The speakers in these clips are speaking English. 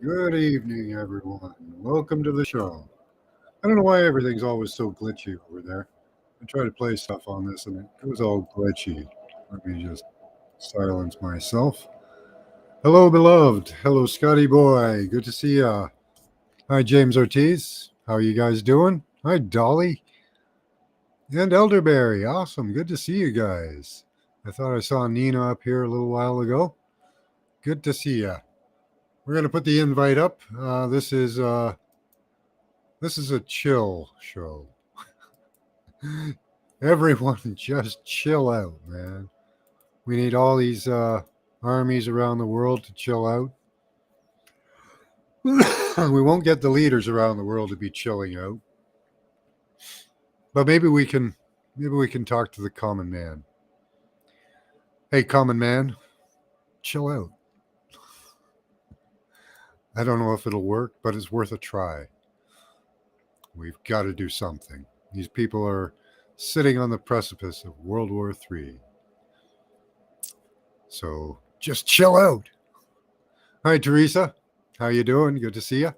Good evening, everyone. Welcome to the show. I don't know why everything's always so glitchy over there. I try to play stuff on this and it goes all glitchy. Let me just silence myself. Hello, beloved. Hello, Scotty boy. Good to see ya. Hi, James Ortiz. How are you guys doing? Hi, Dolly and Elderberry. Awesome. Good to see you guys. I thought I saw Nina up here a little while ago. Good to see ya. We're gonna put the invite up. This is a chill show. Everyone just chill out, man. We need all these armies around the world to chill out. We won't get the leaders around the world to be chilling out. But maybe we can talk to the common man. Hey, common man, chill out. I don't know if it'll work, but it's worth a try. We've got to do something. These people are sitting on the precipice of World War III. So just chill out. Hi, Teresa. How you doing? Good to see you.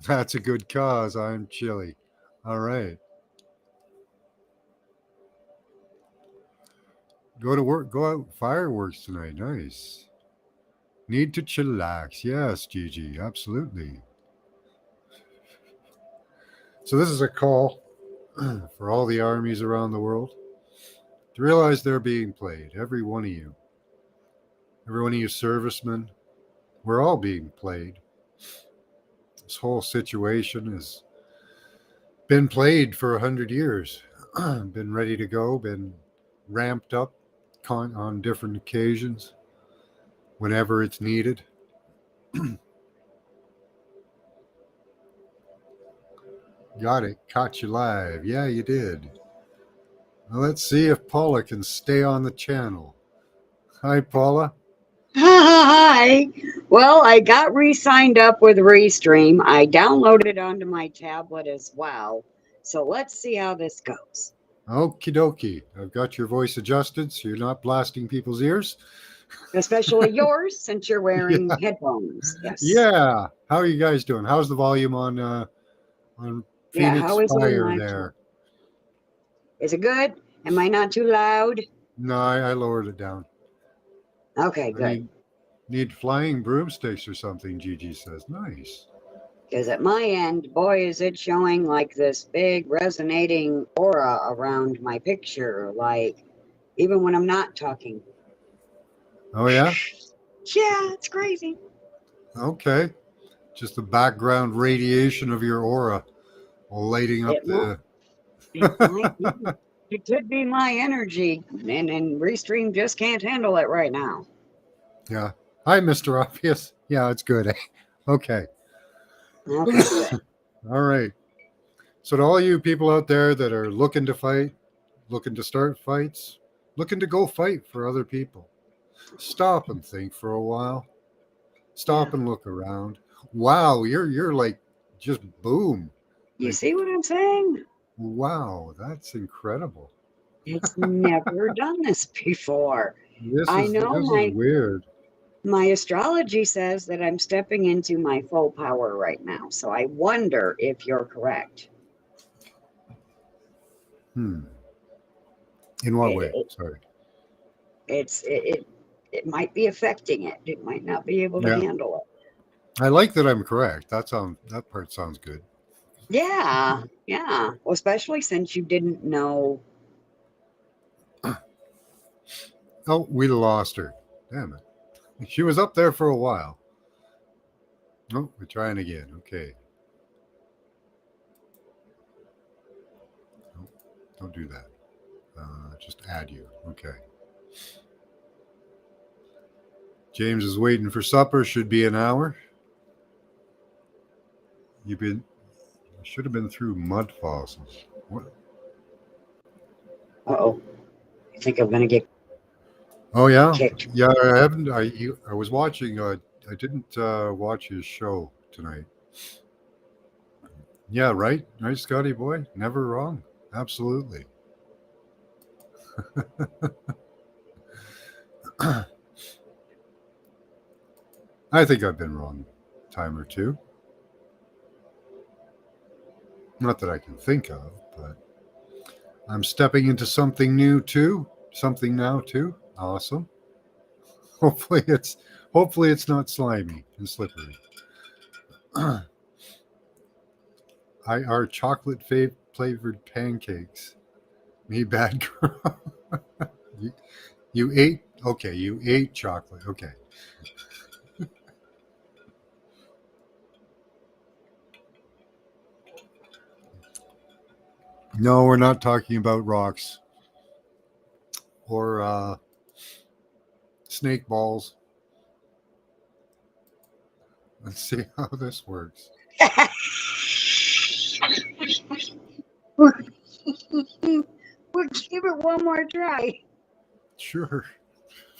That's a good cause. I'm chilly. All right. Go to work. Go out. Fireworks tonight. Nice. Need to chillax. Yes, Gigi. Absolutely. So this is a call for all the armies around the world to realize they're being played. Every one of you. Every one of you servicemen. We're all being played. This whole situation has been played for 100 years. Been ready to go. Been ramped up on different occasions whenever it's needed. Got it. Caught you live. Yeah, you did. Well, let's see if Paula can stay on the channel. Hi, Paula. Hi. Well, I got re-signed up with Restream. I downloaded it onto my tablet as well. So let's see how this goes. Okie dokie. I've got your voice adjusted so you're not blasting people's ears. Especially yours, since you're Yeah. wearing headphones. Yes. Yeah. How are you guys doing? How's the volume on Yeah, Phoenix how is it in Fire my there? Is it good? Am I not too loud? No, I lowered it down. Okay, I good. need flying broomsticks or something, Gigi says. Nice. Because at my end, boy, is it showing like this big resonating aura around my picture. Like, even when I'm not talking. Oh, yeah? Yeah, it's crazy. Okay. Just the background radiation of your aura lighting up It might, the. it might be. It could be my energy, and Restream just can't handle it right now. Yeah. Hi, Mr. Obvious. Yeah, it's good. Okay. Okay, good. All right. So, to all you people out there that are looking to fight, looking to start fights, looking to go fight for other people, stop and think for a while. Stop Yeah. and look around. Wow, you're like just boom. You Like see what I'm saying? wow, that's incredible. It's never done this before. This I is know this is weird. my astrology says that I'm stepping into my full power right now. So I wonder if you're correct. Hmm. In what It, way? it, Sorry. it's it might be affecting it. It might not be able to Yeah. handle it. I like that I'm correct. That part sounds good. Yeah, yeah. Well, especially since you didn't know. Oh, we lost her. Damn it. She was up there for a while. Oh, we're trying again. Okay. Oh, don't do that. Just add you. Okay. James is waiting for supper. Should be an hour. You've been. Should have been through mud fossils. What? Uh-oh. I think I'm gonna get Oh yeah, kicked. yeah. I haven't. I was watching. I didn't watch his show tonight. Yeah, right. Right, Scotty boy. Never wrong. Absolutely. I think I've been wrong. time or two. Not that I can think of, but I'm stepping into something new too. Something now too. Awesome. Hopefully it's not slimy and slippery. Our chocolate flavored pancakes. Me bad girl. you, you ate okay, you ate chocolate. Okay. No, we're not talking about rocks or snake balls. Let's see how this works. We'll give it one more try. Sure.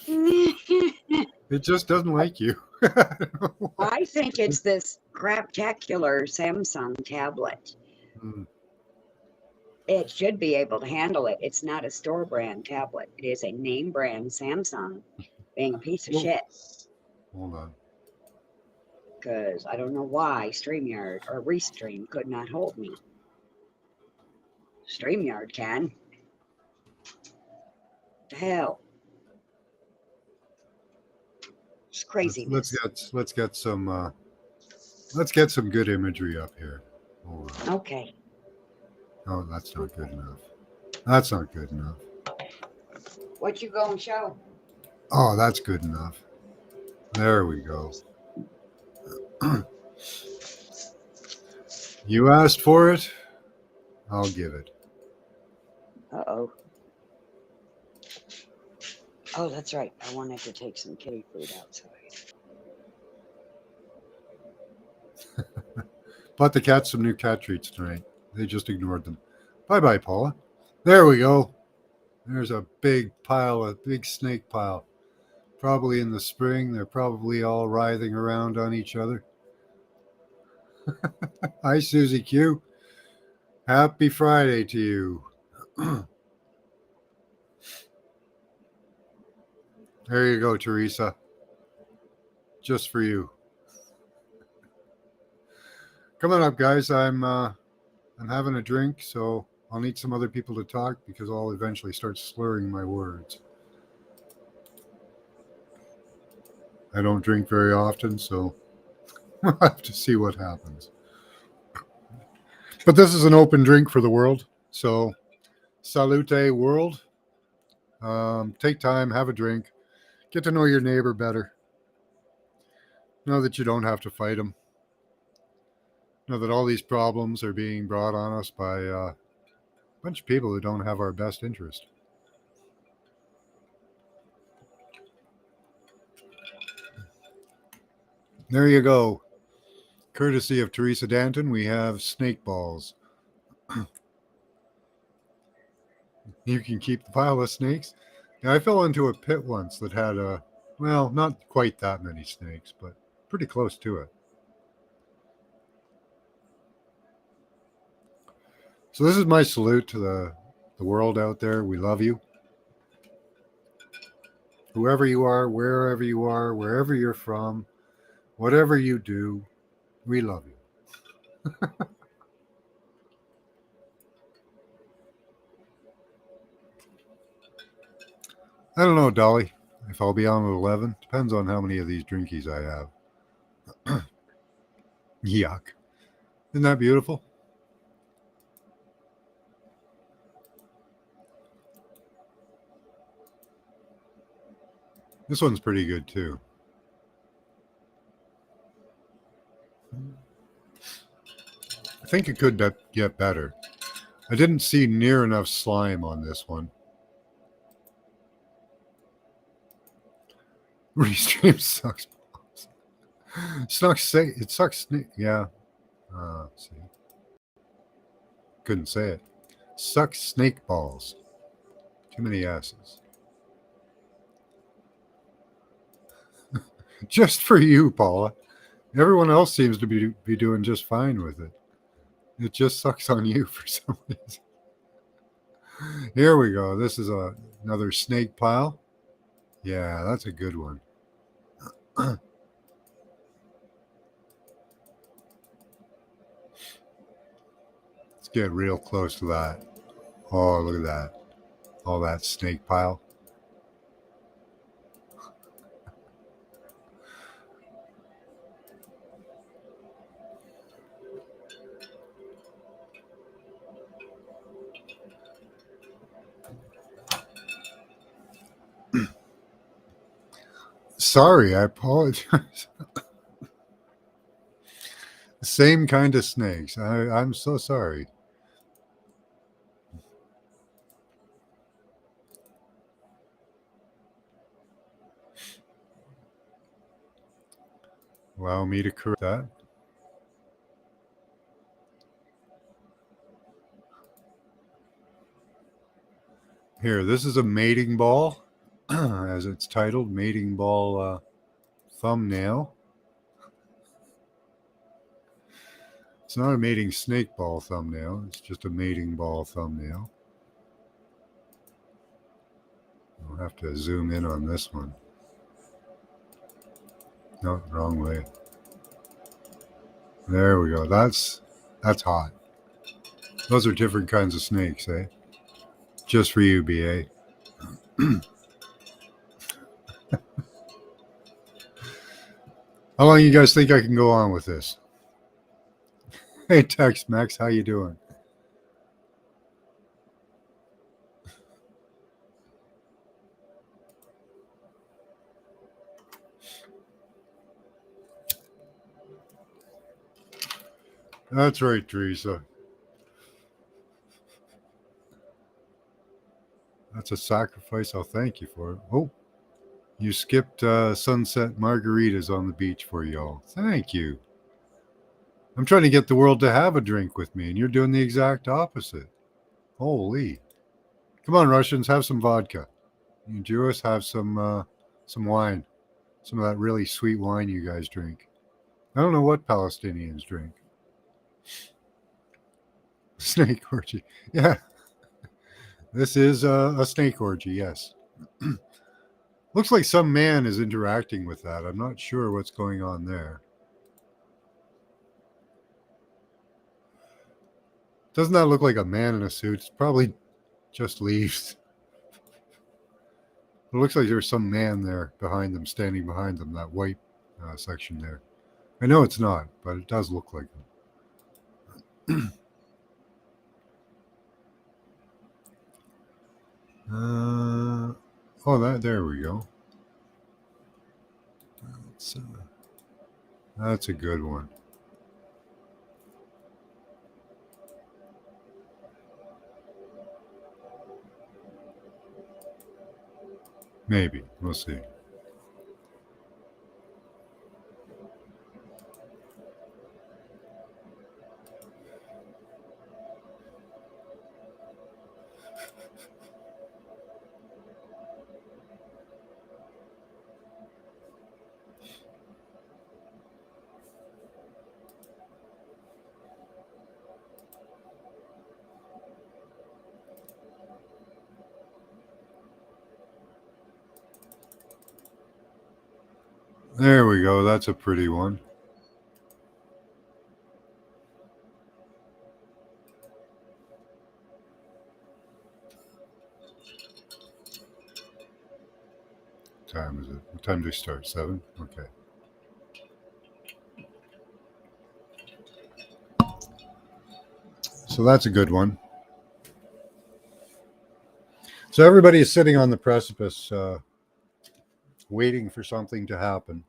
It just doesn't like you. I think it's this craptacular Samsung tablet. Hmm. It should be able to handle it. It's not a store brand tablet. It is a name brand Samsung being a piece of Well, shit. Hold on. Because I don't know why StreamYard or Restream could not hold me. StreamYard can. The hell. It's craziness. Let's get some good imagery up here. Hold on. Okay. Oh, that's not good enough. That's not good enough. What you gonna show? Oh, that's good enough. There we go. You asked for it. I'll give it. Uh-oh. Oh, that's right. I wanted to take some kitty food outside. Bought the cats some new cat treats tonight. They just ignored them. Bye-bye, Paula. There we go. There's a big snake pile. Probably in the spring. They're probably all writhing around on each other. Hi, Susie Q. Happy Friday to you. There you go, Teresa. Just for you. Come on up, guys. I'm having a drink, so I'll need some other people to talk because I'll eventually start slurring my words. I don't drink very often, so we'll have to see what happens. But this is an open drink for the world, so salute, world. Take time, have a drink, get to know your neighbor better. Know that you don't have to fight them. Know that all these problems are being brought on us by a bunch of people who don't have our best interest. There you go. Courtesy of Teresa Danton, we have snake balls. You can keep the pile of snakes. Yeah, I fell into a pit once that had not quite that many snakes, but pretty close to it. So this is my salute to the world out there. We love you. Whoever you are, wherever you are, wherever you're from, whatever you do, we love you. I don't know, Dolly, if I'll be on at 11. Depends on how many of these drinkies I have. Yuck. Isn't that beautiful? This one's pretty good too. I think it could get better. I didn't see near enough slime on this one. Restream sucks. It sucks. Yeah. See. Couldn't say it. Sucks snake balls. Too many asses. Just for you, Paula. Everyone else seems to be doing just fine with it. It just sucks on you for some reason. Here we go. This is another snake pile. Yeah, that's a good one. get real close to that. Oh, look at that. All that snake pile. Sorry, I apologize. Same kind of snakes. I'm so sorry. Allow me to correct that. Here, this is a mating ball, as it's titled, mating ball thumbnail. It's not a mating snake ball thumbnail. It's just a mating ball thumbnail. I'll have to zoom in on this one. No, wrong way. There we go. That's hot. Those are different kinds of snakes, eh? Just for you, BA. How long you guys think I can go on with this? Hey, Tex Mex, how you doing? That's right, Teresa. That's a sacrifice I'll thank you for. Oh, you skipped sunset margaritas on the beach for y'all. Thank you. I'm trying to get the world to have a drink with me, and you're doing the exact opposite. Holy. Come on, Russians, have some vodka. You Jews, have some wine. Some of that really sweet wine you guys drink. I don't know what Palestinians drink. Snake orgy. Yeah. This is a snake orgy, yes. Looks like some man is interacting with that. I'm not sure what's going on there. Doesn't that look like a man in a suit? It's probably just leaves. It looks like there's some man there behind them, standing behind them, that white section there. I know it's not, but it does look like them. There we go. That's a good one. Maybe. We'll see. There we go. That's a pretty one. What time is it? What time do we start? 7? Okay. So that's a good one. So everybody is sitting on the precipice, waiting for something to happen,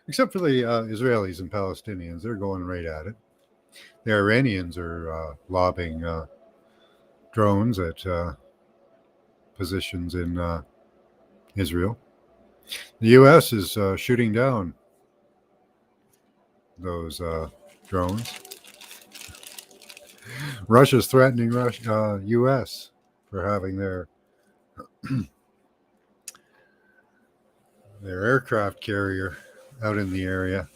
except for the Israelis and Palestinians. They're going right at it. The Iranians are lobbing drones at positions in Israel. The U.S. is shooting down those drones. Russia's threatening U.S. for having their aircraft carrier out in the area.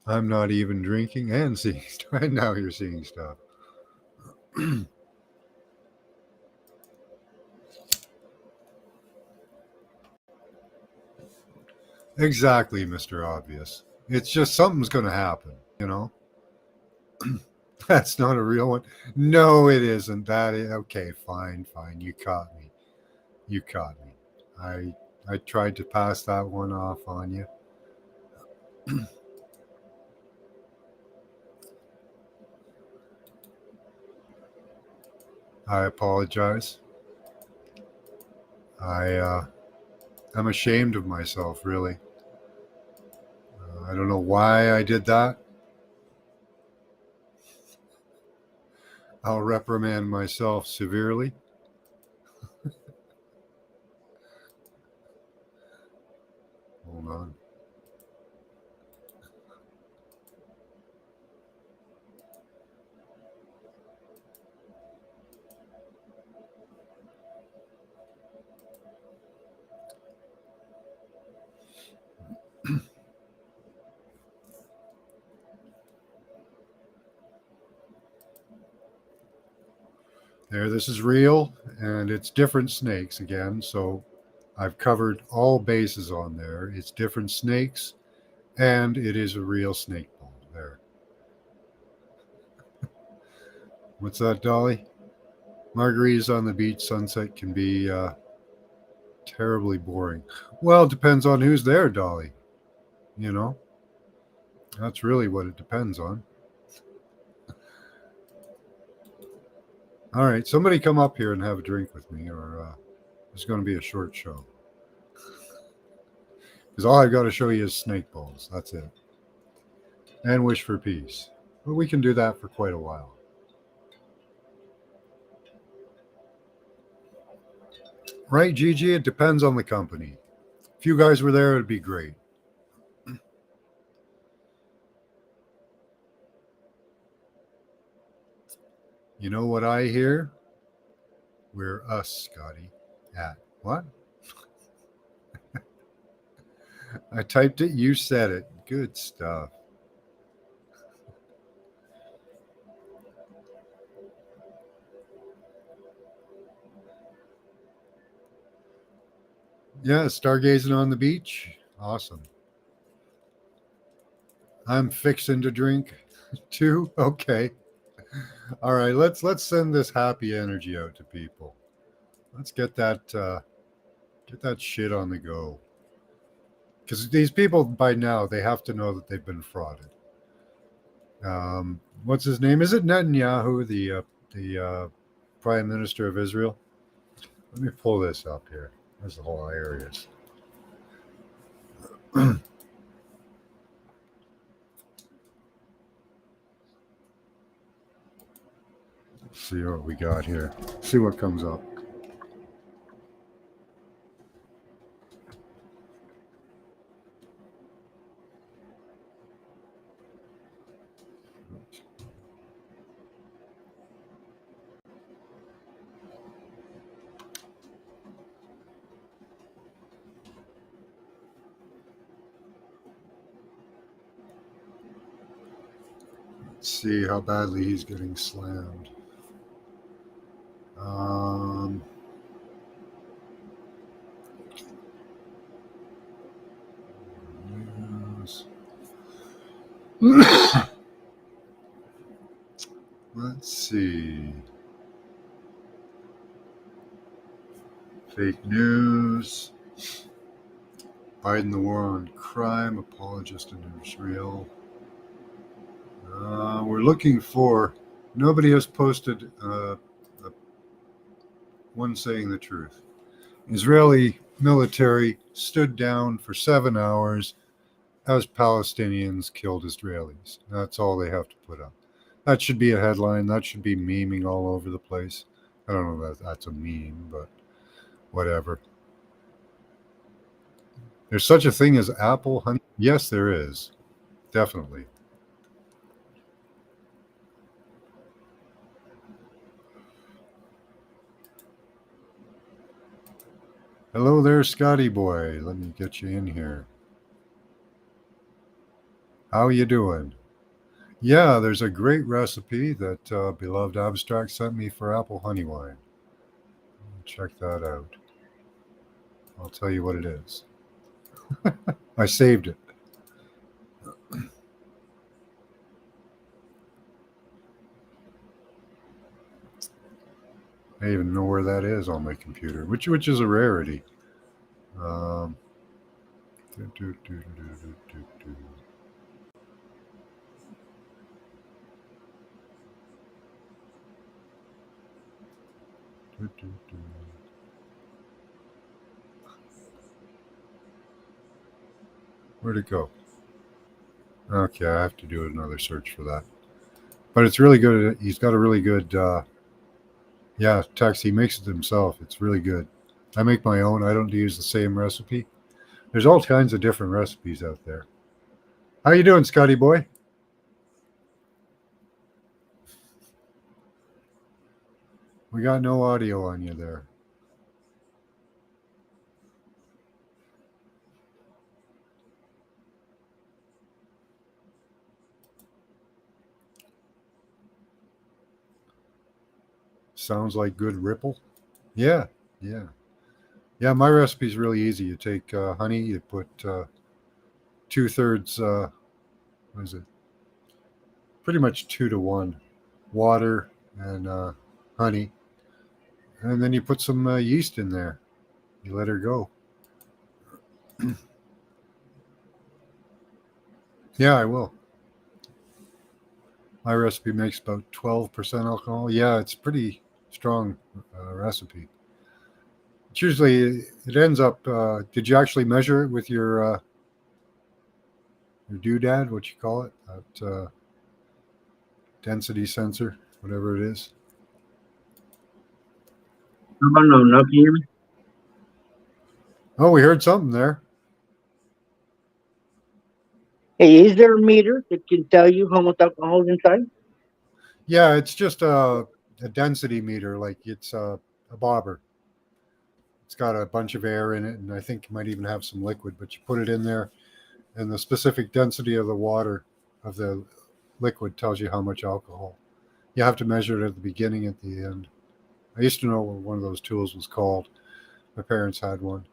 I'm not even drinking and seeing stuff. And now you're seeing stuff. Exactly, Mr. Obvious. It's just something's going to happen, you know? That's not a real one. No, it isn't. That is okay. Fine, fine. You caught me. You caught me. I tried to pass that one off on you. I apologize. I'm ashamed of myself, really. I don't know why I did that. I'll reprimand myself severely. Hold on. There, this is real, and it's different snakes again. So I've covered all bases on there. It's different snakes, and it is a real snake ball. There. What's that, Dolly? Margaritas on the beach sunset can be terribly boring. Well, it depends on who's there, Dolly. You know, that's really what it depends on. All right, somebody come up here and have a drink with me, or it's going to be a short show. Because all I've got to show you is snake balls. That's it. And wish for peace. But we can do that for quite a while. Right, Gigi? It depends on the company. If you guys were there, it'd be great. You know what I hear? We're us, Scotty. At what? I typed it, you said it. Good stuff. Yeah, stargazing on the beach. Awesome. I'm fixing to drink too. Okay. All right, let's send this happy energy out to people. Let's get that shit on the go. Because these people by now they have to know that they've been frauded. What's his name? Is it Netanyahu, the Prime Minister of Israel? Let me pull this up here. There's the whole areas. See what we got here. See what comes up. Let's see how badly he's getting slammed. Let's see. Fake news. Biden the war on crime, apologist in Israel. We're looking for. Nobody has posted one saying the truth. Israeli military stood down for 7 hours as Palestinians killed Israelis. That's all they have to put up. That should be a headline. That should be memeing all over the place. I don't know if that's a meme, but whatever. There's such a thing as apple honey. Yes, there is. Definitely. Hello there, Scotty boy. Let me get you in here. How you doing? Yeah, there's a great recipe that Beloved Abstract sent me for apple honey wine. Check that out. I'll tell you what it is. I saved it. I even know where that is on my computer, which is a rarity. Um, do, do, do, do, do, do, do. Do, do, do. Where'd it go? Okay, I have to do another search for that. But it's really good. He's got a really good, text. He makes it himself. It's really good. I make my own. I don't use the same recipe. There's all kinds of different recipes out there. How you doing, Scotty boy? We got no audio on you there. Sounds like good ripple. Yeah, yeah. Yeah, my recipe's really easy. You take honey, you put 2/3, what is it? Pretty much 2 to 1 water and honey. And then you put some yeast in there. You let her go. Yeah, I will. My recipe makes about 12% alcohol. Yeah, it's pretty strong recipe. It's usually, it ends up, did you actually measure it with your doodad, what you call it? That density sensor, whatever it is. No, can you hear me? Oh, we heard something there. Hey, is there a meter that can tell you how much alcohol is inside? Yeah, it's just a density meter, like it's a bobber. It's got a bunch of air in it, and I think you might even have some liquid, but you put it in there, and the specific density of the water of the liquid tells you how much alcohol. You have to measure it at the beginning, at the end. I used to know what one of those tools was called. My parents had one.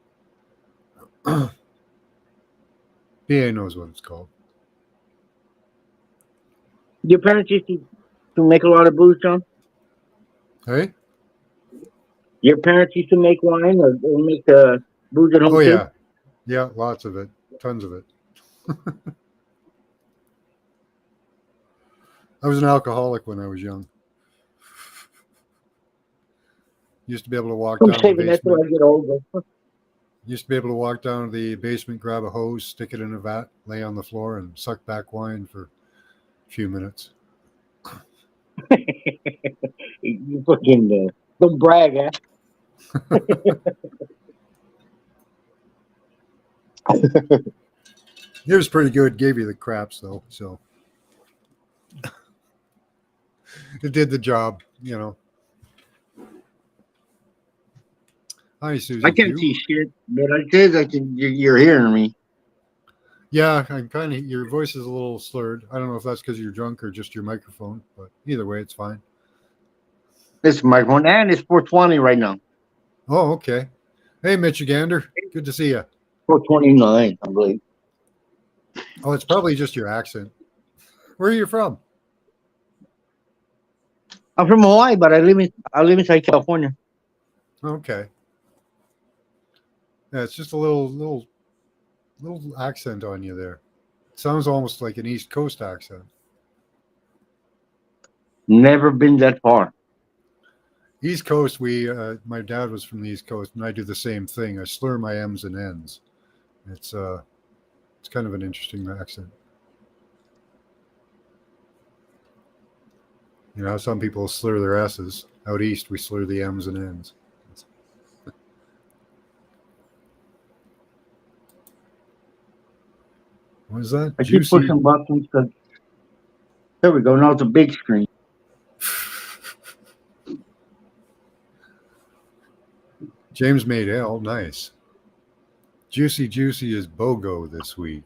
BA knows what it's called. Your parents used to make a lot of booze, John? Hey? Your parents used to make wine or make booze at home Oh, too? yeah. Yeah, lots of it. Tons of it. I was an alcoholic when I was young. Used to be able to walk I'm down to the saving that till basement. I get older. Used to be able to walk down to the basement, grab a hose, stick it in a vat, lay on the floor, and suck back wine for a few minutes. You fucking don't brag, huh? It was pretty good. Gave you the craps though, so it did the job. Hi, I Susie can't Q. see shit, but I says I can. You're hearing me. Yeah, I'm kind of. Your voice is a little slurred. I don't know if that's because you're drunk or just your microphone, but either way, it's fine. This is my phone, and it's 4:20 right now. Oh, okay. Hey, Michigander. Good to see you. 4:29, I believe. Oh, it's probably just your accent. Where are you from? I'm from Hawaii, but I live inside California. Okay. Yeah, it's just a little accent on you there. It sounds almost like an East Coast accent. Never been that far. East Coast, my dad was from the East Coast, and I do the same thing. I slur my M's and N's. It's kind of an interesting accent. You know how some people slur their S's. Out east, we slur the M's and N's. What is that? I keep Juicy. pushing buttons because there we go. Now it's a big screen. James made L. Nice. Juicy Juicy is BOGO this week.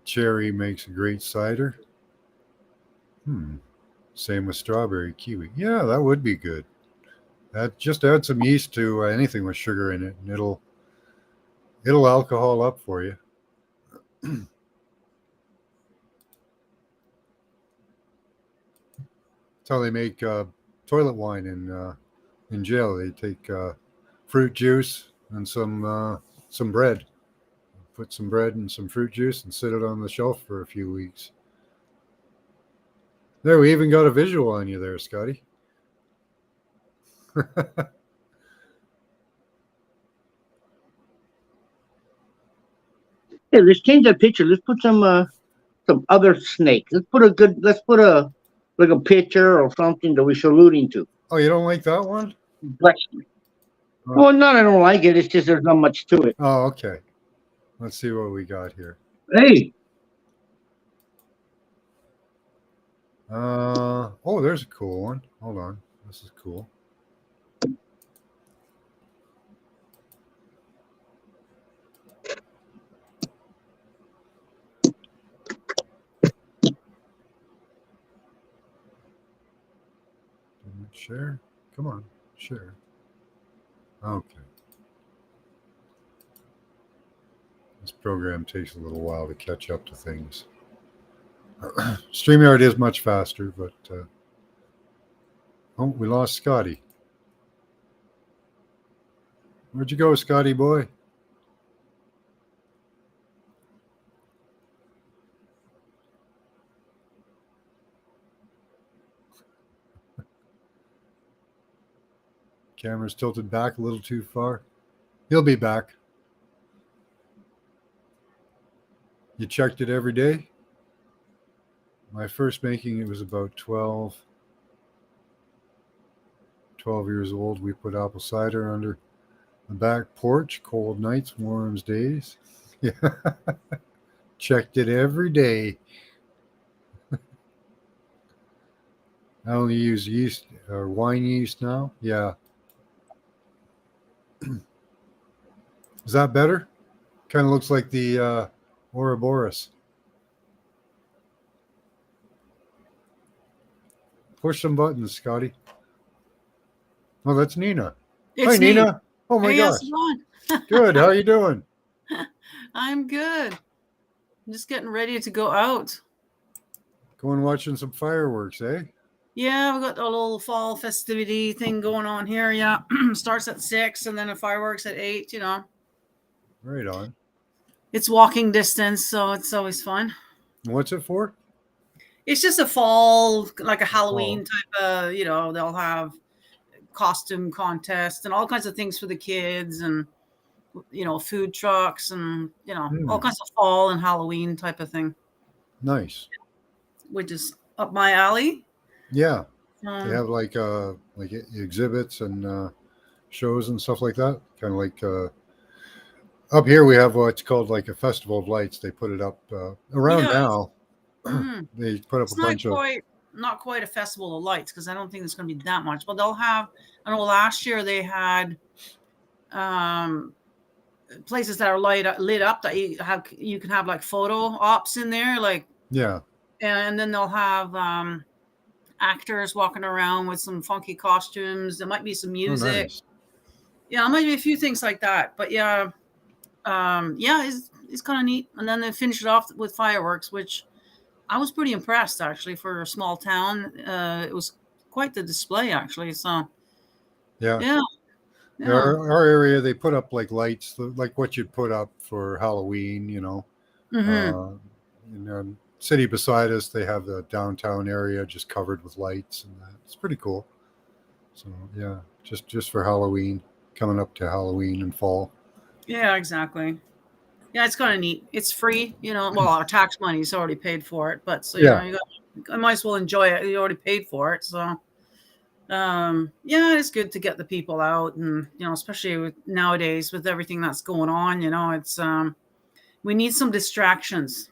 Cherry makes a great cider. Same with strawberry kiwi. Yeah, that would be good. That just add some yeast to anything with sugar in it, and it'll alcohol up for you. That's how they make toilet wine in in jail. They take fruit juice and some bread. Put some bread and some fruit juice and sit it on the shelf for a few weeks. There, we even got a visual on you there, Scotty. Hey, let's change that picture. Let's put some other snake. Let's put a like a picture or something that we're alluding to. Oh, you don't like that one? Black snake. Well, no, I don't like it. It's just there's not much to it. Oh, okay. Let's see what we got here. Hey, Oh, there's a cool one. Hold on. This is cool. Share. Come on, share. Okay. This program takes a little while to catch up to things. StreamYard is much faster, but oh, we lost Scotty. Where'd you go, Scotty boy? Camera's tilted back a little too far. He'll be back. You checked it every day? My first making, it was about 12 years old. We put apple cider under the back porch, cold nights, warm days. Yeah. Checked it every day. I only use yeast or wine yeast now. Yeah. Is that better? Kind of looks like the Ouroboros. Push some buttons, Scotty. Oh, that's Nina. It's Hi, me. Nina. Oh my Hey, gosh. how's it going? Good. How you doing? I'm good. I'm just getting ready to go out. Going watching some fireworks, eh? Yeah, we've got a little fall festivity thing going on here. Yeah, starts at 6 and then the fireworks at 8. Right on. It's walking distance, so it's always fun. What's it for? It's just a fall, like a Halloween type of, they'll have costume contests and all kinds of things for the kids and, food trucks and, all kinds of fall and Halloween type of thing. Nice. Which is up my alley. Yeah. They have like exhibits and shows and stuff like that. Kind of like up here we have what's called like a festival of lights. They put it up around now. They put up it's a bunch of not quite a festival of lights because I don't think there's going to be that much. But they'll have. I know last year they had places that are lit up that you can have like photo ops in there, like and then they'll have actors walking around with some funky costumes. There might be some music. Oh, nice. Yeah, there might be a few things like that. But yeah, it's kind of neat. And then they finish it off with fireworks, which I was pretty impressed actually for a small town. It was quite the display actually. So yeah. Our area, they put up like lights, like what you'd put up for Halloween, in the city beside us, they have the downtown area just covered with lights, and that. It's pretty cool. So yeah, just for Halloween, coming up to Halloween and fall. Yeah, exactly. Yeah, it's kind of neat. It's free, well, our tax money's already paid for it, but so I might as well enjoy it. You already paid for it, so it's good to get the people out, and especially with nowadays with everything that's going on, it's we need some distractions,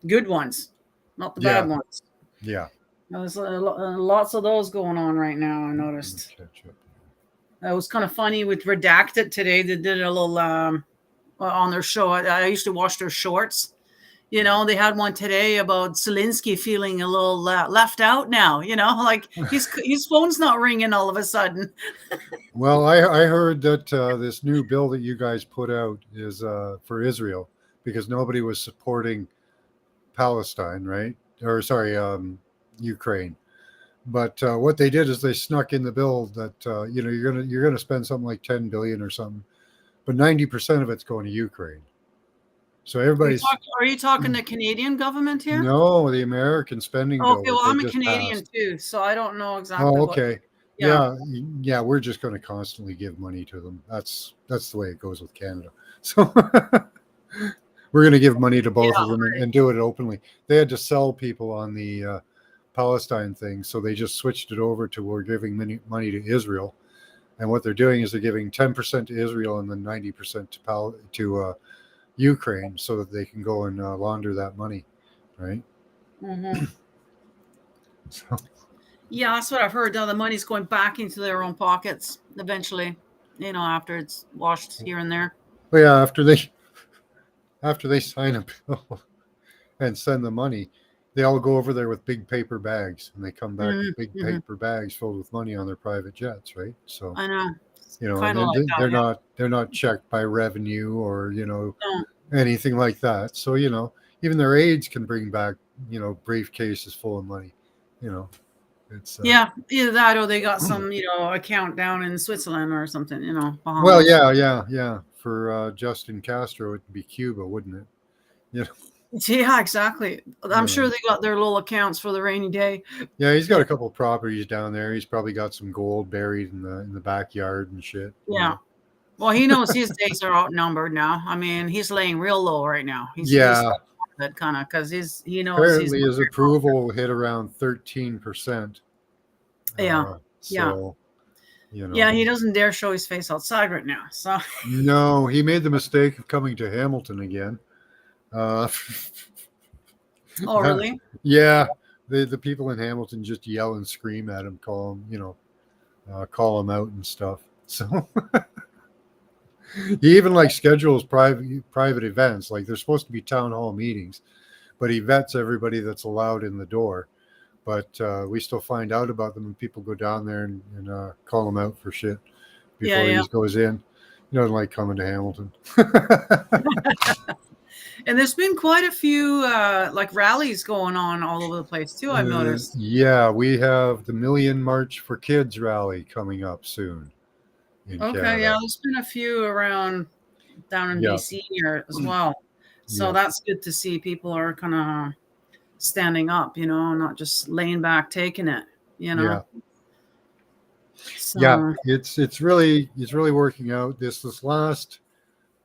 good ones, not the bad ones. Yeah, there's lots of those going on right now. I noticed. It was kind of funny with Redacted today. They did a little on their show. I used to watch their shorts. They had one today about Zelensky feeling a little left out now, like his phone's not ringing all of a sudden. Well, I heard that this new bill that you guys put out is for Israel because nobody was supporting Palestine, right? Or sorry, Ukraine. But what they did is they snuck in the bill that you're gonna spend something like 10 billion or something, but 90% of it's going to Ukraine. So everybody's Are you talking the Canadian government here? no, the American spending bill. Okay, well, that they I'm a just Canadian passed. too, so I don't know exactly Oh, what. okay. Yeah. Yeah. We're just going to constantly give money to them. That's the way it goes with Canada. So we're going to give money to both of them and do it openly. They had to sell people on the Palestine thing, so they just switched it over to we're giving money to Israel. And what they're doing is they're giving 10% to Israel and then 90% to Ukraine, so that they can go and launder that money, right? Mm-hmm. So, Yeah, that's what I've heard. Now the money's going back into their own pockets eventually, after it's washed here and there. but yeah, after they sign a bill and send the money, they all go over there with big paper bags, and they come back with big paper bags filled with money on their private jets, right? So I know. and like they're not checked by revenue or No. anything like that. So even their aides can bring back briefcases full of money. It's either that or they got some account down in Switzerland or something. Bahamas. well, yeah. For Justin Castro, it'd be Cuba, wouldn't it? Yeah, exactly. I'm sure they got their little accounts for the rainy day. Yeah, he's got a couple of properties down there. He's probably got some gold buried in the backyard and shit. Yeah. Well, he knows his days are outnumbered now. I mean, he's laying real low right now. He's that kind of because he knows. Apparently, his approval hit around 13%. Yeah. So, Yeah, he doesn't dare show his face outside right now. So no, he made the mistake of coming to Hamilton again. Oh, really? Yeah, the people in Hamilton just yell and scream at him, call him out and stuff. So he even schedules private events. Like they're supposed to be town hall meetings, but he vets everybody that's allowed in the door. But we still find out about them, and people go down there and call him out for shit before he goes in. He doesn't like coming to Hamilton. And there's been quite a few rallies going on all over the place too, I've noticed. Yeah, we have the Million March for Kids rally coming up soon. Okay, yeah, there's been a few around down in BC here as well. So that's good to see people are kind of standing up, not just laying back taking it, Yeah. So, yeah, it's really working out. This last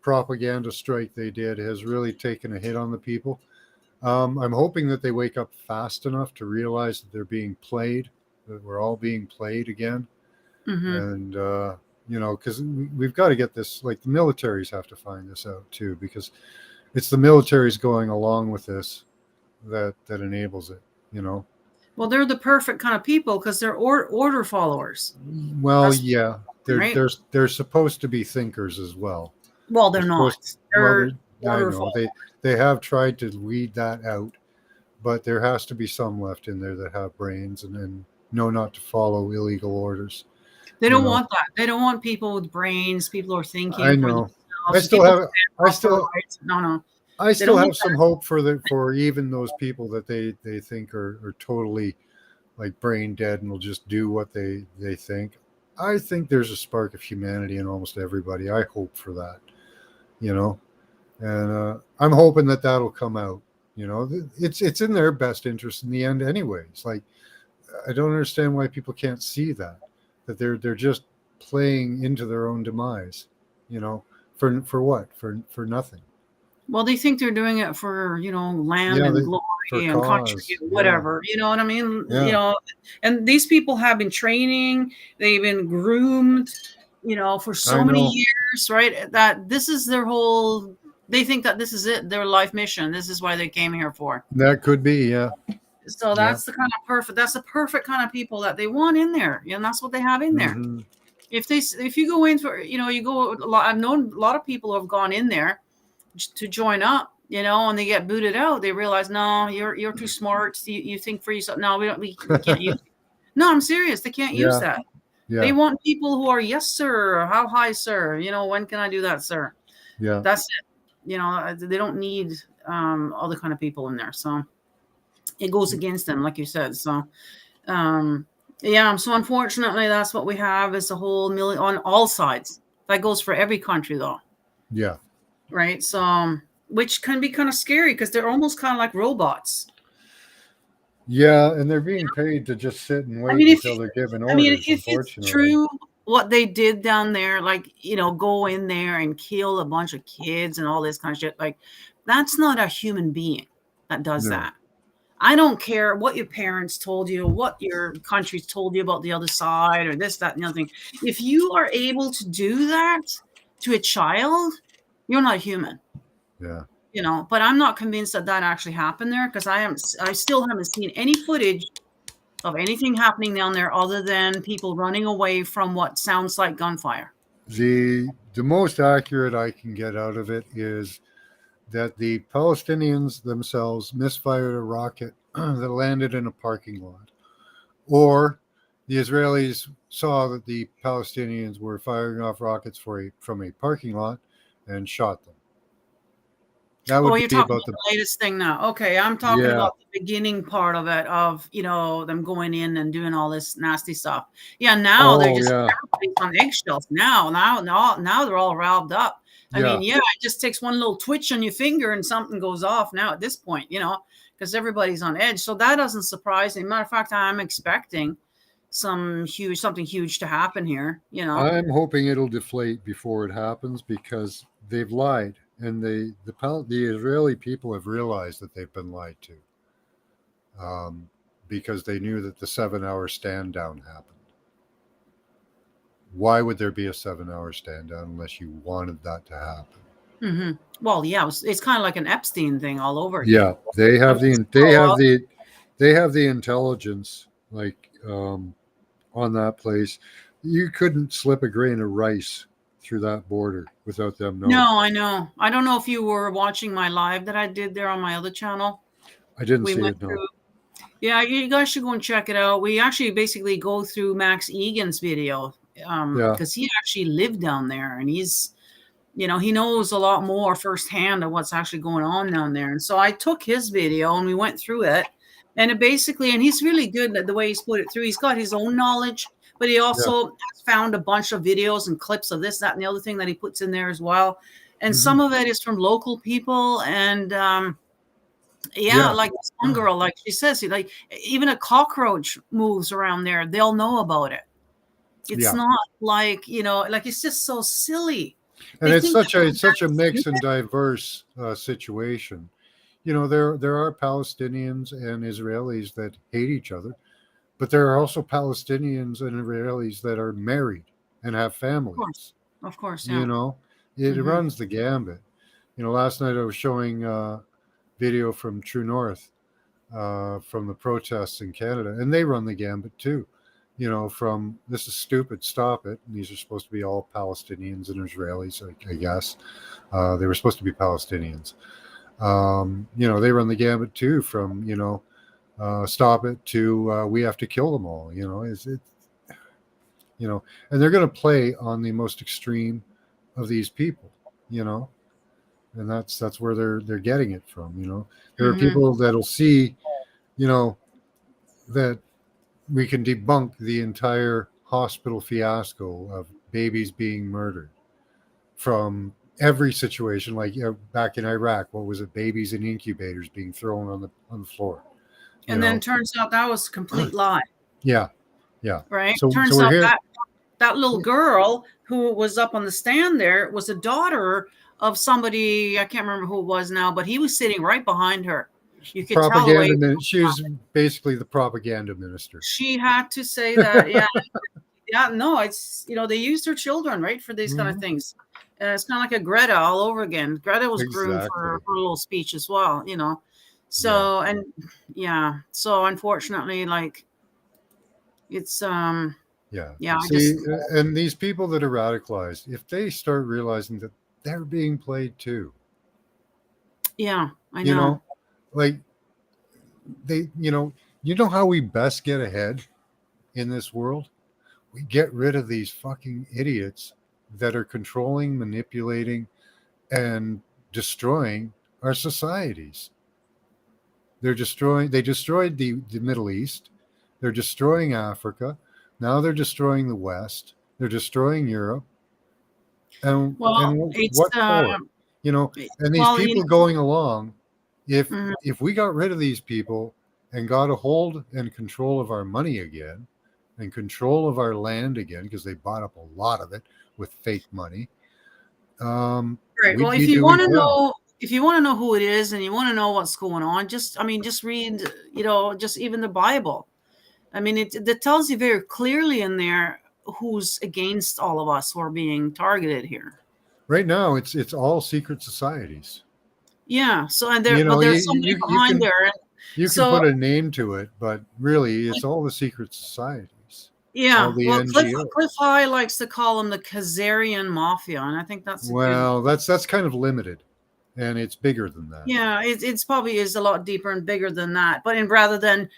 propaganda strike they did has really taken a hit on the people. I'm hoping that they wake up fast enough to realize that they're being played, that we're all being played again. And because we've got to get this, the militaries have to find this out too, because it's the militaries going along with this that enables it. Well, they're the perfect kind of people because they're order followers. Well, they're supposed to be thinkers as well. Well, they're not. They're I know they have tried to weed that out, but there has to be some left in there that have brains and know not to follow illegal orders. They don't want that. They don't want people with brains. People who are thinking. I know. I still have some hope for even those people that they think are totally brain dead and will just do what they think. I think there's a spark of humanity in almost everybody. I hope for that. And I'm hoping that'll come out. It's in their best interest in the end, anyways. I don't understand why people can't see that they're just playing into their own demise. For what? For nothing. Well, they think they're doing it for land and glory and country, whatever. You know what I mean? Yeah. And these people have been training. They've been groomed. For so many years, right? That this is their whole. They think that this is it, their life mission. This is why they came here for. That could be, yeah. So that's the kind of perfect. That's the perfect kind of people that they want in there, and that's what they have in there. Mm-hmm. If you go in for, you go. I've known a lot of people who have gone in there to join up, and they get booted out. They realize, no, you're too smart. You think for yourself. No, we can't use. No, I'm serious. They can't use that. Yeah. They want people who are, yes, sir. How high, sir? When can I do that, sir? Yeah. That's it. They don't need other kind of people in there. So it goes against them, like you said. So Um, yeah, so unfortunately, that's what we have is a whole million on all sides. That goes for every country, though, Yeah. right? So, which can be kind of scary because they're almost kind of like robots. Yeah, and they're being paid to just sit and I wait mean, if until they're given I mean, orders, if it's unfortunately. true what they did down there, like, go in there and kill a bunch of kids and all this kind of shit, like, that's not a human being that does No. that. I don't care what your parents told you, what your country's told you about the other side or this, that, and the other thing. If you are able to do that to a child, you're not human. Yeah. But I'm not convinced that actually happened there because I still haven't seen any footage of anything happening down there other than people running away from what sounds like gunfire. The most accurate I can get out of it is that the Palestinians themselves misfired a rocket that landed in a parking lot, or the Israelis saw that the Palestinians were firing off rockets from a parking lot and shot them. That Oh, would you're be talking about about the latest thing now. Okay, I'm talking yeah. about the beginning part of it, of them going in and doing all this nasty stuff. Yeah, now they're Oh just yeah, everybody's on eggshells. Now they're all riled up. I yeah. mean, yeah, it just takes one little twitch on your finger and something goes off now at this point, because everybody's on edge. So that doesn't surprise me. Matter of fact, I'm expecting something huge to happen here. I'm hoping it'll deflate before it happens because they've lied, and the Israeli people have realized that they've been lied to, because they knew that the 7-hour stand down happened. Why would there be a 7-hour stand down unless you wanted that to happen? Mm-hmm. Well, yeah, it's kind of like an Epstein thing all over again. Yeah, they have the intelligence, like, on that place. You couldn't slip a grain of rice through that border without them knowing. No, I know. I don't know if you were watching my live that I did there on my other channel. I didn't We see went it. No. through. Yeah, you guys should go and check it out. We actually basically go through Max Egan's video, Yeah. because he actually lived down there, and he's, he knows a lot more firsthand of what's actually going on down there. And so I took his video and we went through it, and and he's really good at the way he's put it through. He's got his own knowledge, but he also has found a bunch of videos and clips of this, that, and the other thing that he puts in there as well. And some of it is from local people, and Yeah. like this one girl, like she says, like even a cockroach moves around there, they'll know about it. It's not like, like it's just so silly. And They it's think such a mixed and diverse situation. There are Palestinians and Israelis that hate each other, but there are also Palestinians and Israelis that are married and have families. Of course, yeah. It Mhm. runs the gambit. Last night I was showing video from True North, from the protests in Canada, and they run the gambit too. From this is stupid, stop it. And these are supposed to be all Palestinians and Israelis, I guess. They were supposed to be Palestinians. They run the gambit too, from stop it to we have to kill them all. And they're going to play on the most extreme of these people. And that's where they're getting it from. There are people that'll see, that we can debunk the entire hospital fiasco of babies being murdered from every situation. Like back in Iraq, what was it? Babies in incubators being thrown on the floor. And then turns out that was a complete lie. Yeah. Right. So turns we're out here. that little girl who was up on the stand there was a daughter of somebody, I can't remember who it was now, but he was sitting right behind her. You could tell the way She was basically the propaganda minister. she had to say that. Yeah, no, it's they used her children, right, for these kind of things. It's kind of like a Greta all over again. Greta was groomed for her little speech as well, So so unfortunately, like it's Yeah. See, and these people that are radicalized, if they start realizing that they're being played too. Yeah, I know. Like they, how we best get ahead in this world? We get rid of these fucking idiots that are controlling, manipulating, and destroying our societies. They destroyed the Middle East. They're destroying Africa. Now they're destroying the West. They're destroying Europe. And Well, it's what for? You know, and these well, people going along, if Mhm. if we got rid of these people and got a hold and control of our money again and control of our land again, because they bought up a lot of it with fake money, Right. we'd Well, be doing well. if you want to know who it is and you want to know what's going on, just read, just even the Bible. I mean, it tells you very clearly in there who's against all of us who are being targeted here. Right now, it's all secret societies. Yeah. So, and You know, there's somebody behind there. you can So, put a name to it, but really, it's all the secret societies, yeah. all the Well, NGOs. Cliff High likes to call them the Khazarian Mafia, and I think that's a good. Well, that's kind of limited, and it's bigger than that. Yeah, it's probably is a lot deeper and bigger than that. But rather than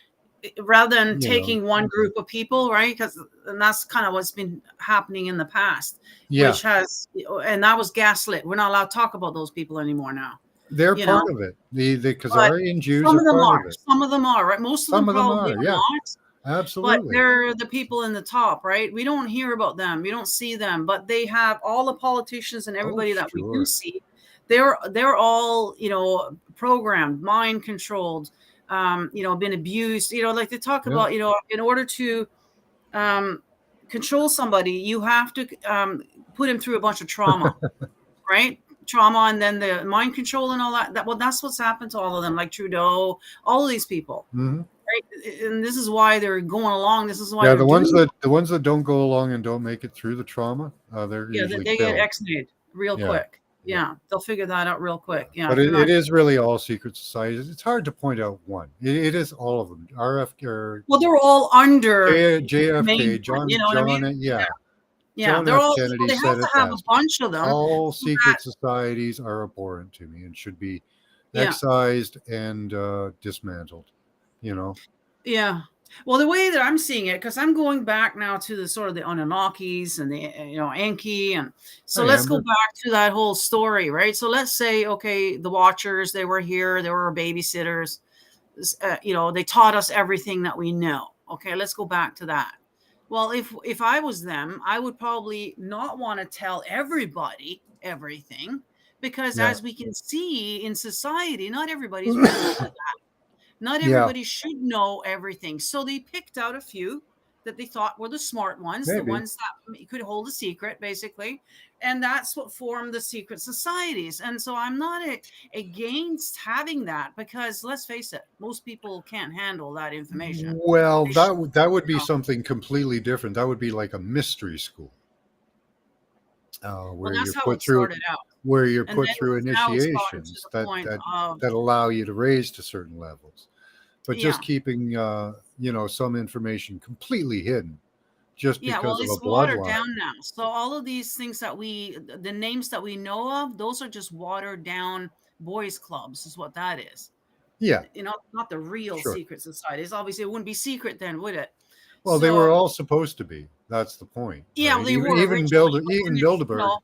You know. taking one group of people, right? And that's kind of what's been happening in the past, Yeah, which has, and that was gaslit. We're not allowed to talk about those people anymore now. they're You part know, of it. The Khazarian Jews some are of them part are. of it. Some of them are, right? Most of Some them of them probably are, yeah, not. But absolutely. they're the people in the top, right? We don't hear about them. We don't see them, but they have all the politicians and everybody that we do sure. see. They're all, programmed, mind controlled, been abused. Like they talk Yeah. about, in order to control somebody, you have to put him through a bunch of trauma, right? Trauma, and then the mind control and all that. Well, that's what's happened to all of them, like Trudeau, all of these people. Mhm. Right? And this is why they're going along. This is why Yeah, they're the ones doing that don't go along and don't make it through the trauma, they're Yeah, usually they get killed. exited real Yeah, quick. yeah. Yeah, they'll figure that out real quick. Yeah, But if you're it not. is really all secret societies. It's hard to point out one. It is all of them. RFK or Well, they're all under JFK, main one, John, you know what I mean? yeah, Yeah, John they're F. all. So Kennedy they said have to it have a best. bunch of them. All so secret that- societies are abhorrent to me and should be Yeah. excised and dismantled. You know, Yeah. Well, the way that I'm seeing it, because I'm going back now to the sort of the Anunnakis and the Enki, and so Hi, let's go Amber. back to that whole story, right? So let's say, okay, the Watchers, they were here, they were our babysitters, they taught us everything that we know. Okay, let's go back to that. Well, if I was them, I would probably not want to tell everybody everything, because Yeah. as we can see in society, not everybody's ready for that. Not Yeah. everybody should know everything. So they picked out a few that they thought were the smart ones, the Maybe. ones that could hold a secret, basically. And that's what formed the secret societies. And so I'm not against having that, because let's face it, most people can't handle that information. Well, They that would be know. something completely different. That would be like a mystery school, Well, where that's you're how put it through started out. And then through now it's gotten to initiations the point of, that allow you to raise to certain levels, but just Yeah. keeping some information completely hidden, just yeah, well, because of a it's watered bloodline. down now. So all of these things that the names that we know of, those are just watered down boys clubs, is what that is. Yeah. Not the real Sure. secret societies. Obviously, it wouldn't be secret then, would it? Well, they were So, all supposed to be. That's the point. yeah, right? they were Even originally, but even then Bilderberg. people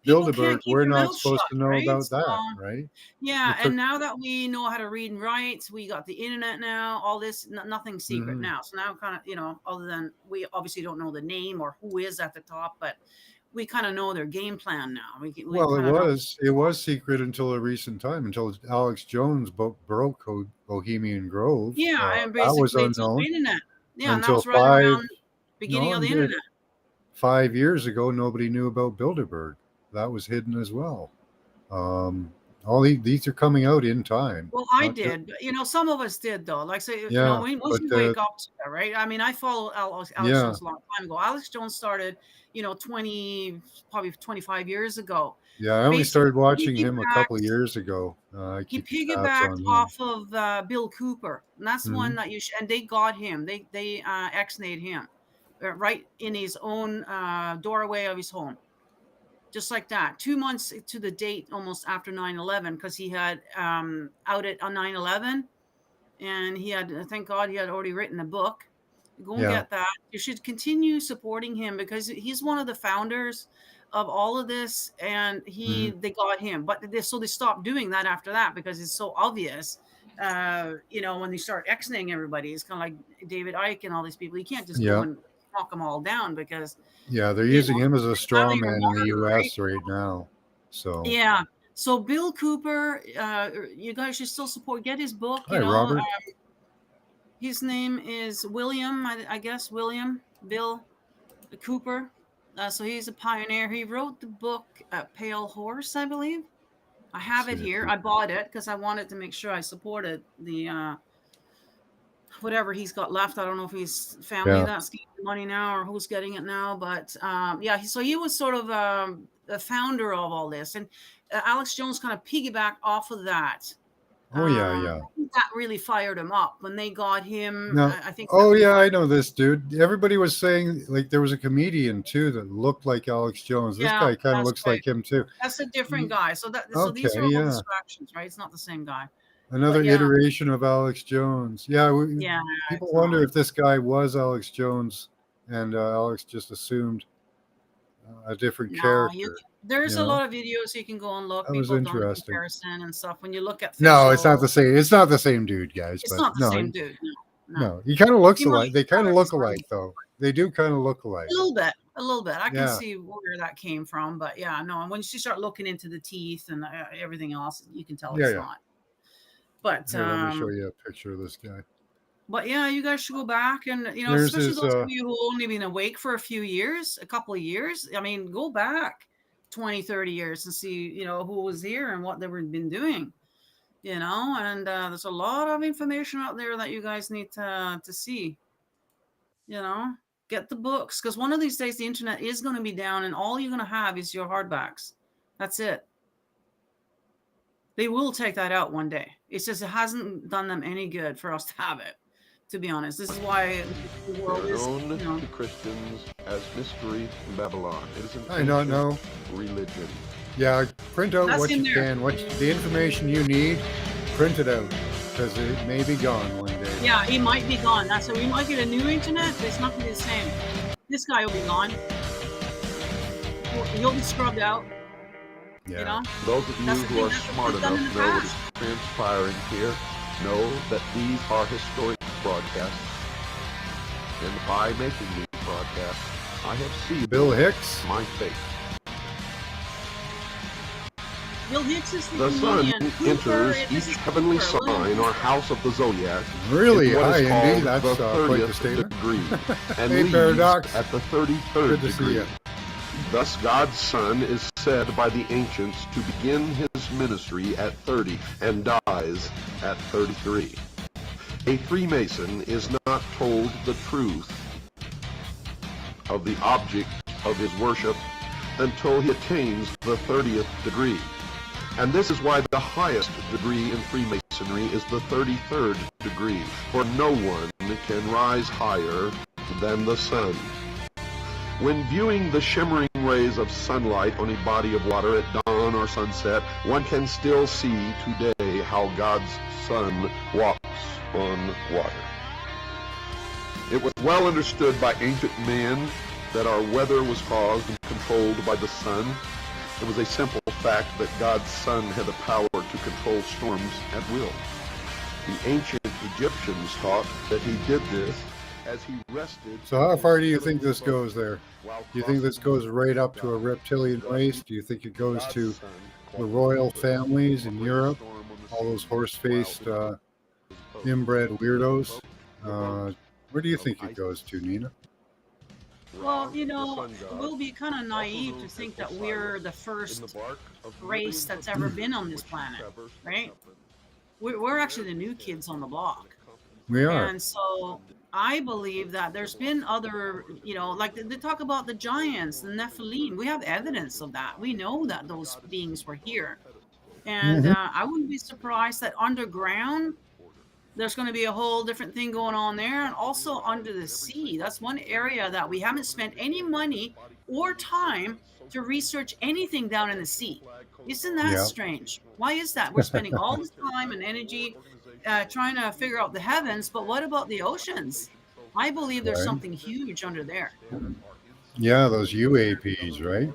Bilderberg, can't keep we're their not mouth supposed shut, to know right? about So, that, right? yeah, It and took- now that we know how to read and write, we got the internet now. All this, nothing's secret Mhm. now. So now, kind of, other than we obviously don't know the name or who is at the top, but we kind of know their game plan now. Well, kinda know. it was secret until a recent time, until Alex Jones broke Bohemian Grove. Yeah, and That was basically until the unknown internet. Yeah, and that until was right around beginning no, of the I'm good. internet. 5 years ago. Nobody knew about Bilderberg. That was hidden as well. All these are coming out in time. Well, I Not ju- did, but some of us did though. Like say, Yeah, once you but wake up to it, right? I mean, I followed Alex yeah, Jones a long time ago. Alex Jones started, 25 years ago. yeah. I only started Basically, watching him a couple of years ago. I he keep tabs piggybacked on him. off of Bill Cooper, and that's one Mhm. that and they got him. They ex-nayed him right in his own doorway of his home. Just like that, 2 months to the date, almost after 9/11, because he had outed on 9/11, and thank God, he had already written a book. Go and Yeah. get that. You should continue supporting him, because he's one of the founders of all of this, and Mhm. they got him, but so they stopped doing that after that, because it's so obvious when they start X-ing everybody, it's kind of like David Icke and all these people. You can't just Yeah. go and knock them all down because Yeah, they're you using know, him as a straw highly man in the regarded, right? U.S. right now. So, Yeah. So Bill Cooper, you guys should still support. Get his book. hi, Robert. His name is William, I guess William Bill Cooper. So he's a pioneer. He wrote the book Pale Horse, I believe. I have it See, here. I bought it because I wanted to make sure I supported the whatever he's got left. I don't know if he's family Yeah. that's getting the money now or who's getting it now, but so he was sort of the founder of all this, and Alex Jones kind of piggybacked off of that. Oh, yeah. I think that really fired him up when they got him. No. I think. Oh, yeah, I know this dude. Everybody was saying, like, there was a comedian, too, that looked like Alex Jones. This Yeah, guy kind of that's looks right. like him, too. That's a different guy. So these Okay, are all yeah. distractions, right? It's not the same guy. Another But yeah. iteration of Alex Jones. Yeah, Yeah. people it's wonder not. if this guy was Alex Jones and Alex just assumed a different No, character. there's you a know? lot of videos you can go and look. That was People have done the interesting. comparison and stuff. When you look at No, it's not facial- the same. It's not the same dude, guys. It's but not the no, same dude. No. No, he kind of looks He alike. might- They kind of look he's funny. alike, though. They do kind of look alike. A little bit. I can Yeah. see where that came from, but yeah, no. And once you start looking into the teeth and everything else, you can tell Yeah, it's yeah. not. But Here, let me show you a picture of this guy. But yeah, you guys should go back and Here's especially his, those of you who only been awake for a couple of years. I mean, go back 20, 30 years and see, who was here and what they were been doing. And there's a lot of information out there that you guys need to see. Get the books, because one of these days the internet is going to be down and all you're going to have is your hardbacks. That's it. They will take that out one day. It's just it hasn't done them any good for us to have it, to be honest. This is why the They world are is, known to Christians as Mystery Babylon. It is an I don't ancient know. religion. Yeah, print out That's what in you there. can. The information you need, print it out, because it may be gone one day. yeah, it might be gone. That's so we might get a new internet, but it's not going to be the same. This guy will be gone. He'll be scrubbed out. Yeah. Those of you That's the who thing, are that's what smart we've done enough in to the know what is past. transpiring here know that these are historic broadcasts. And by making these broadcasts, I have sealed Bill Hicks. my fate. Bill Hicks is the The sun comedian. enters This each is heavenly Cooper, William sign or Cooper. house of the zodiac Really in what high is called indeed. That's the quite the 30th statement. degree, and Hey, leaves Paradox. at the 33rd Good to see degree. you. Thus, God's Son is said by the ancients to begin his ministry at 30 and dies at 33. A Freemason is not told the truth of the object of his worship until he attains the 30th degree. And this is why the highest degree in Freemasonry is the 33rd degree, for no one can rise higher than the sun. When viewing the shimmering rays of sunlight on a body of water at dawn or sunset, one can still see today how God's Son walks on water. It was well understood by ancient man that our weather was caused and controlled by the sun. It was a simple fact that God's Son had the power to control storms at will. The ancient Egyptians taught that he did this as he rested. So how far do you think this goes there? Do you think this goes right up to a reptilian race? Do you think it goes to the royal families in Europe? All those horse-faced, inbred weirdos? Where do you think it goes to, Nina? Well, we'll be kind of naive to think that we're the first race that's ever been on this planet, right? We're actually the new kids on the block. We are. And so I believe that there's been other, like they talk about the giants, the Nephilim. We have evidence of that. We know that those beings were here. And I wouldn't be surprised that underground, there's going to be a whole different thing going on there. And also under the sea. That's one area that we haven't spent any money or time to research anything down in the sea. Isn't that strange? Why is that? We're spending all this time and energy trying to figure out the heavens, but what about the oceans? I believe there's something huge under there. Yeah, those UAPs, right?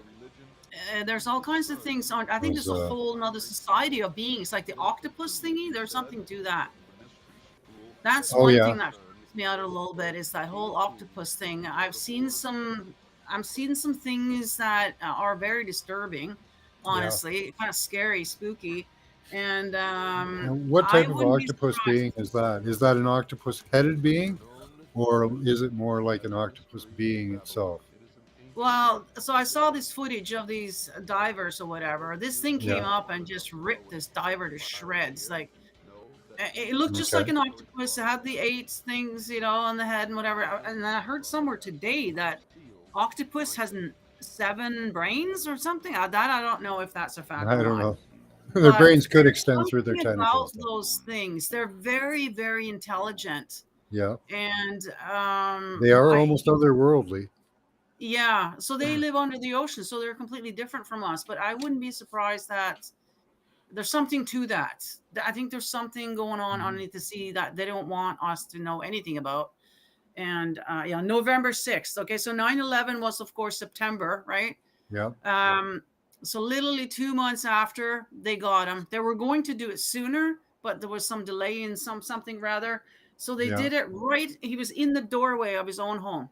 there's all kinds of things on. I think Those, there's a whole another society of beings, like the octopus thingy. There's something to that. That's Oh, one yeah. thing that freaks me out a little bit, is that whole octopus thing. I'm seeing some things that are very disturbing, honestly, kind of scary, spooky. And And what I type of wouldn't be octopus surprised. being is that? Is that an octopus-headed being, or is it more like an octopus being itself? Well, so I saw this footage of these divers or whatever. This thing came Yeah. up and just ripped this diver to shreds. Like, it looked just Okay. like an octopus. It had the 8 things, on the head and whatever. And I heard somewhere today that octopus has 7 brains or something. That I don't know if that's a fact I or don't not. know. Their But brains could there's extend through their something about tentacles, though. those things. They're very, very intelligent, Yeah, and they are almost otherworldly. yeah. So they live under the ocean, so they're completely different from us. But I wouldn't be surprised that there's something to that. I think there's something going on underneath the sea that they don't want us to know anything about. And yeah, November 6th. Okay, so 9/11 was, of course, September, right? Yeah, So literally 2 months after they got him, they were going to do it sooner, but there was some delay in something rather. So they Yeah. did it right. He was in the doorway of his own home,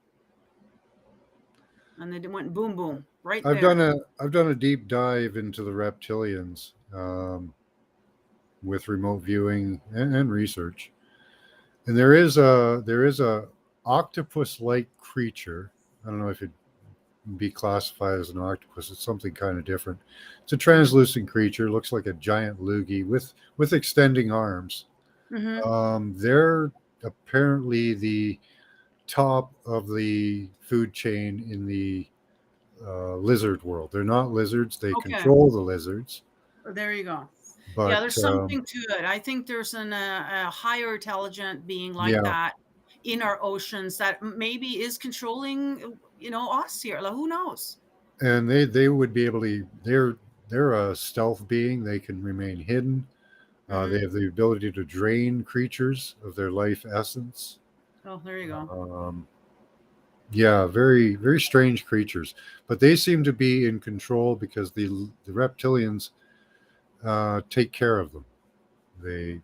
and they went boom, boom, right I've there. done a deep dive into the reptilians with remote viewing and research, and there is a octopus-like creature. I don't know if it be classified as an octopus. It's something kind of different. It's a translucent creature, looks like a giant loogie with extending arms. They're apparently the top of the food chain in the lizard world. They're not lizards. They Okay. control the lizards. There you go. But Yeah, there's something to it. I think there's a higher intelligent being like Yeah. that in our oceans that maybe is controlling, us here. Like, who knows? and they would be able to. They're a stealth being. They can remain hidden. They have the ability to drain creatures of their life essence. Oh, there you go. Yeah, very very strange creatures, but they seem to be in control because the reptilians take care of them. They,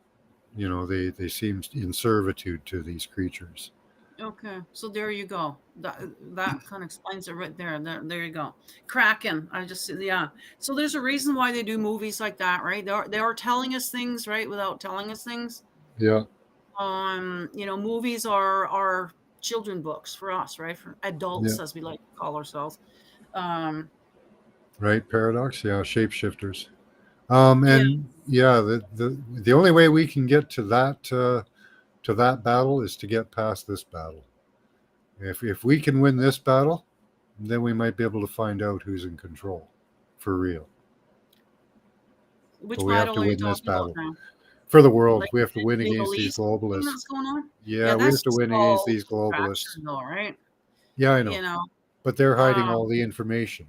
they seem in servitude to these creatures. Okay, so there you go. That kind of explains it right there. There you go. Kraken. Yeah. So there's a reason why they do movies like that, right? They are telling us things, right, without telling us things. Yeah, Movies are children books for us, right? For adults, Yeah. as we like to call ourselves. right. Paradox. Yeah, shapeshifters. And the only way we can get to that battle is to get past this battle. If we can win this battle, then we might be able to find out who's in control for real. Which But we have battle to are you win this talking about battle. now? For the world, Like we have to win Middle against these East thing globalists. that's going on? Yeah, we that's have to just win against all these globalists. distraction though, right? Yeah, I know. You know. But they're hiding Um, all the information.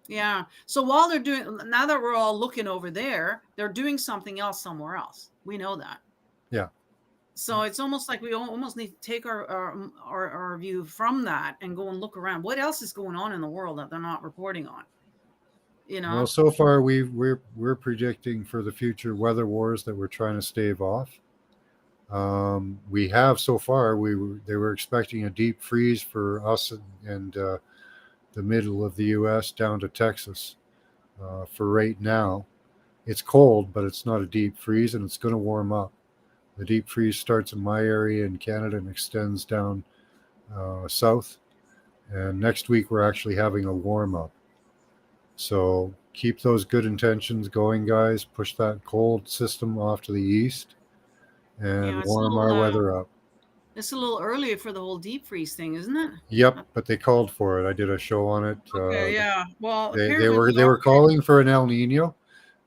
Yeah. So while they're now that we're all looking over there, they're doing something else somewhere else. We know that. Yeah. So it's almost like we almost need to take our view from that and go and look around. What else is going on in the world that they're not reporting on? Well, so far we're predicting for the future weather wars that we're trying to stave off. We have so far. They were expecting a deep freeze for us and the middle of the U.S. down to Texas. For right now, it's cold, but it's not a deep freeze, and it's going to warm up. The deep freeze starts in my area in Canada and extends down south. And next week we're actually having a warm up. So keep those good intentions going, guys. Push that cold system off to the east and it's a warm little, our weather up. It's a little early for the whole deep freeze thing, isn't it? Yep, but they called for it. I did a show on it. Okay, yeah. Well, They apparently were calling for an El Nino,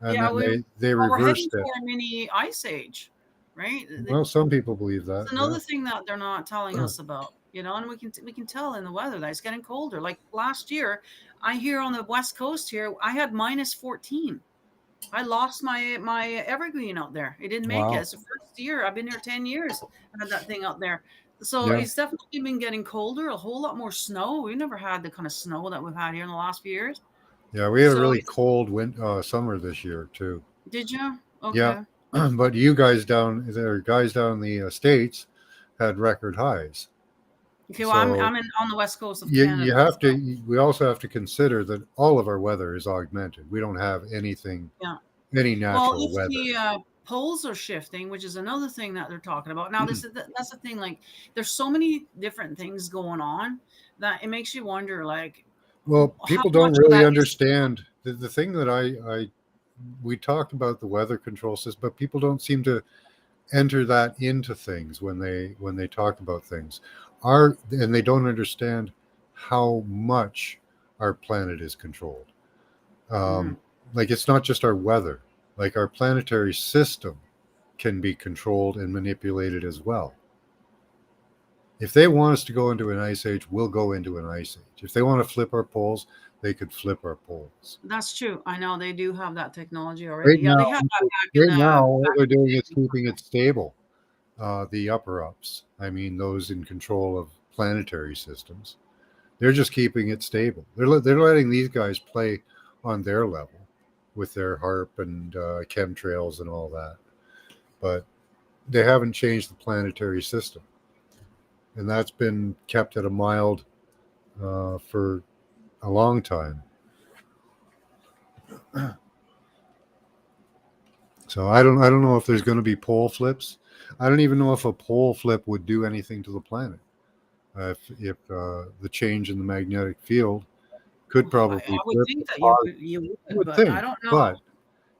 and Yeah, then they we're heading reversed it. for a mini ice age, right? Well, some people believe that. It's another thing that they're not telling us about, and we can tell in the weather that it's getting colder. Like last year, I hear on the West Coast here, I had -14. I lost my evergreen out there. It didn't make Wow. it. It's the first year. I've been here 10 years. I had that thing out there. So Yeah. it's definitely been getting colder, a whole lot more snow. We've never had the kind of snow that we've had here in the last few years. Yeah, we had a So really cold summer this year too. did you? Yeah, Okay. but you guys down there, guys down in the states, had record highs. Okay. Well, So I'm on the west coast of you Canada. have So, to. We also have to consider that all of our weather is augmented. We don't have anything, yeah. any Well, natural if weather. the poles are shifting, which is another thing that they're talking about. Now, that's the thing. Like, there's so many different things going on that it makes you wonder, like, Well, how people don't much of really that is. understand the thing that we talked about the weather control system, but people don't seem to enter that into things when they talk about things. And they don't understand how much our planet is controlled. Mhm. Um, like it's not just our weather. Like our planetary system can be controlled and manipulated as well. If they want us to go into an ice age, we'll go into an ice age. If they want to flip our poles, they could flip our poles. That's true. I know they do have that technology already. Right Yeah, now, they had that back in right the now, all back they're in doing is the day. keeping it stable. The upper ups, I mean, those in control of planetary systems, they're just keeping it stable. They're letting these guys play on their level with their harp and chemtrails and all that, but they haven't changed the planetary system, and that's been kept at a mild for a long time. So I don't know if there's going to be pole flips. I don't even know if a pole flip would do anything to the planet. If the change in the magnetic field could I probably would flip think the that cause. you I would, would but I think, don't know. but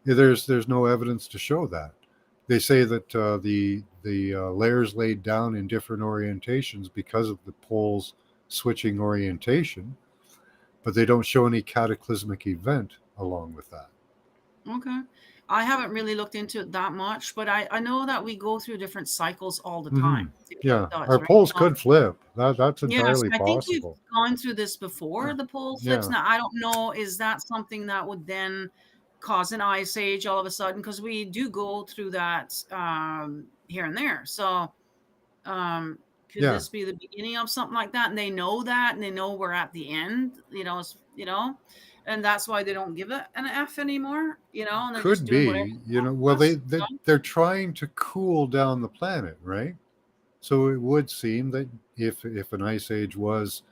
there's no evidence to show that. They say that the layers laid down in different orientations because of the poles switching orientation, but they don't show any cataclysmic event along with that. Okay. I haven't really looked into it that much, but I know that we go through different cycles all the Hmm. time. The Yeah, Earth does, our right? poles So, could flip. That's yes, entirely I think we've possible. gone through this before, the pole flips. Yeah, Now, I don't know, is that something that would then cause an ice age all of a sudden? Because we do go through that here and there. So, could yeah, this be the beginning of something like that? And they know that, and they know we're at the end, and that's why they don't give it an F anymore, and they're just could doing whatever be. they You know, want well with us. they're trying to cool down the planet, right? So it would seem that if an ice age was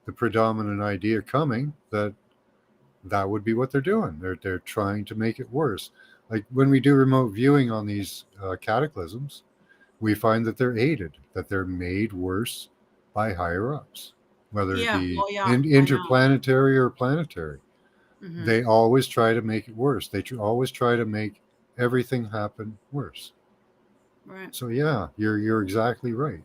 the predominant idea coming, that would be what they're doing. They're trying to make it worse. Like when we do remote viewing on these cataclysms, we find that they're aided, that they're made worse by higher ups, whether it Yeah, be well, yeah, I know. interplanetary or planetary. Hmm. They always try to make it worse. Always try to make everything happen worse. Right. So yeah, you're exactly right.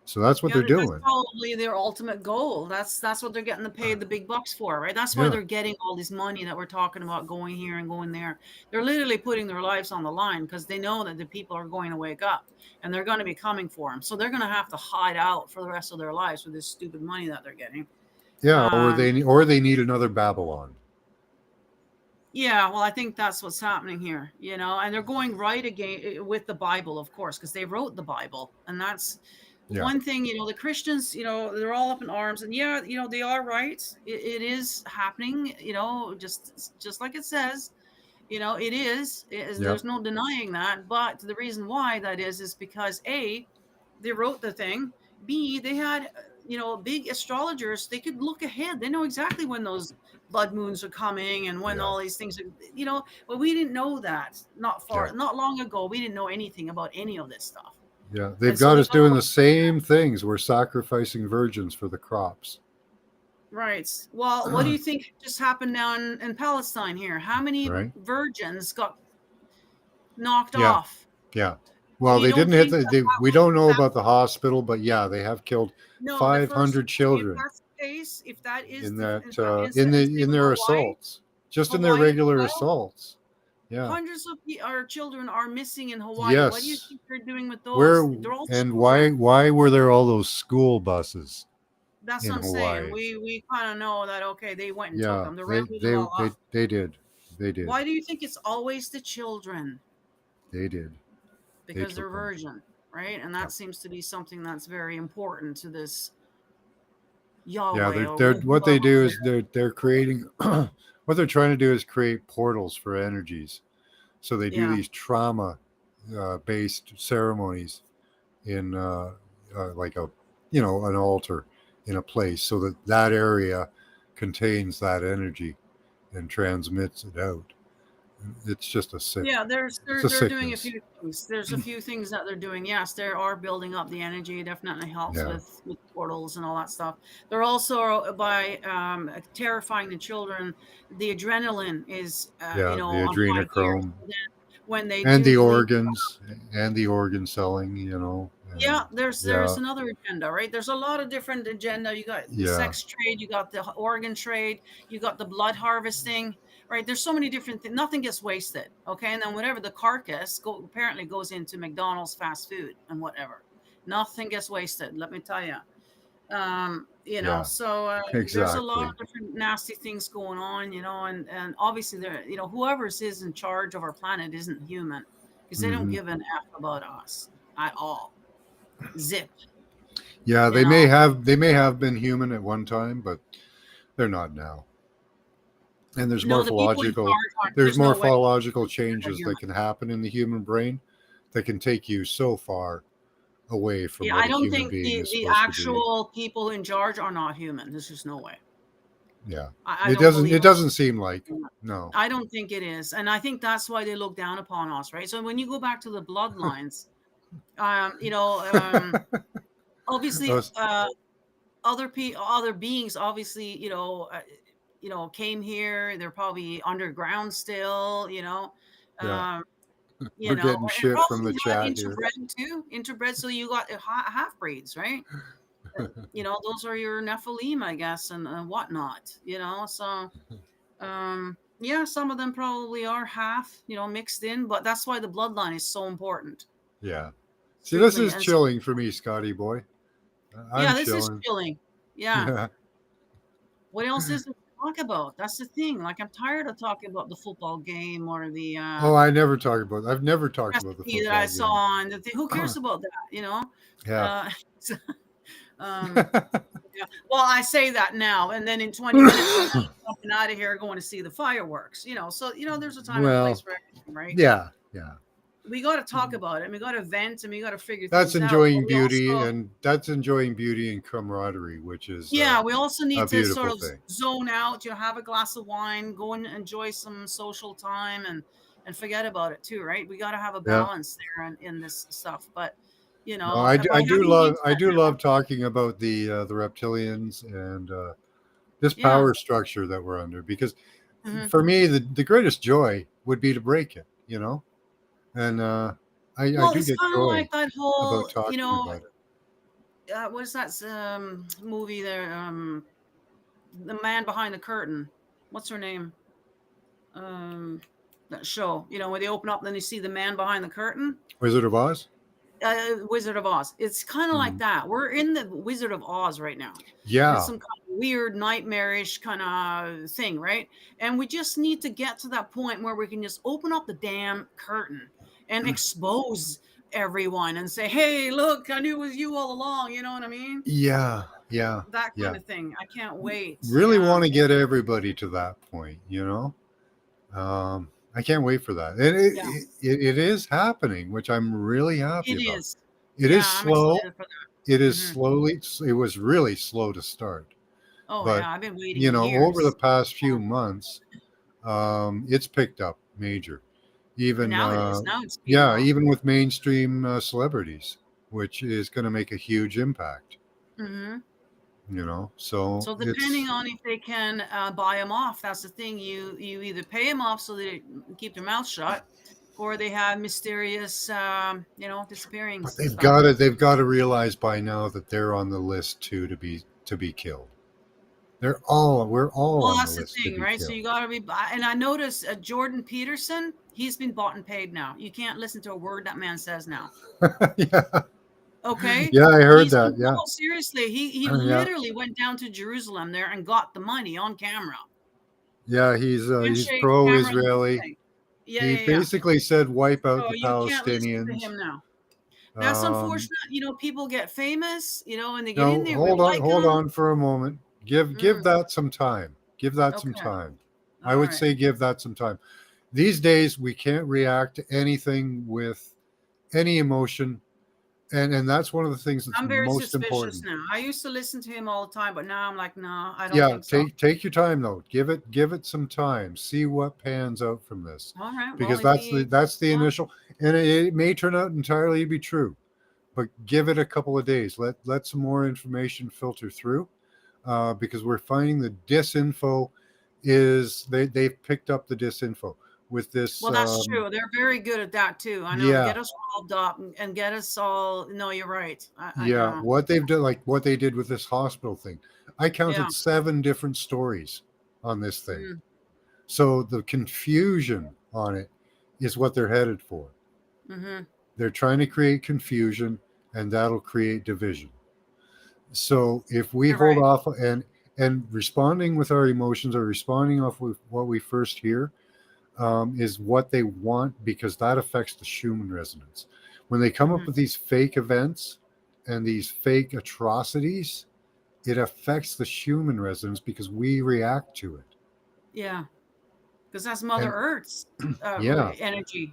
So that's what Yeah, they're that's doing. probably their ultimate goal. That's what they're getting paid the big bucks for, right? That's why Yeah, they're getting all this money that we're talking about going here and going there. They're literally putting their lives on the line because they know that the people are going to wake up and they're going to be coming for them. So they're going to have to hide out for the rest of their lives with this stupid money that they're getting. yeah. Um, Or they need another Babylon. yeah, well, I think that's what's happening here, and they're going right again with the Bible, of course, because they wrote the Bible, and that's Yeah, one thing. The Christians, they're all up in arms, and yeah, they are right. It is happening, just like it says, it is. yeah. There's no denying that. But the reason why that is because A, they wrote the thing. B, they had, big astrologers. They could look ahead. They know exactly when those blood moons are coming and when Yeah, all these things are, but we didn't know that yeah, not long ago. We didn't know anything about any of this stuff. yeah. They've And so got they us got doing the same things. We're sacrificing virgins for the crops. right. Well, what do you think just happened down in Palestine here? How many Right? virgins got knocked Yeah, off? yeah. Well, You they don't didn't hit think the. that They, that we was don't know that about the hospital, but yeah, they have killed no, the first 500 if children that's the case, if that is in the that in that incident, say in with their Hawaii, assaults, just in their Hawaii as regular well, assaults. Yeah. hundreds of our children are missing in Hawaii. What do you Yes. think they're doing with Where those? They're all and children. why were there all those school buses That's in what I'm saying. Hawaii? We kind of know that okay, they went and took Yeah, them. They rounded them all up. they did. They did. Why do you think it's always the children? They did. They Because they're took them. virgin, right? And Yeah. that seems to be something that's very important to this Yahweh. Yeah, or they're what they do is whoever. they're creating what they're trying to do is create portals for energies. So they do Yeah. these trauma based ceremonies in like a an altar in a place, so that that area contains that energy and transmits it out. It's just a sick. Yeah, It's a they're doing a sickness. few things. There's a few things that they're doing. Yes, they are building up the energy. It definitely helps Yeah. with portals and all that stuff. They're also by terrifying the children. The adrenaline is Yeah, the on high gear. adrenochrome So then when they and the do leave, organs and the organ selling. And yeah, there's yeah, another agenda, right? There's a lot of different agenda. You got the yeah, sex trade, you got the organ trade, you got the blood harvesting, right? There's so many different things. Nothing gets wasted, okay? And then whatever the carcass apparently goes into McDonald's fast food and whatever. Nothing gets wasted. Let me tell you. yeah, So there's a lot exactly. of different nasty things going on, and obviously there, whoever is in charge of our planet isn't human, because they don't Hmm. give an F about us at all. Zip. Yeah, You know, they may have been human at one time, but they're not now. And no, the people in charge aren't. there's There's no way morphological they're changes human. that can happen in the human brain that can take you so far away from Yeah, what I a don't human think being is the supposed to be. actual people in charge are not human. There's just no way. Yeah, I don't believe it doesn't seem like it. no. I don't think it is, and I think that's why they look down upon us, right? So when you go back to the bloodlines, obviously, Those- other beings, obviously, came here. They're probably underground still, yeah, um, we're getting and shit from the probably had chat here. interbred too. Interbred, so you got half breeds, right? Those are your Nephilim, I guess, and whatnot. So yeah, some of them probably are half, mixed in, but that's why the bloodline is so important. Yeah. See, this Strictly, is and chilling for me, Scotty boy. I'm yeah, this is chilling. chilling. Yeah. Yeah. What else is there to talk about? That's the thing. Like, I'm tired of talking about the football game or the Oh, I've never talked about the recipe that I football saw game. on the thing. Who cares about that? Yeah. So, yeah. Well, I say that now, and then in 20 minutes, I'm jumping out of here going to see the fireworks. So there's a time and Well, place for everything, right? yeah, yeah. We got to talk about it, and we got to vent, and we got to figure That's things out. enjoying But we beauty, also, and that's enjoying beauty and camaraderie, which is yeah, we also a need to sort beautiful of thing. zone out. Have a glass of wine, go and enjoy some social time, and forget about it too, right? We got to have a Yeah. balance there in this stuff. But No, I by do having love the internet, talking about the reptilians and this yeah, power structure that we're under, because mhm. for me the greatest joy would be to break it, and I Well, do it's get kind of joy like that whole, about talking about it. what is that movie there? The Man Behind the Curtain. What's her name? That show, where they open up, and then you see the man behind the curtain. Wizard of Oz. Wizard of Oz. It's kind of like Mhm. that. We're in the Wizard of Oz right now. Yeah, It's some kind of weird, nightmarish kind of thing, right? And we just need to get to that point where we can just open up the damn curtain and expose everyone and say, "Hey, look, I knew it was you all along." You know what I mean? yeah, That yeah. kind of thing. I can't wait. Really Yeah. want to get everybody to that point, I can't wait for that, and Yeah. it is happening, which I'm really happy It about. is. It Yeah, is I'm slow. excited for that. It is Mhm. slowly. It was really slow to start, Oh but yeah, I've been waiting over the years. past few months, it's picked up major. Even Now it is. Now it's speeding up. even with mainstream celebrities, which is going to make a huge impact. hmm So So it's depending on if they can buy them off, that's the thing. You either pay them off so they keep their mouth shut, or they have mysterious, disappearing but stuff. they've got to realize by now that they're on the list too to be killed. We're all Well, on the that's the list to thing, be right? So killed. you got to be. And I noticed Jordan Peterson. He's been bought and paid now. You can't listen to a word that man says now. Yeah, Okay. yeah, I heard He's that. Yeah, no, seriously. He yeah, literally went down to Jerusalem there and got the money on camera. yeah. He's Handshake, camera, and pro-Israeli. everything. Yeah, He yeah, yeah. basically said, "Wipe out So the you can't listen to Palestinians." him now. That's Um, unfortunate. People get famous, and they get no, in there. We hold on, like hold them. on for a moment. Give Mm, that some time. Give that some okay. time. I All would right. say give that some time. These days, we can't react to anything with any emotion, and that's one of the things that's I'm very most suspicious important. now. I used to listen to him all the time, but now I'm like, no, I don't Yeah, think so. take your time though. Give it some time. See what pans out from this, All right. Well, because if he, that's the yeah, initial, and it may turn out entirely to be true, but give it a couple of days. Let some more information filter through, because we're finding the disinfo is they've picked up the disinfo with this. well, that's true. They're very good at that too. I know. Yeah, Get us riled up and get us all. No, you're right. I yeah. know. What they've done, like what they did with this hospital thing, I Yeah. counted 7 different stories on this thing. Mm, So the confusion on it is what they're headed for. mm-hmm. They're trying to create confusion, and that'll create division. So if we You're hold right. off and responding with our emotions, or responding off with what we first hear, is what they want, because that affects the Schumann resonance. When they come up Mm-hmm. with these fake events and these fake atrocities, it affects the Schumann resonance because we react to it. Yeah. Because that's Mother And Earth's yeah, energy.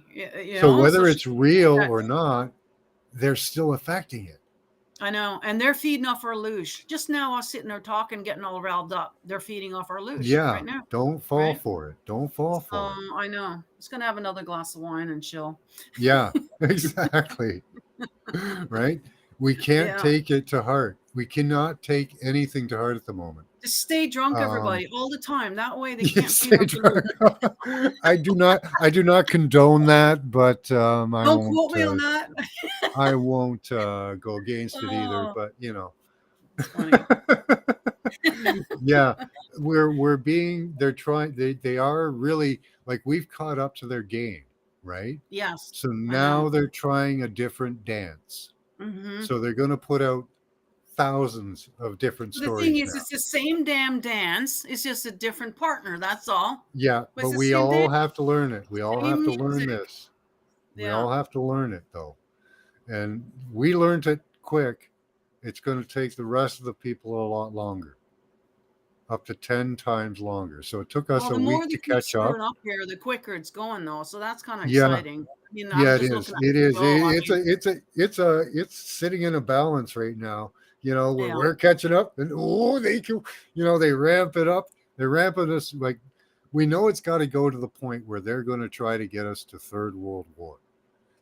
so whether So it's real that, or not, they're still affecting it. I know, and they're feeding off our loosh. Just now, us sitting there talking, getting all riled up. They're feeding off our loosh Yeah, right now, don't fall right? for it. Don't fall for it. I know. It's gonna have another glass of wine and chill. Yeah, exactly. Right? We can't Yeah, take it to heart. We cannot take anything to heart at the moment. just stay drunk, Um, everybody, all the time. That way, they can't yes, feed off the loosh. I do not condone that, but Don't quote me on that. I won't go against it either. Oh, But it's funny. yeah, we're being they're trying they are really, like, we've caught up to their game, right? Yes, So I know. now they're trying a different dance. Mm-hmm. So they're going to put out thousands of different The thing stories is, now. it's the same damn dance. It's just a different partner. That's all. Yeah, But but it's the we same all dance, have to learn it. We all have same to learn music. this. We Yeah. all have to learn it though. And we learned it quick. It's going to take the rest of the people a lot longer. Up to 10 times longer. So it took us Well, a the more week they to keep catch up. screwing up here, the quicker it's going, though. So that's kind of Yeah, exciting. I mean, I'm yeah, it just is. looking at It the is. show. I mean, It's sitting in a balance right now. Where yeah. we're catching up, and they ramp it up. They're ramping us, like, we know it's got to go to the point where they're going to try to get us to Third World War.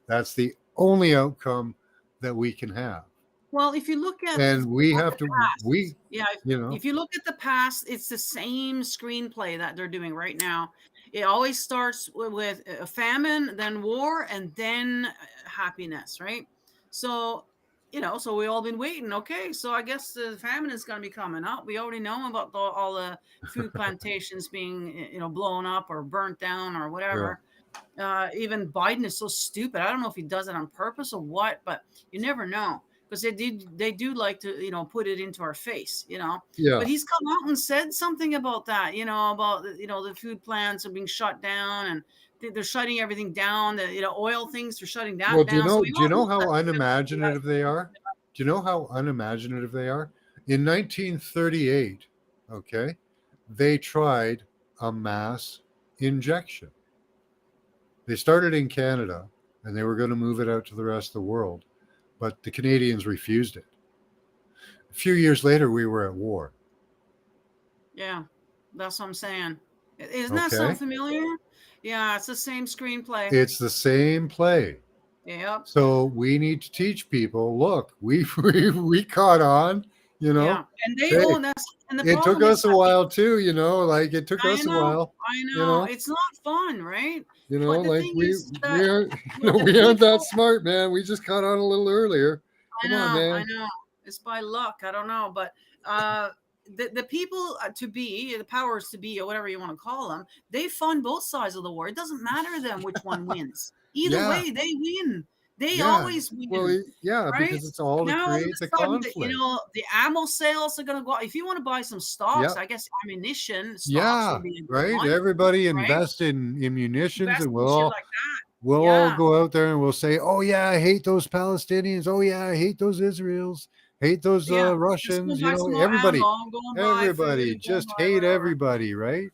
That's the only outcome that we can have, Well, if you look at and we have to. past, yeah, You know, if you look at the past, it's the same screenplay that they're doing right now. It always starts with a famine, then war, and then happiness, right? So, so we all been waiting. Okay, so I guess the famine is going to be coming up. We already know about all the food plantations being, blown up or burnt down or yeah. whatever. Even Biden is so stupid. I don't know if he does it on purpose or what, but you never know, because they do like to put it into our face, Yeah. But he's come out and said something about that, about the food plants are being shut down, and they're shutting everything down. The oil things are shutting that Well, down. So we do you all know know how that stuff's unimaginative they are? Do you know how unimaginative they are? In 1938, okay, they tried a mass injection. They started in Canada, and they were going to move it out to the rest of the world, but the Canadians refused it. A few years later, we were at war. Yeah, that's what I'm saying. Isn't that so Okay, familiar? Yeah, it's the same screenplay. it's the same play. Yep. So we need to teach people. Look, we caught on. Yeah, and they Hey, own that's and the it took problem is us a that while too. Like it took I us a know, while. I You know. know, It's not fun, right? But the like thing we is we that aren't the we aren't that people, smart, man. We just caught on a little earlier. Come on, I man. know. It's by luck. I don't know, but the people the powers to be, or whatever you want to call them, they fund both sides of the war. It doesn't matter to them which one wins. Either Yeah, way, they win. They yeah. always Well, win. yeah, Right? because it's all to Now all of create a the sudden, conflict. the ammo sales are going to go up. If you want to buy some stocks, Yep. I guess ammunition stocks Yeah, would be a good right. one, Everybody right? invest in munitions, Invest and in we'll shit all like that. We'll all Yeah. go out there and we'll say, "Oh yeah, I hate those Palestinians. Oh yeah, I hate those Israels. Hate those Yeah. Just go Russians." You buy know, some more everybody, ammo, go and buy food, go and just buy hate whatever. everybody, right?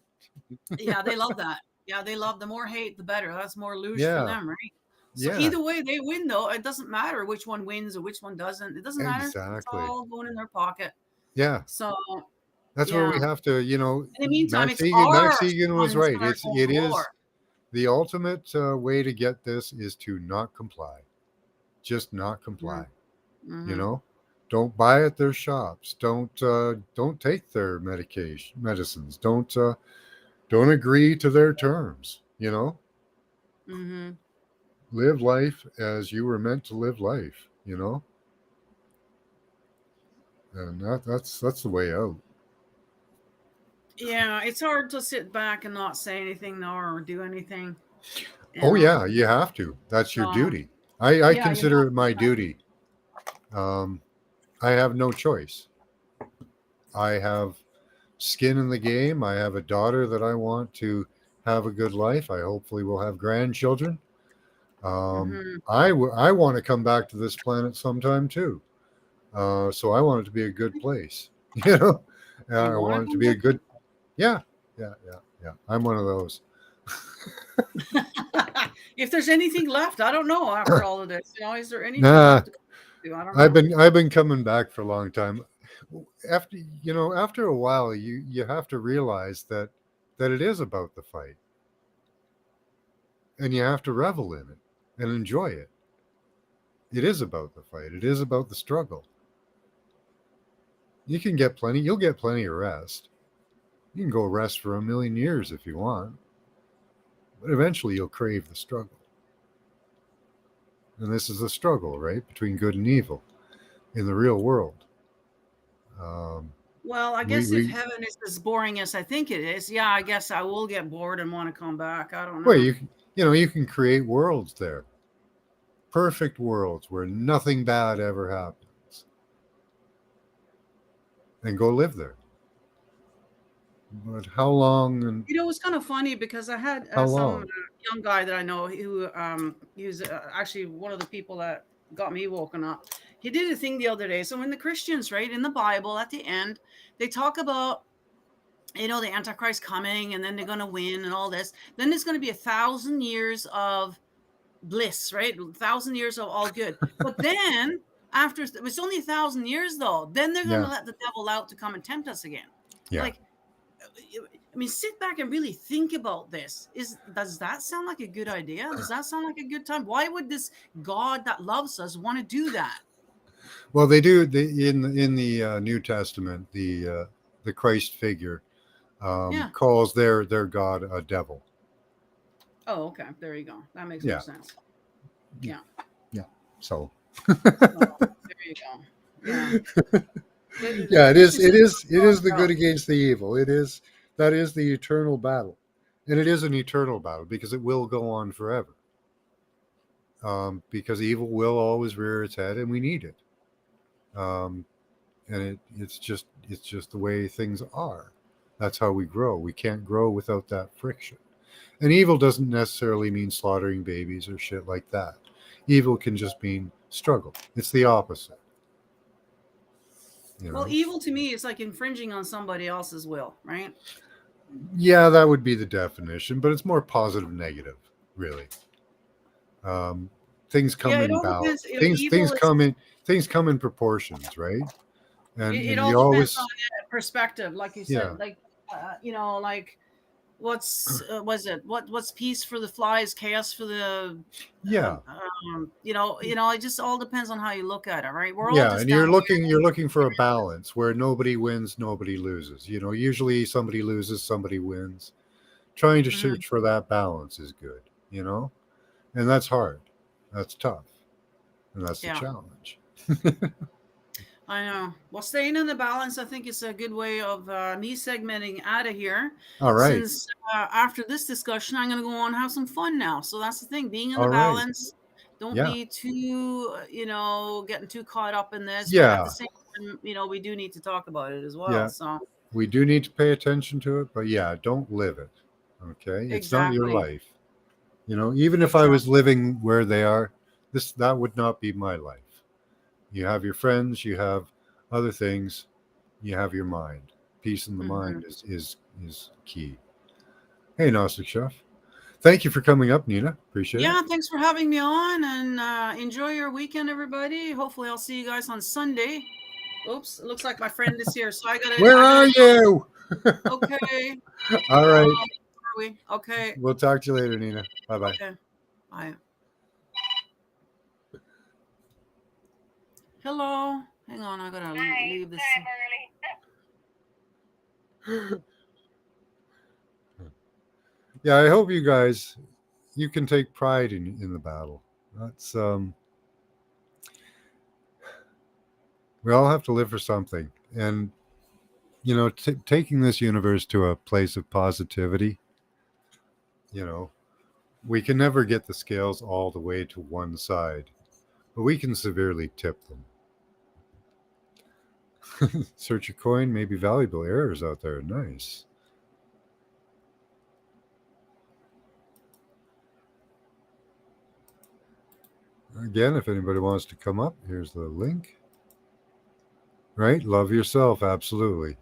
Yeah, they love that. Yeah, they love the more hate, the better. That's more loosh for Yeah, them, right? So yeah, either way they win though. It doesn't matter which one wins or which one doesn't. It doesn't matter. It's exactly. all going in their pocket. Yeah, So that's where we yeah. have to. You know, In the meantime, it's Max our Egan was sons right. that are going It to is war. the ultimate way to get this is to not comply. Just not comply. Mm-hmm. You know, don't buy at their shops. Don't take their medicines. Don't agree to their terms. You know, Mm-hmm. live life as you were meant to live life. You know, and that's the way out. Yeah, it's hard to sit back and not say anything though or do anything. Oh yeah, you have to. That's your So duty. I yeah, you consider have it my to. duty. I have no choice. I have skin in the game. I have a daughter that I want to have a good life. I hopefully will have grandchildren. Mm-hmm. I want to come back to this planet sometime too. So I want it to be a good place. You know, You I want want to it to come be a back? good. Yeah, yeah. I'm one of those. If there's anything left, I don't know after all of this. You know, is there anything Nah, left to do? I don't know. I've been coming back for a long time. After a while, you have to realize that it is about the fight, and you have to revel in it and enjoy it. It is about the fight. It is about the struggle. You'll get plenty of rest. You can go rest for a million years if you want, but eventually you'll crave the struggle. And this is a struggle, right, between good and evil in the real world. Well, I We guess if we heaven is as boring as I think it is, yeah, I guess I will get bored and want to come back. I don't well, know. you can create worlds there, perfect worlds where nothing bad ever happens, and go live there. But how long and You know, it's kind of funny because I had how some long? young guy that I know who he was actually one of the people that got me woken up. He did a thing the other day. So in the Christians, right, in the Bible, at the end, they talk about the Antichrist coming and then they're going to win and all this. Then there's going to be 1,000 years of bliss, right? 1,000 years of all good. But then after it's only 1,000 years though, then they're going to Yeah, let the devil out to come and tempt us again. yeah. Like, I mean, sit back and really think about this. Does that sound like a good idea? Does that sound like a good time? Why would this God that loves us want to do that? Well, they do. In the New Testament, the Christ figure Yeah. calls their God a devil. Oh, okay. There you go. That makes Yeah, more sense. Yeah. yeah. So So, there you go. Yeah. The yeah, Christians say it God is the good out. against the evil. That is the eternal battle, and it is an eternal battle because it will go on forever. Because evil will always rear its head, and we need it. Um, and it's just the way things are. That's how we grow. We can't grow without that friction. And evil doesn't necessarily mean slaughtering babies or shit like that. Evil can just mean struggle. It's the opposite. You Well, know? evil to me is like infringing on somebody else's will, right? Yeah, that would be the definition, but it's more positive negative, really. Things come Yeah, it in all balance. depends. Evil is Things come in proportions, right? it And all you depends always on perspective, like you yeah said. Like like was it what's peace for the flies, chaos for the yeah it just all depends on how you look at it, right? We're all yeah, just and down you're looking for a balance where nobody wins, nobody loses. You know, usually somebody loses, somebody wins. Trying to here. search for that balance is good, you know, and that's hard, that's tough, and that's the Yeah, challenge. I know. Well, staying in the balance, I think, is a good way of me segmenting out of here. All right, Since after this discussion, I'm going to go on and have some fun now. So that's the thing, being in the all right, balance. Don't yeah, be too, getting too caught up in this. But at the yeah, same time, we do need to talk about it as well. yeah. So We do need to pay attention to it, but yeah, don't live it. Okay, it's not your exactly. life. You know, even if I was living where they are, that would not be my life. You have your friends, you have other things, you have your mind. Peace in the mind is key. Hey, Gnostic Chef. Thank you for coming up, Nina. Appreciate it. Yeah, thanks for having me on, and enjoy your weekend, everybody. Hopefully I'll see you guys on Sunday. Oops, it looks like my friend is here, so I gotta. Where are you? Okay. All right. Where are we? Okay. We'll talk to you later, Nina. Bye-bye. Okay. Bye. Hello. Hang on, I gotta leave this. Yeah, I hope you guys, you can take pride in the battle. That's we all have to live for something, and you know, taking this universe to a place of positivity. You know, we can never get the scales all the way to one side, but we can severely tip them. Search a coin, maybe valuable errors out there. Nice. Again, if anybody wants to come up, here's the link. Right? Love yourself, absolutely.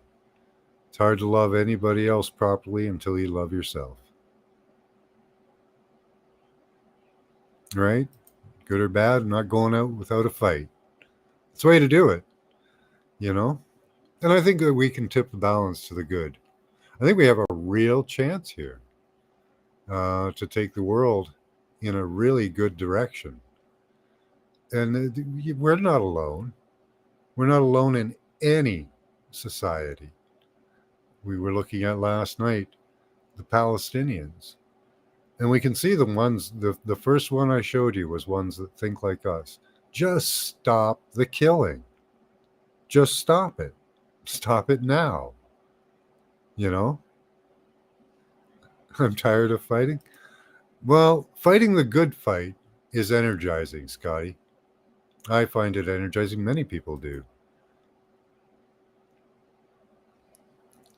It's hard to love anybody else properly until you love yourself. Right? Good or bad, not going out without a fight. It's the way to do it, you know? And I think that we can tip the balance to the good. I think we have a real chance here to take the world in a really good direction. And we're not alone. We're not alone in any society. We were looking at last night the Palestinians. And we can see the ones, the first one I showed you was ones that think like us. Just stop the killing. Just stop it. Stop it now. You know? I'm tired of fighting. Well, fighting the good fight is energizing, Scotty. I find it energizing. Many people do.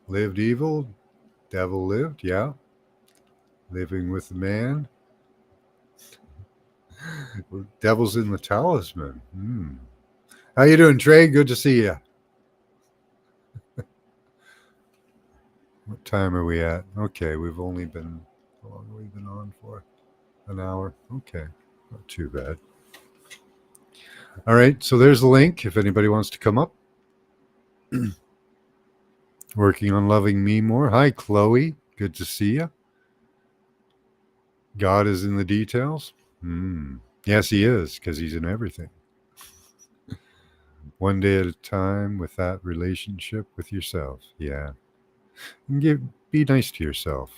Lived evil, devil lived, yeah. Living with the man. Devil's in the talisman. How you doing, Trey? Good to see you. What time are we at? Okay, we've only been, how long have we been on for? An hour? Okay, not too bad. All right, so there's the link if anybody wants to come up. Working on loving me more. Hi, Chloe. Good to see you. God is in the details. Yes, he is, because he's in everything. One day at a time with that relationship with yourself. Yeah. And be nice to yourself.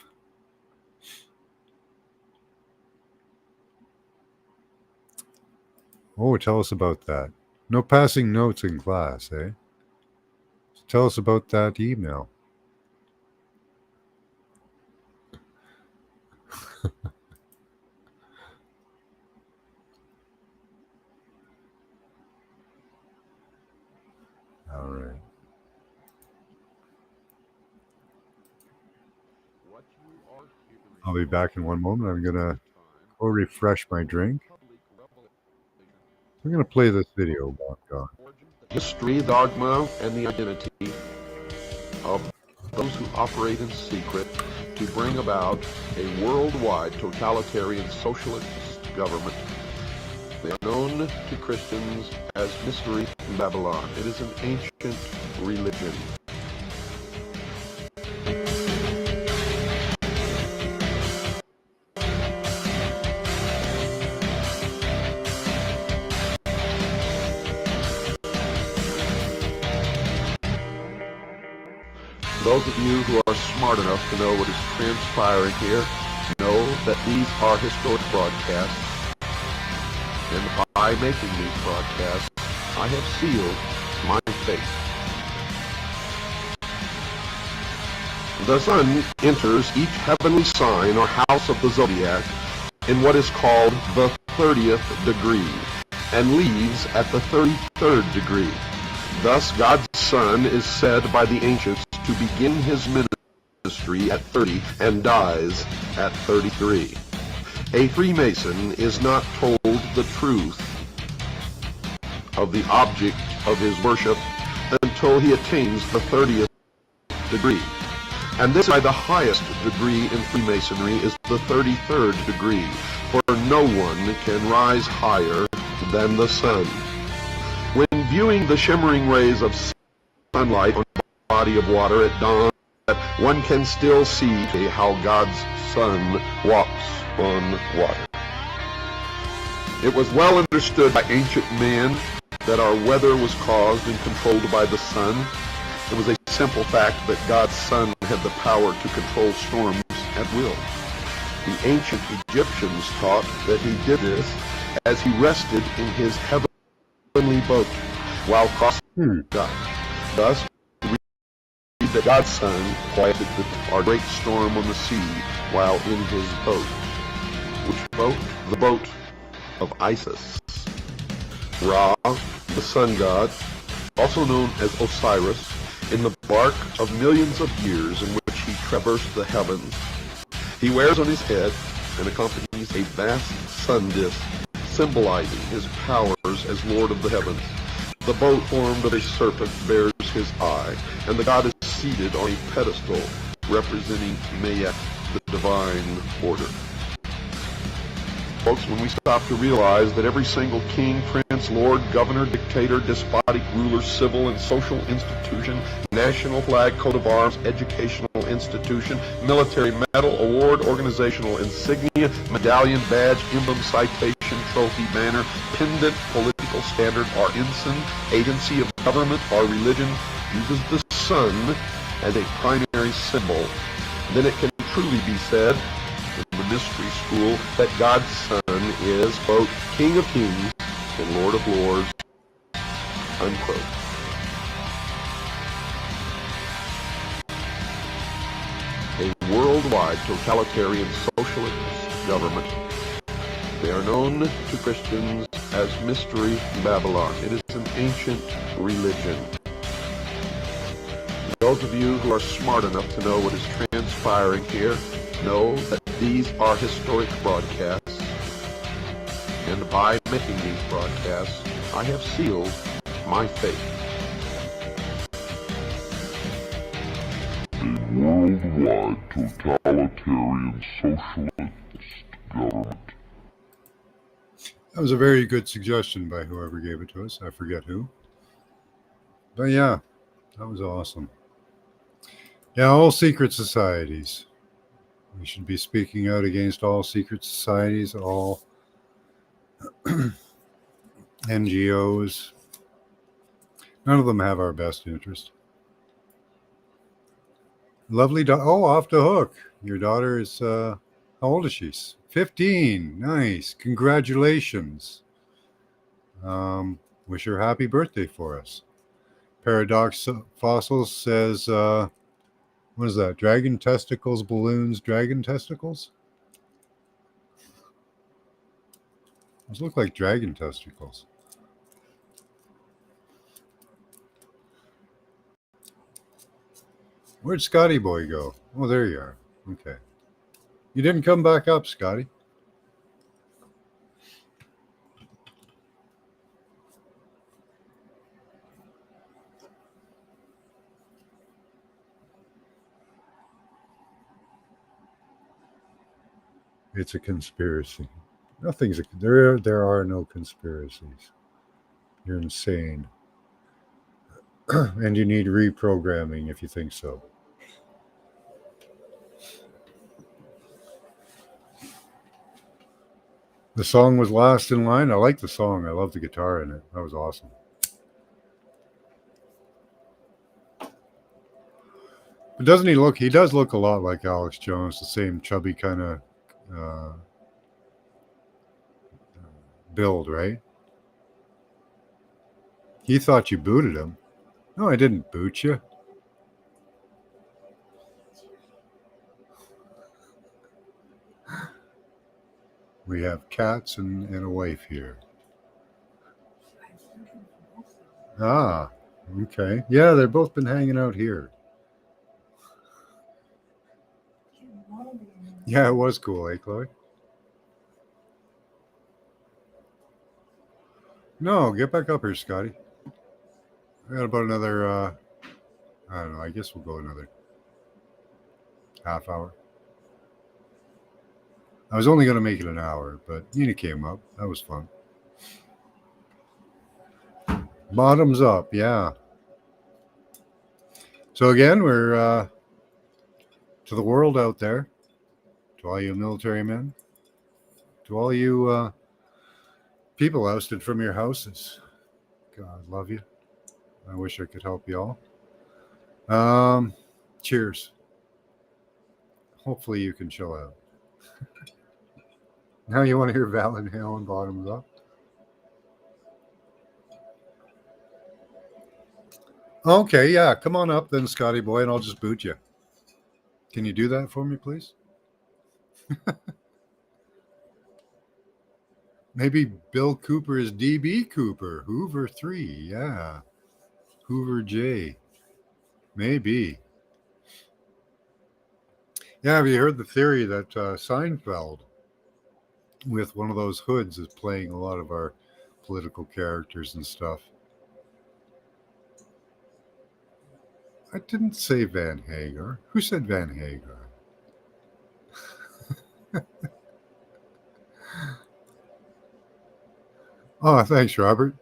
Oh, tell us about that. No passing notes in class, eh? So tell us about that email. All right. I'll be back in one moment. I'm going to go refresh my drink. I'm going to play this video while I'm gone. History, dogma, and the identity of those who operate in secret to bring about a worldwide totalitarian socialist government. They are known to Christians as Mystery Babylon. It is an ancient religion. Those of you who are smart enough to know what is transpiring here know that these are historic broadcasts, and by making these broadcasts, I have sealed my fate. The sun enters each heavenly sign or house of the zodiac in what is called the 30th degree, and leaves at the 33rd degree. Thus, God's Son is said by the ancients to begin his ministry at 30 and dies at 33. A Freemason is not told the truth of the object of his worship until he attains the 30th degree. And this, by the highest degree in Freemasonry, is the 33rd degree, for no one can rise higher than the sun. When viewing the shimmering rays of sunlight on a body of water at dawn, one can still see how God's Son walks on water. It was well understood by ancient men that our weather was caused and controlled by the sun. It was a simple fact that God's Son had the power to control storms at will. The ancient Egyptians taught that he did this as he rested in his heavenly boat while crossing God. Thus, we read that God's Son quieted our great storm on the sea while in his boat. Which boat? The boat of Isis. Ra, the sun god, also known as Osiris, in the bark of millions of years in which he traversed the heavens. He wears on his head and accompanies a vast sun disk, symbolizing his powers as Lord of the heavens. The boat formed of a serpent bears his eye, and the god is seated on a pedestal representing Mayet, the divine order. Folks, when we stop to realize that every single king, prince, lord, governor, dictator, despotic ruler, civil and social institution, national flag, coat of arms, educational institution, military medal, award, organizational insignia, medallion, badge, emblem, citation, trophy, banner, pendant, political standard, or ensign, agency of government, or religion uses the sun as a primary symbol, then it can truly be said in the mystery school that God's Son is, quote, King of Kings and Lord of Lords, unquote. A worldwide totalitarian socialist government. They are known to Christians as Mystery Babylon. It is an ancient religion. Those of you who are smart enough to know what is transpiring here know that these are historic broadcasts, and by making these broadcasts, I have sealed my fate. A worldwide totalitarian socialist government. That was a very good suggestion by whoever gave it to us. I forget who. But yeah, that was awesome. Yeah, all secret societies. We should be speaking out against all secret societies, all NGOs. None of them have our best interest. Lovely. Off the hook. Your daughter is, how old is she? 15. Nice. Congratulations. Wish her happy birthday for us. Paradox Fossils says, what is that? Dragon testicles, balloons, dragon testicles? Those look like dragon testicles. Where'd Scotty boy go? Oh, there you are. Okay. You didn't come back up, Scotty. It's a conspiracy. Nothing's there are no conspiracies. You're insane. And you need reprogramming if you think so. The song was last in line. I like the song. I love the guitar in it. That was awesome. But doesn't he look? He does look a lot like Alex Jones, the same chubby kind of build, right? He thought you booted him. No, I didn't boot you. We have cats and a wife here. Ah, okay. Yeah, they've both been hanging out here. Yeah, it was cool, eh, Chloe? No, get back up here, Scotty. I got about another, I don't know, I guess we'll go another half hour. I was only going to make it an hour, but Nina came up. That was fun. Bottoms up, yeah. So again, we're to the world out there, to all you military men, to all you people ousted from your houses. God love you. I wish I could help you all. Cheers. Hopefully you can chill out. Now you want to hear Val and Halen bottoms up? Okay, yeah, come on up then, Scotty boy, and I'll just boot you. Can you do that for me, please? Maybe Bill Cooper is DB Cooper. Hoover 3, yeah. Hoover J. Maybe. Yeah, have you heard the theory that Seinfeld, with one of those hoods, is playing a lot of our political characters and stuff? I didn't say Van Hagar. Who said Van Hagar? Oh, thanks, Robert.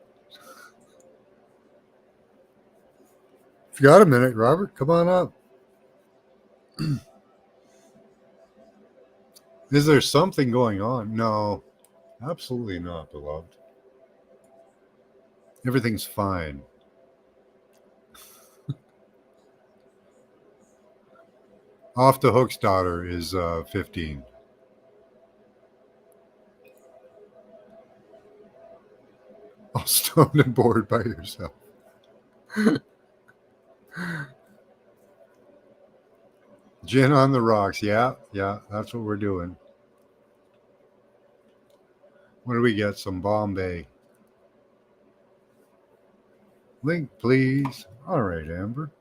If you got a minute, Robert, come on up. Is there something going on? No, absolutely not, beloved. Everything's fine. Off the Hook's daughter is 15. All stoned and bored by yourself. Gin on the rocks. Yeah, that's what we're doing. What do we get? Some Bombay. Link, please. All right, Amber.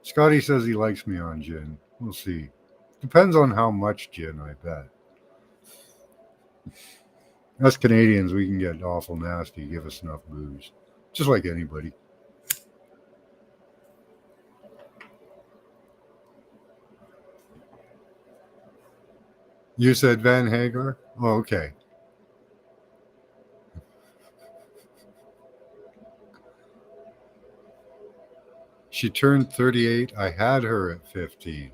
Scotty says he likes me on gin. We'll see. Depends on how much gin, I bet. Us Canadians, we can get awful nasty. Give us enough booze. Just like anybody. You said Van Hagar? Oh, okay. She turned 38. I had her at 15.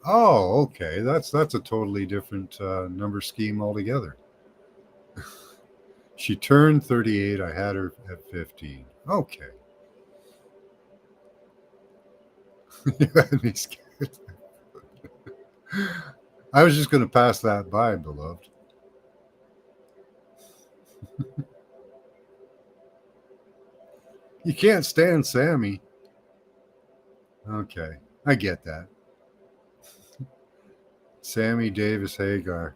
Oh, okay. That's a totally different number scheme altogether. She turned 38. I had her at 15. Okay. You had me scared. I was just going to pass that by, beloved. You can't stand Sammy. Okay, I get that. Sammy Davis Hagar.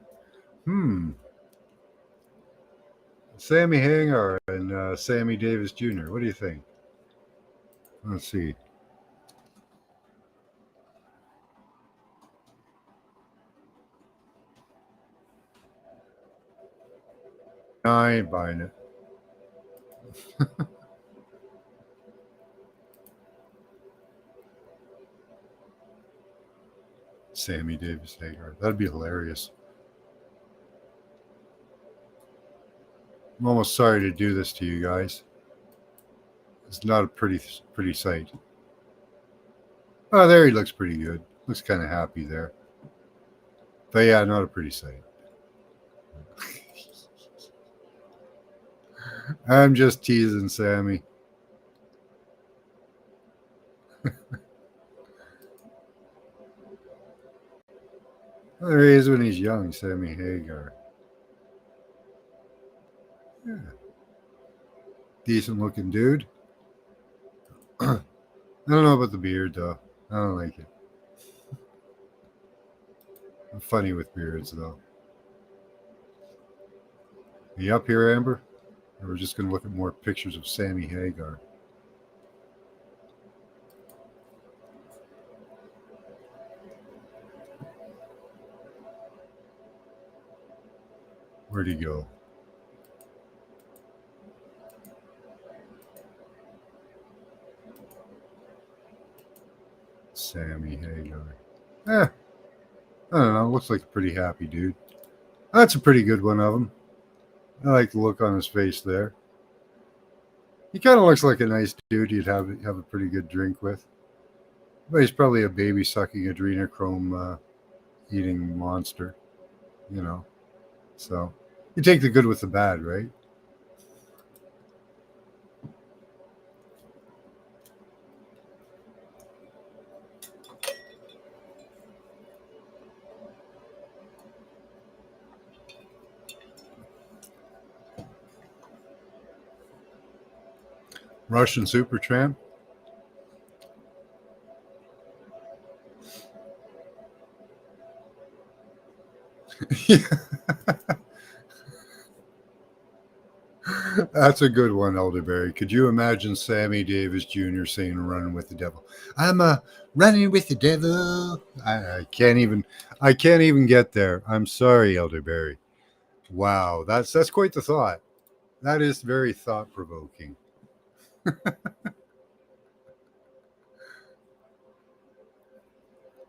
Sammy Hagar and Sammy Davis Jr. What do you think? Let's see. No, I ain't buying it. Sammy Davis Hagar. That'd be hilarious. I'm almost sorry to do this to you guys. It's not a pretty sight. Oh, there he looks pretty good. Looks kind of happy there. But yeah, not a pretty sight. I'm just teasing Sammy. There he is when he's young, Sammy Hagar. Yeah. Decent looking dude. I don't know about the beard though. I don't like it. I'm funny with beards though. Are you up here, Amber? Or we're just going to look at more pictures of Sammy Hagar. Where'd he go? Sammy Hagar. I don't know. Looks like a pretty happy dude. That's a pretty good one of him. I like the look on his face there. He kind of looks like a nice dude you'd have a pretty good drink with. But he's probably a baby sucking adrenochrome eating monster, you know. So you take the good with the bad, right? Russian Supertramp. That's a good one, Elderberry. Could you imagine Sammy Davis Jr. saying "Running with the Devil"? I'm running with the devil. I can't even get there. I'm sorry, Elderberry. Wow, that's quite the thought. That is very thought provoking.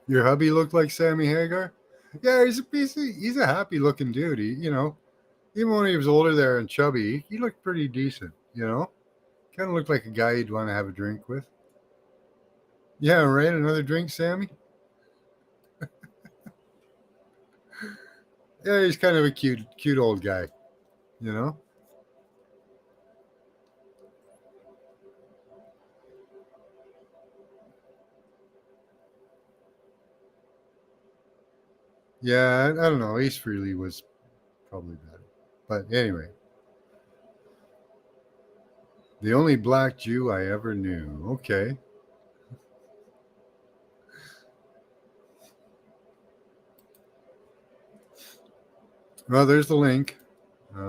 Your hubby looked like Sammy Hagar? Yeah, he's a happy looking dude. Even when he was older there and chubby, he looked pretty decent, Kind of looked like a guy you'd want to have a drink with. Yeah, right. Another drink, Sammy? Yeah, he's kind of a cute old guy, Yeah, I don't know. Ace Frehley was probably better. But anyway. The only black Jew I ever knew. Okay. Well, there's the link. I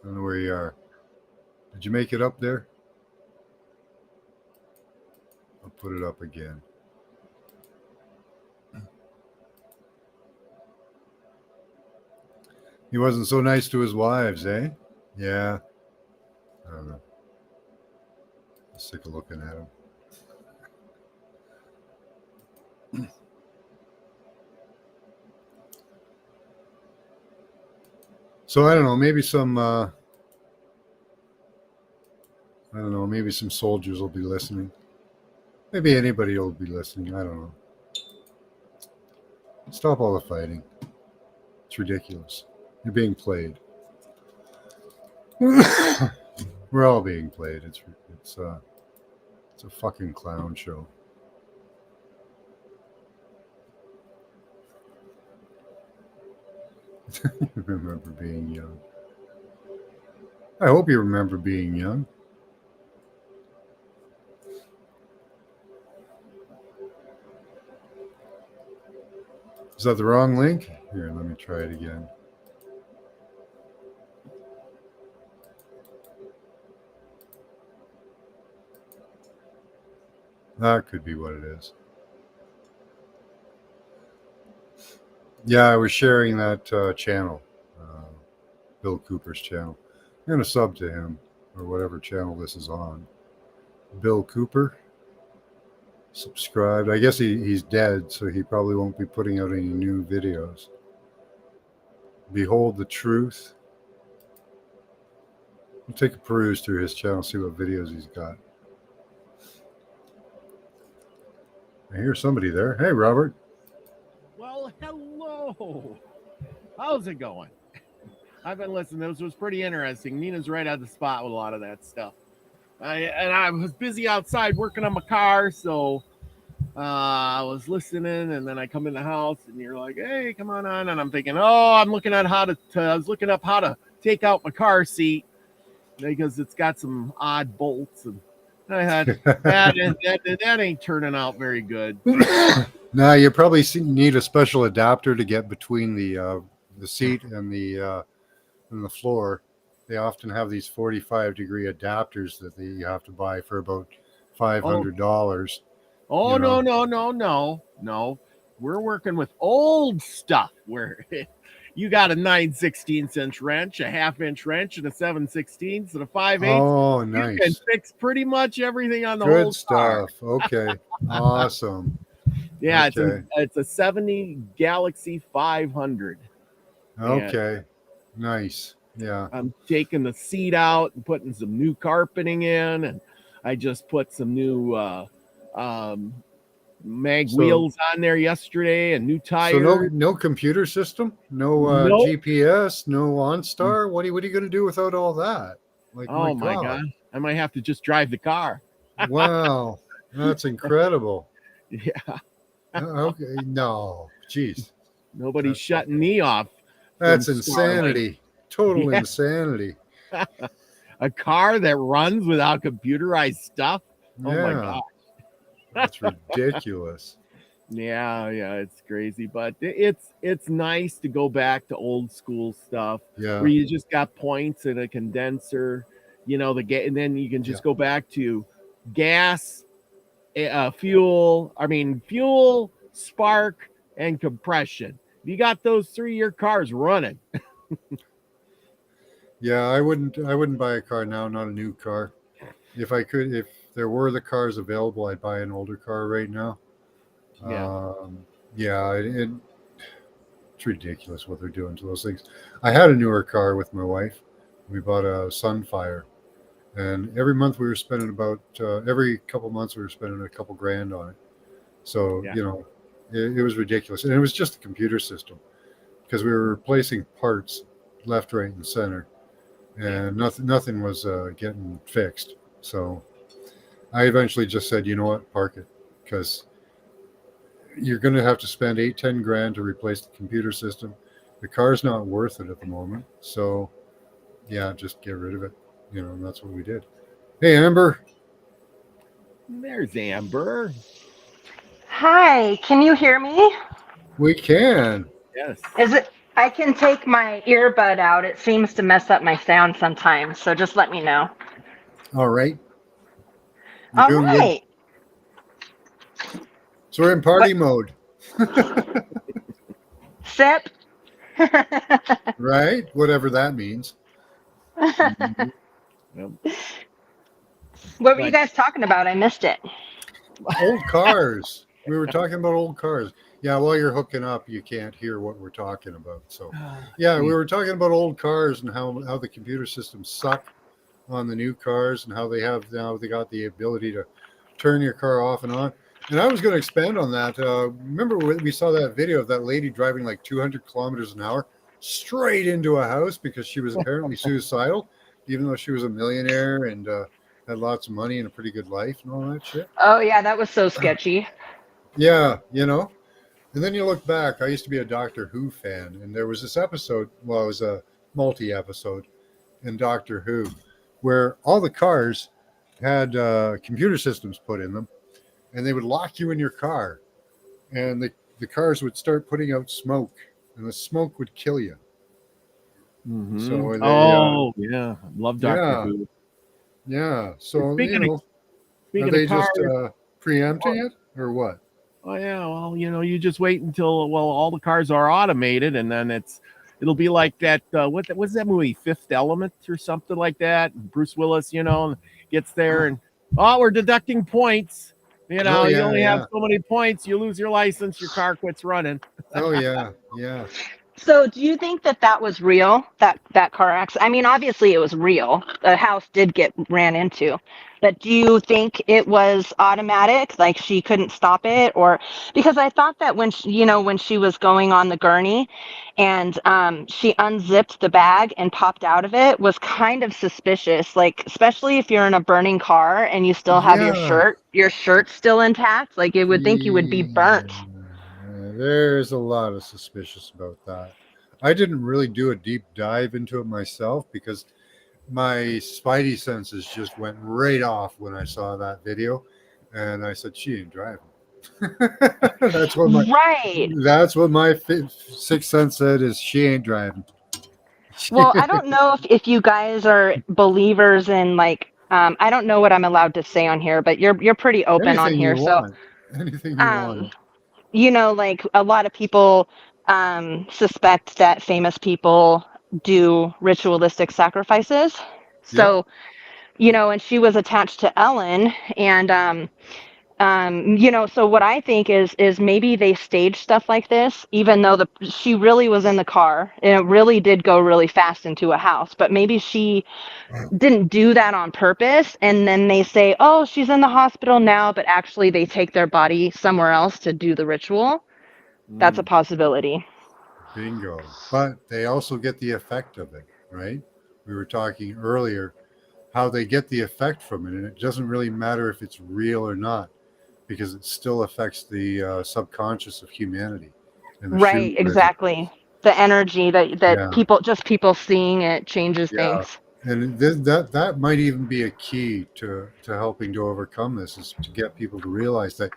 don't know where you are. Did you make it up there? I'll put it up again. He wasn't so nice to his wives, eh? Yeah. I don't know. I'm sick of looking at him. So I don't know, maybe some maybe some soldiers will be listening. Maybe anybody will be listening. I don't know. Stop all the fighting. It's ridiculous. You're being played. We're all being played. It's a fucking clown show. Remember being young. I hope you remember being young. Is that the wrong link? Here, let me try it again. That could be what it is. Yeah, I was sharing that channel, Bill Cooper's channel. I'm going to sub to him, or whatever channel this is on. Bill Cooper. Subscribed. I guess he's dead, so he probably won't be putting out any new videos. Behold the Truth. I'll take a peruse through his channel, see what videos he's got. I hear somebody there. Hey, Robert. Well, hello. How's it going? I've been listening. This was pretty interesting. Nina's right on the spot with a lot of that stuff. I was busy outside working on my car, so I was listening, and then I come in the house, and you're like, "Hey, come on," and I'm thinking, "Oh, I'm looking at I was looking up how to take out my car seat because it's got some odd bolts, and I had that ain't turning out very good." Now you probably need a special adapter to get between the seat and the floor. They often have these 45-degree adapters that you have to buy for about $500. Oh, no. We're working with old stuff where You got a 9/16 wrench, a 1/2 wrench, and a 7/16, and a 5/8. Oh, You can nice. fix pretty much everything on the whole Good car. stuff. Okay. Awesome. Yeah, Okay. it's a 70 Galaxy 500. Okay. Nice. Yeah. I'm taking the seat out and putting some new carpeting in, and I just put some new mag So- wheels on there yesterday and new So tires. no computer system, no Nope. GPS, no OnStar. What are you going to do without all that? Like, Oh my God. I might have to just drive the car. Wow, that's incredible. Yeah. Okay, no, jeez, Nobody's shutting me off. that's From insanity. Total Yeah. insanity. A car that runs without computerized stuff. Oh my Yeah, God. that's ridiculous. Yeah, it's crazy, but it's nice to go back to old school stuff Yeah, where you just got points and a condenser, and then you can just go back to gas, fuel, spark, and compression. If you got those three, your car's running. yeah. I wouldn't buy a car now, not a new car. If I could, if there were the cars available, I'd buy an older car right now. Yeah. Yeah, it's ridiculous what they're doing to those things. I had a newer car with my wife. We bought a Sunfire, and every month we were spending about every couple months we were spending a couple grand on it. So Yeah. it was ridiculous, and it was just the computer system because we were replacing parts left, right, and center, and nothing was getting fixed. So I eventually just said, you know what, park it, because you're going to have to spend 8-10 grand to replace the computer system. The car's not worth it at the moment. So yeah, just get rid of it. And that's what we did. Hey, Amber. There's Amber. Hi, can you hear me? We can. Yes. I can take my earbud out. It seems to mess up my sound sometimes, so just let me know. All right. You're All doing good. right. So we're in party mode, Sip. right? Whatever that means. What were you guys talking about? I missed it. Old cars. We were talking about old cars. Yeah, while you're hooking up, you can't hear what we're talking about. So, yeah, we were talking about old cars and how the computer systems suck on the new cars and how they got the ability to turn your car off and on. And I was going to expand on that. Remember when we saw that video of that lady driving like 200 kilometers an hour straight into a house because she was apparently suicidal, even though she was a millionaire and had lots of money and a pretty good life and all that shit. Oh yeah, that was so sketchy. Yeah, And then you look back. I used to be a Doctor Who fan, and there was this episode, well, it was a multi-episode in Doctor Who, where all the cars had computer systems put in them, and they would lock you in your car, and the cars would start putting out smoke, and the smoke would kill you. Mhm. So yeah, love Doctor Yeah. Who. Yeah. So Speaking are Speaking they of cars, just preempting it or what? oh yeah, well, you just wait until all the cars are automated, and then it'll be like that. What's that movie, Fifth Element or something like that? Bruce Willis, gets there and we're deducting points. You Oh, yeah, only yeah. have so many points. You lose your license, your car quits running. Oh yeah, yeah. So, do you think that was real? That car accident? I mean, obviously it was real. The house did get ran into, but do you think it was automatic? Like she couldn't stop it, or because I thought that when she was going on the gurney, and she unzipped the bag and popped out of it was kind of suspicious. Like especially if you're in a burning car and you still have Yeah. your shirt's still intact. Like it would think you would be burnt. There's a lot of suspicious about that. I didn't really do a deep dive into it myself because my spidey senses just went right off when I saw that video, and I said, "She ain't driving." That's what my sixth sense said is she ain't driving. Well, I don't know if you guys are believers in I don't know what I'm allowed to say on here, but you're pretty open on Anything here. you So want. Anything you want. like a lot of people suspect that famous people do ritualistic sacrifices. So, and she was attached to Ellen, and so what I think is maybe they staged stuff like this, even though she really was in the car and it really did go really fast into a house, but maybe she didn't do that on purpose, and then they say, oh, she's in the hospital now, but actually they take their body somewhere else to do the ritual. That's a possibility. Bingo. But they also get the effect of it, right? We were talking earlier how they get the effect from it, and it doesn't really matter if it's real or not, because it still affects the subconscious of humanity. And the Right, exactly. The energy that people seeing it changes things. And that might even be a key to helping to overcome this, is to get people to realize that,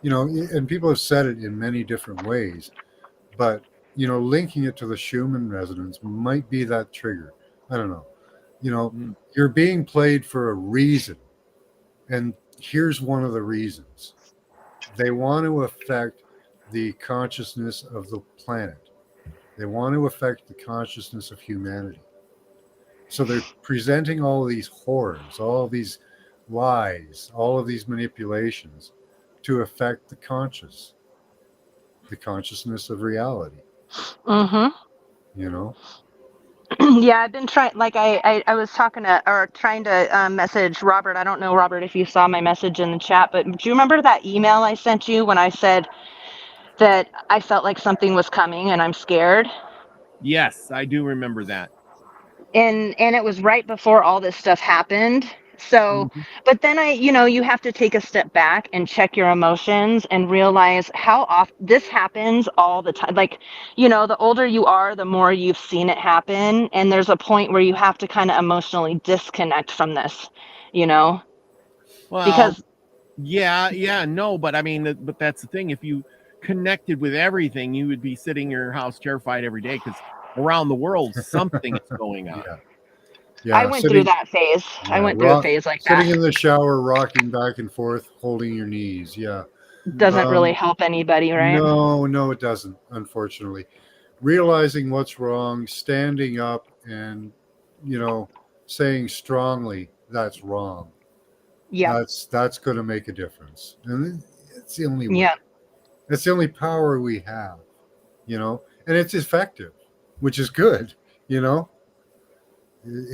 and people have said it in many different ways, but linking it to the Schumann resonance might be that trigger. I don't know. You're being played for a reason, and here's one of the reasons. They want to affect the consciousness of the planet. They want to affect the consciousness of humanity. So they're presenting all of these horrors, all of these lies, all of these manipulations to affect the consciousness of reality. Yeah, I've been trying, like I was trying to message Robert. I don't know, Robert, if you saw my message in the chat, but do you remember that email I sent you when I said that I felt like something was coming and I'm scared? Yes, I do remember that. And it was right before all this stuff happened. So, but then you have to take a step back and check your emotions and realize how often this happens all the time. Like, the older you are, the more you've seen it happen. And there's a point where you have to kind of emotionally disconnect from this, Well, because but I mean, but that's the thing. If you connected with everything, you would be sitting in your house terrified every day, because around the world something is going on. I went through that phase. I went through a phase like that. Sitting in the shower, rocking back and forth, holding your knees. Doesn't really help anybody, right? No, it doesn't, unfortunately. Realizing what's wrong, standing up and, saying strongly that's wrong. Yeah. That's going to make a difference. And it's the only way. Yeah. It's the only power we have, and it's effective, which is good,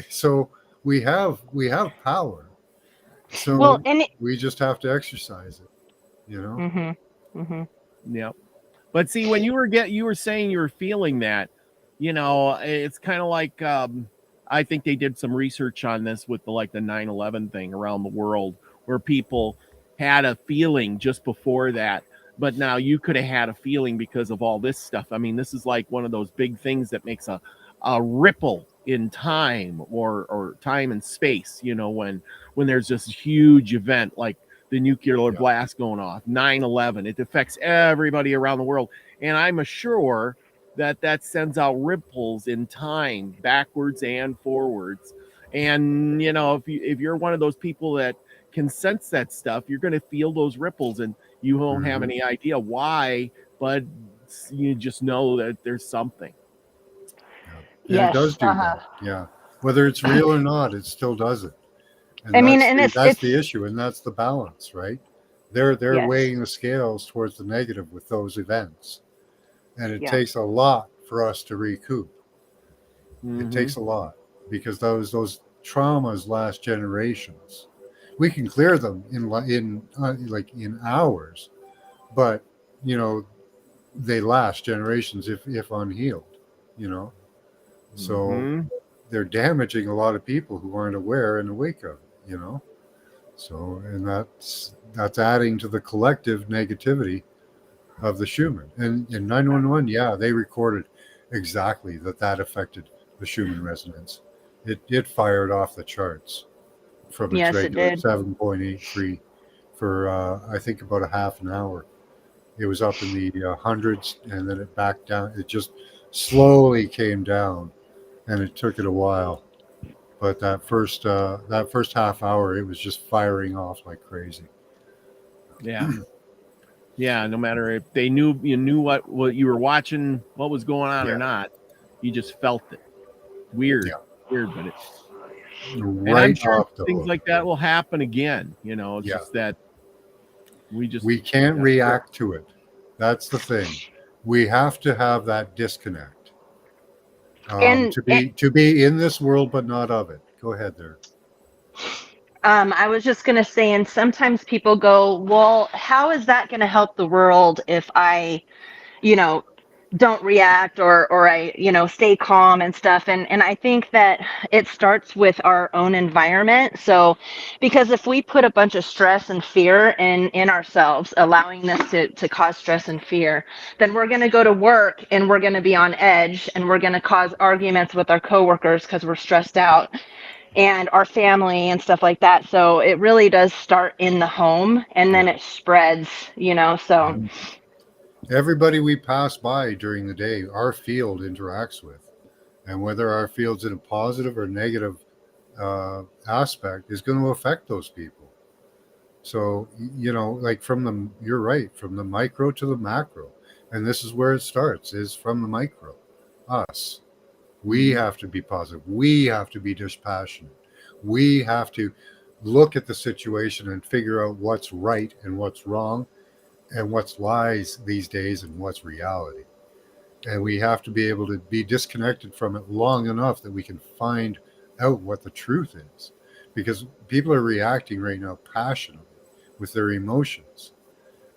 So we have power. So we just have to exercise it, Yeah. But see, when you were saying you were feeling that, it's kind of like, I think they did some research on this with the 9/11 thing around the world, where people had a feeling just before that, but now you could have had a feeling because of all this stuff. I mean, this is like one of those big things that makes a ripple in time or time and space, when there's this huge event like the nuclear blast going off, 9/11, it affects everybody around the world. And I'm sure that sends out ripples in time, backwards and forwards. And, if you're one of those people that can sense that stuff, you're going to feel those ripples, and you won't have any idea why, but you just know that there's something. And it does do that. Yeah. Whether it's real or not, it still does it. And that's the issue, and that's the balance, right? They're weighing the scales towards the negative with those events. And it takes a lot for us to recoup. It takes a lot, because those traumas last generations. We can clear them in hours, but they last generations if unhealed. So they're damaging a lot of people who aren't aware and awake of it. So, and that's adding to the collective negativity of the Schumann. And in 911, they recorded exactly that affected the Schumann resonance. It fired off the charts from its regular 7.83 for I think about a half an hour. It was up in the hundreds, and then it backed down. It just slowly came down, and it took it a while. But that first half hour, it was just firing off like crazy. Yeah. Yeah, no matter if they knew you knew what you were watching, what was going on Yeah. or not, you just felt it. Weird, Yeah. weird, but it. And I'm Right sure off the things hook. like that will happen again. It's Yeah. just that we can't yeah. react to it. That's the thing. We have to have that disconnect And to be in this world but not of it. Go ahead there. I was just going to say, and sometimes people go, well, how is that going to help the world if I, don't react or I, stay calm and stuff. And I think that it starts with our own environment. So, because if we put a bunch of stress and fear in ourselves, allowing this to cause stress and fear, then we're going to go to work and we're going to be on edge and we're going to cause arguments with our coworkers because we're stressed out, and our family and stuff like that. So it really does start in the home and then it spreads, so. Everybody we pass by during the day, our field interacts with, and whether our field's in a positive or negative aspect is going to affect those people. So, like you're right, from the micro to the macro. And this is where it starts, is from the micro, us. We have to be positive. We have to be dispassionate. We have to look at the situation and figure out what's right and what's wrong and what's lies these days and what's reality. And we have to be able to be disconnected from it long enough that we can find out what the truth is. Because people are reacting right now passionately with their emotions.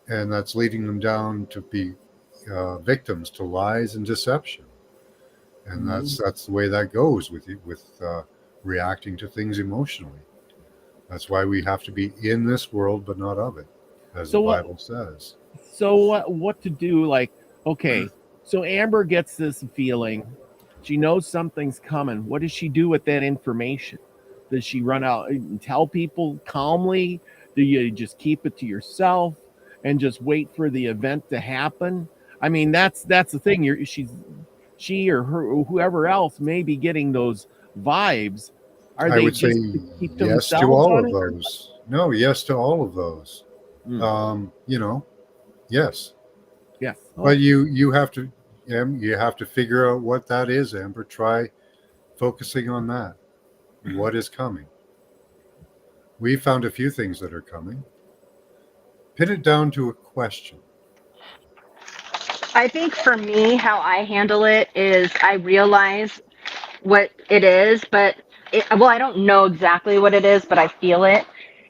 And that's leading them down to be victims to lies and deception. And that's the way that goes with reacting to things emotionally. That's why we have to be in this world but not of it, as the Bible says. So what to do? Like, okay, so Amber gets this feeling, she knows something's coming. What does she do with that information? Does she run out and tell people calmly? Do you just keep it to yourself and just wait for the event to happen? I mean, that's the thing. She or her or whoever else may be getting those vibes. Are I they would say just to keep yes to themselves all on of it? those. No, yes to all of those. Yes. Yes. But you have to figure out what that is, Amber. Try focusing on that. What is coming? We found a few things that are coming. Pin it down to a question. I think for me, how I handle it is I realize what it is, but I don't know exactly what it is, but I feel it.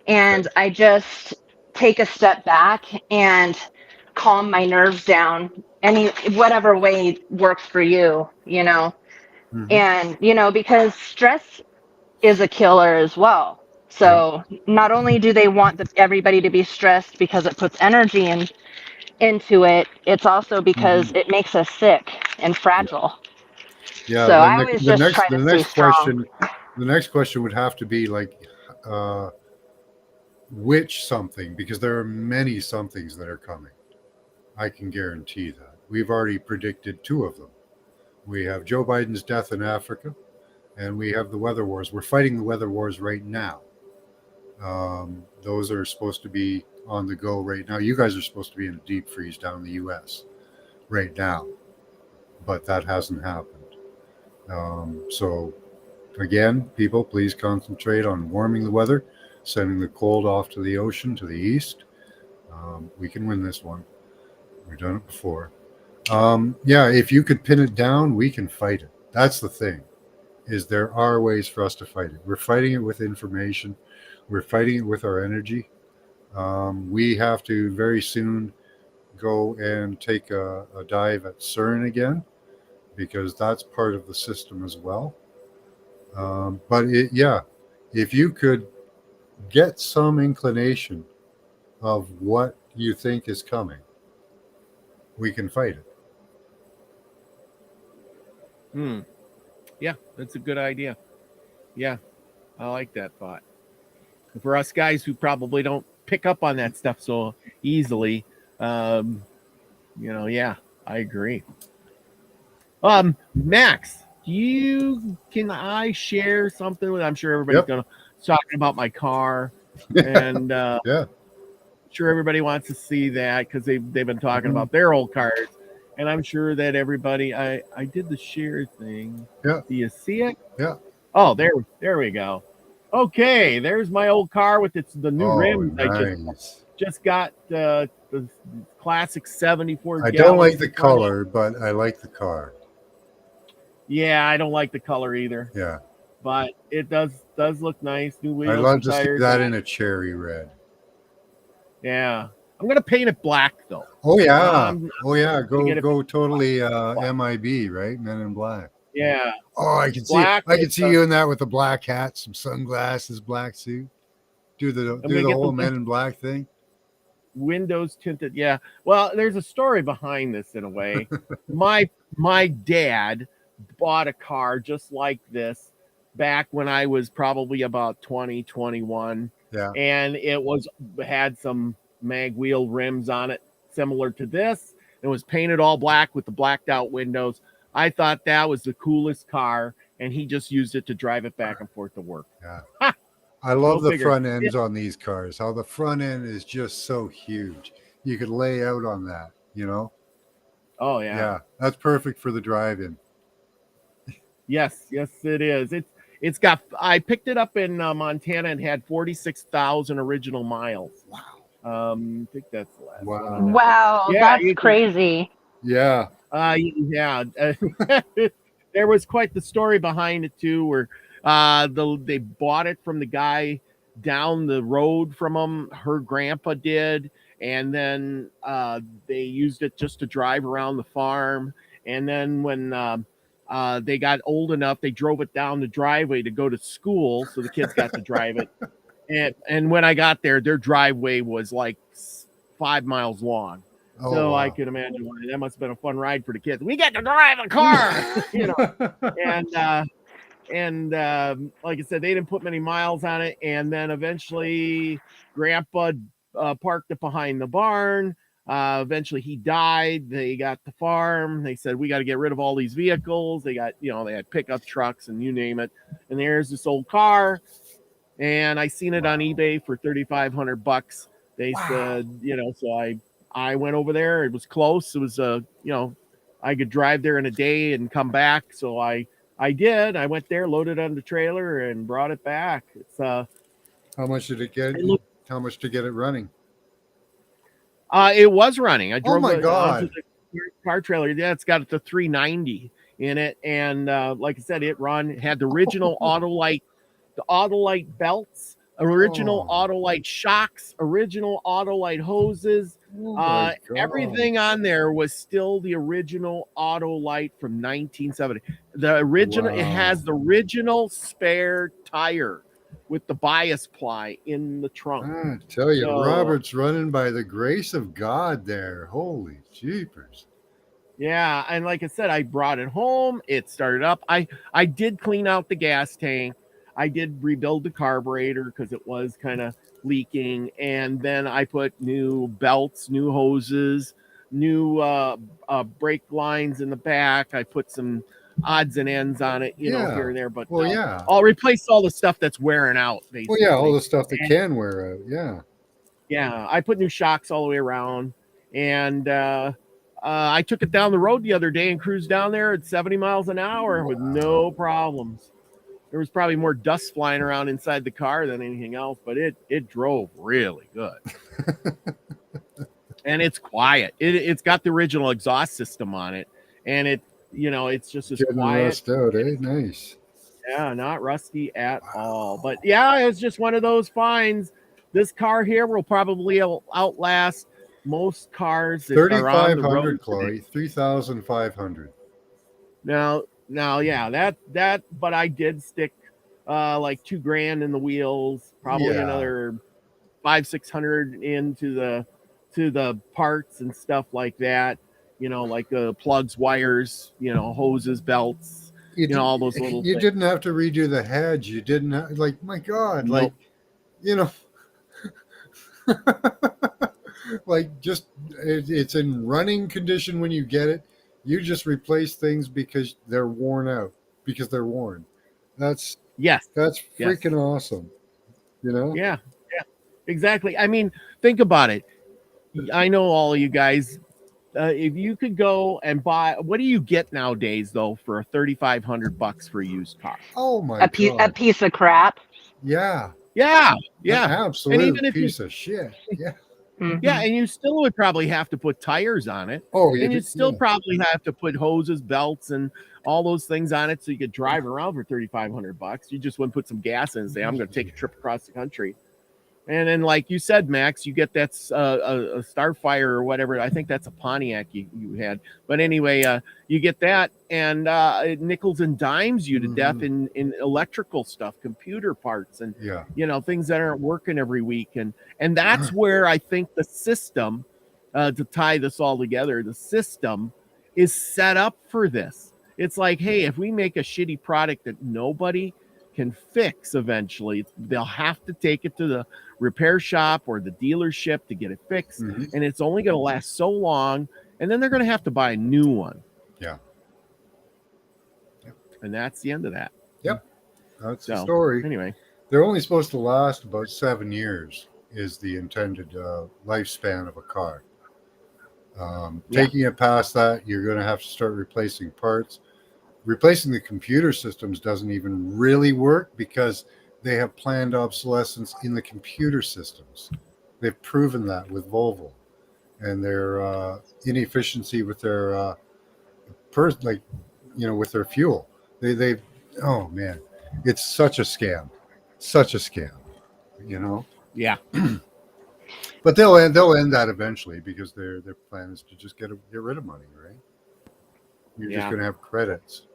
And I just take a step back and calm my nerves down whatever way works for you, Mm-hmm. And, because stress is a killer as well. So not only do they want everybody to be stressed because it puts energy into it, it's also because it makes us sick and fragile. Yeah. So I Then always just try to stay strong. The next question would have to be like, which something? Because there are many somethings that are coming. I can guarantee that. We've already predicted 2 of them. We have Joe Biden's death in Africa, and we have the weather wars. We're fighting the weather wars right now. Those are supposed to be on the go right now. You guys are supposed to be in a deep freeze down in the U.S. right now, but that hasn't happened. So again, people, please concentrate on warming the weather, sending the cold off to the ocean, to the east. We can win this one. We've done it before. If you could pin it down, we can fight it. That's the thing, is there are ways for us to fight it. We're fighting it with information. We're fighting it with our energy. We have to very soon go and take a dive at CERN again, because that's part of the system as well. If you could get some inclination of what you think is coming, we can fight it. Yeah, that's a good idea. Yeah, I like that thought. For us guys who probably don't pick up on that stuff so easily, yeah, I agree. Max, can I share something with? I'm sure everybody's gonna talking about my car, and Yeah. sure everybody wants to see that because they've been talking Mhm. about their old cars, and I'm sure that everybody. I did the share thing. Yeah. Do you see it? Yeah. Oh, there we go. Okay, there's my old car with the new Oh, rims. I nice. just got the classic 74 I don't like Galaxy the front. color, but I like the car. Yeah, I don't like the color either, Yeah. but it does look nice. New wheels I'd love and to see tires. that in a cherry red. Yeah, I'm gonna paint it black though. Oh yeah. Um, Oh yeah. get it Go totally MIB, right? Men in Black. Yeah, Oh, I can see black. I can with see you in that with a black hat, some sunglasses, black suit. Do gonna the get whole the- Men in Black thing. Windows tinted. Yeah. Well, there's a story behind this in a way. my dad bought a car just like this back when I was probably about 20, 21. Yeah. And it had some mag wheel rims on it, similar to this. It was painted all black with the blacked out windows. I thought that was the coolest car, and he just used it to drive it back and forth to work. Yeah. I love Go the figure. front ends on these cars. How the front end is just so huge. You could lay out on that, you know? Oh Yeah. That's perfect for the drive-in. Yes, it is. It's got. I picked it up in Montana and had 46,000 original miles. Wow. I think that's the last Wow. one. Wow, Yeah, that's you can- crazy. Yeah. Yeah. There was quite the story behind it too, where they bought it from the guy down the road from them. Her grandpa did, and then they used it just to drive around the farm. And then when they got old enough, they drove it down the driveway to go to school, so the kids got to drive it. And when I got there, their driveway was like 5 miles long. Oh, So wow. I could imagine why that must have been a fun ride for the kids. We get to drive a car, you know. And like I said, they didn't put many miles on it. And then eventually, Grandpa parked it behind the barn. Eventually, he died. They got the farm. They said we got to get rid of all these vehicles. They got, they had pickup trucks and you name it. And there's this old car, and I seen it on eBay for $3,500. They said, so I went over there. It was close. It was I could drive there in a day and come back. So I did. I went there, loaded it on the trailer, and brought it back. It's How much did it get? It looked- How much to get it running? it was running. I drove my it God. onto the car trailer. Yeah, it's got the 390 in it, and like I said, it had the original Autolite, the Autolite belts, original Oh. Autolite shocks, original Autolite hoses. Oh my God. Everything on there was still the original Autolite from 1970. The original, It Wow. has the original spare tire with the bias ply in the trunk. I tell you, So- Robert's running by the grace of God there. Holy jeepers. Yeah, and like I said, I brought it home. It started up. I did clean out the gas tank. I did rebuild the carburetor because it was kind of leaking, and then I put new belts, new hoses, new brake lines in the back. I put some odds and ends on it, Yeah. here and there. But Well, yeah. I'll replace all the stuff that's wearing out. Basically. Well, yeah, all the stuff that can wear out. Yeah. Yeah, I put new shocks all the way around, and I took it down the road the other day and cruised down there at 70 miles an hour with no problems. There was probably more dust flying around inside the car than anything else, but it drove really good. And it's quiet. It's got the original exhaust system on it, and it's just as Getting quiet. rust out, eh? Nice. Yeah, not rusty at all. But yeah, it was just one of those finds. This car here will probably outlast most cars that are on the 3,500, road. Chloe. 3,500. Now, yeah, that. But I did stick like $2,000 in the wheels, probably Yeah. another 500-600 into the parts and stuff like that. Like plugs, wires, hoses, belts. All those little You things. didn't have to redo the hedge. You didn't have, my God, Nope. just it's in running condition when you get it. You just replace things because they're worn out, because they're worn. That's Yes. that's Yes. freaking awesome. Yeah. Exactly. I mean, think about it. I know all of you guys. If you could go and buy, what do you get nowadays though for $3,500 for a used car? Oh my A God. piece of crap. Yeah. Yeah, An yeah. And absolute even if you, piece of shit. Yeah. yeah, and you still would probably have to put tires on it, Oh, and you'd still yeah. probably have to put hoses, belts, and all those things on it so you could drive around for $3,500. You just wouldn't put some gas in and say, "I'm going to take a trip across the country." And then, like you said, Max, you get that a Starfire or whatever. I think that's a Pontiac you had. But anyway, you get that, and it nickels and dimes you to death in electrical stuff, computer parts, and Yeah. things that aren't working every week. And that's where I think the system, to tie this all together, the system is set up for this. It's like, hey, if we make a shitty product that nobody can fix eventually, they'll have to take it to the repair shop or the dealership to get it fixed, and it's only going to last so long, and then they're going to have to buy a new one. Yeah. And that's the end of that. Yep. That's the story. Anyway, they're only supposed to last about 7 years is the intended lifespan of a car. Taking it past that, you're going to have to start replacing parts. Replacing the computer systems doesn't even really work because they have planned obsolescence in the computer systems. They've proven that with Volvo and their inefficiency with their with their fuel. They oh man, it's such a scam, Yeah. But they'll end that eventually because their plan is to just get rid of money, right? You're just going to have credits.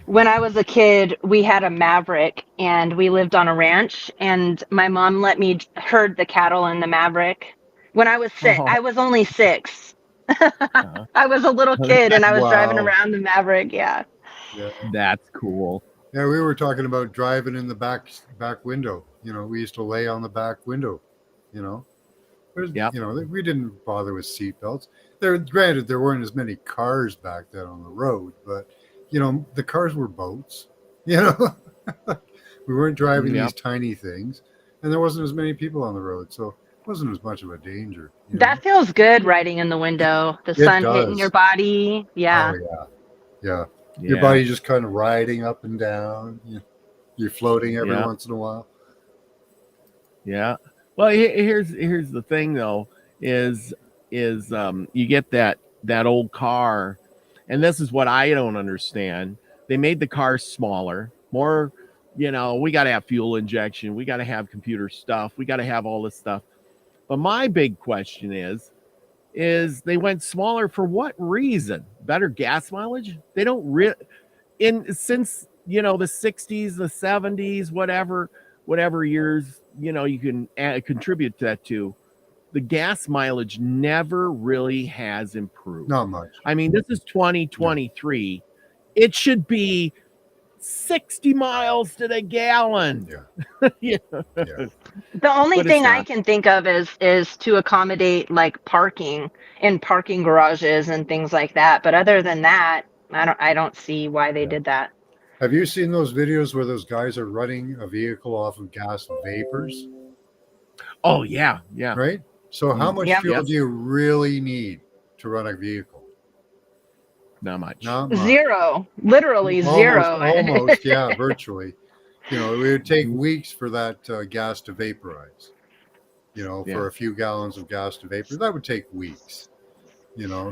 When I was a kid, we had a Maverick and we lived on a ranch, and my mom let me herd the cattle in the Maverick. When I was six, I was only 6. I was a little kid and I was driving around the Maverick. Yeah. That's cool. Yeah, we were talking about driving in the back window. We used to lay on the back window. We didn't bother with seatbelts. Granted, there weren't as many cars back then on the road, but the cars were boats. We weren't driving these tiny things, and there wasn't as many people on the road, so it wasn't as much of a danger. That feels good, riding in the window, the sun hitting your body. Yeah. Oh, yeah. Your body just kind of riding up and down. You're floating every once in a while. Yeah. Well, here's the thing though, is you get that old car, and this is what I don't understand. They made the car smaller, more, we got to have fuel injection, we got to have computer stuff, we got to have all this stuff. But my big question is they went smaller for what reason? Better gas mileage? They don't since the 60s, the 70s, whatever years, you can contribute to that too. The gas mileage never really has improved. Not much. I mean, this is 2023. It should be 60 miles to the gallon. Yeah. The only thing I can think of is to accommodate like parking in parking garages and things like that. But other than that, I don't see why they did that. Have you seen those videos where those guys are running a vehicle off of gas vapors? Oh yeah. Right. So how much fuel do you really need to run a vehicle? Not much. Zero. Literally zero. Almost, yeah, virtually. It would take weeks for that gas to vaporize. For a few gallons of gas to vapor, that would take weeks.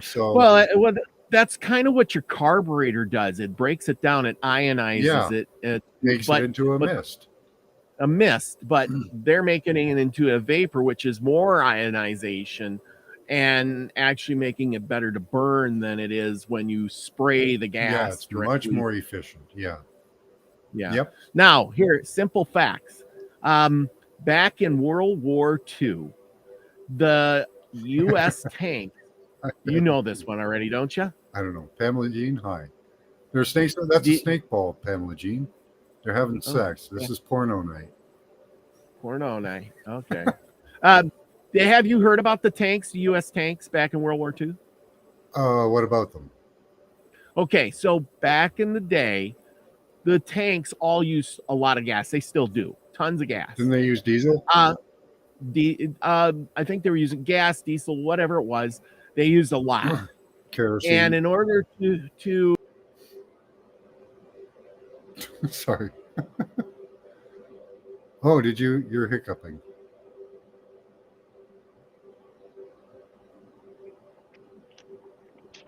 So well, that's kind of what your carburetor does. It breaks it down, it ionizes it. It makes it into a mist. A mist, but they're making it into a vapor, which is more ionization and actually making it better to burn than it is when you spray the gas. Yeah, it's much more efficient. Yeah. Yep. Now, here, simple facts. Back in World War II, the U.S. tank, you know this one already, don't you? I don't know. Pamela Jean, hi. There's snakes. That's a snake ball, Pamela Jean. They're having sex. This is porno night. Porno night. Okay. Have you heard about the tanks, the U.S. tanks back in World War II? What about them? Okay, so back in the day, the tanks all used a lot of gas. They still do. tons of gas. Didn't they use diesel? I think they were using gas, diesel, whatever it was. They used a lot. Kerosene. And in order to Sorry. Oh, you're hiccuping.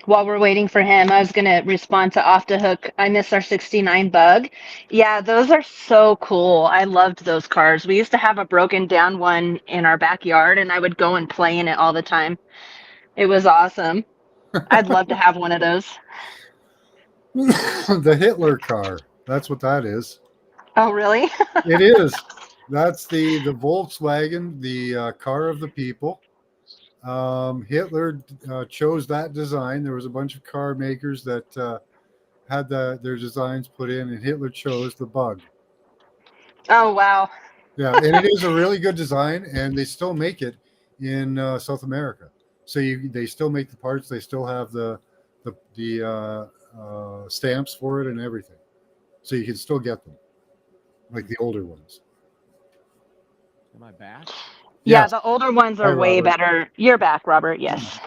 While we're waiting for him, I was going to respond to Off the Hook. I miss our 69 Bug. Yeah, those are so cool. I loved those cars. We used to have a broken down one in our backyard, and I would go and play in it all the time. It was awesome. I'd love to have one of those. The Hitler car. That's what that is. Oh, really? It is. That's the Volkswagen, the car of the people. Hitler chose that design. There was a bunch of car makers that had their designs put in, and Hitler chose the Bug. Oh, wow. Yeah, and it is a really good design, and they still make it in South America. So they still make the parts. They still have the stamps for it and everything. So you can still get them, like the older ones. am I back? Yeah, Yes. the older ones are Hi, way Robert. better. You're back, Robert. Yes.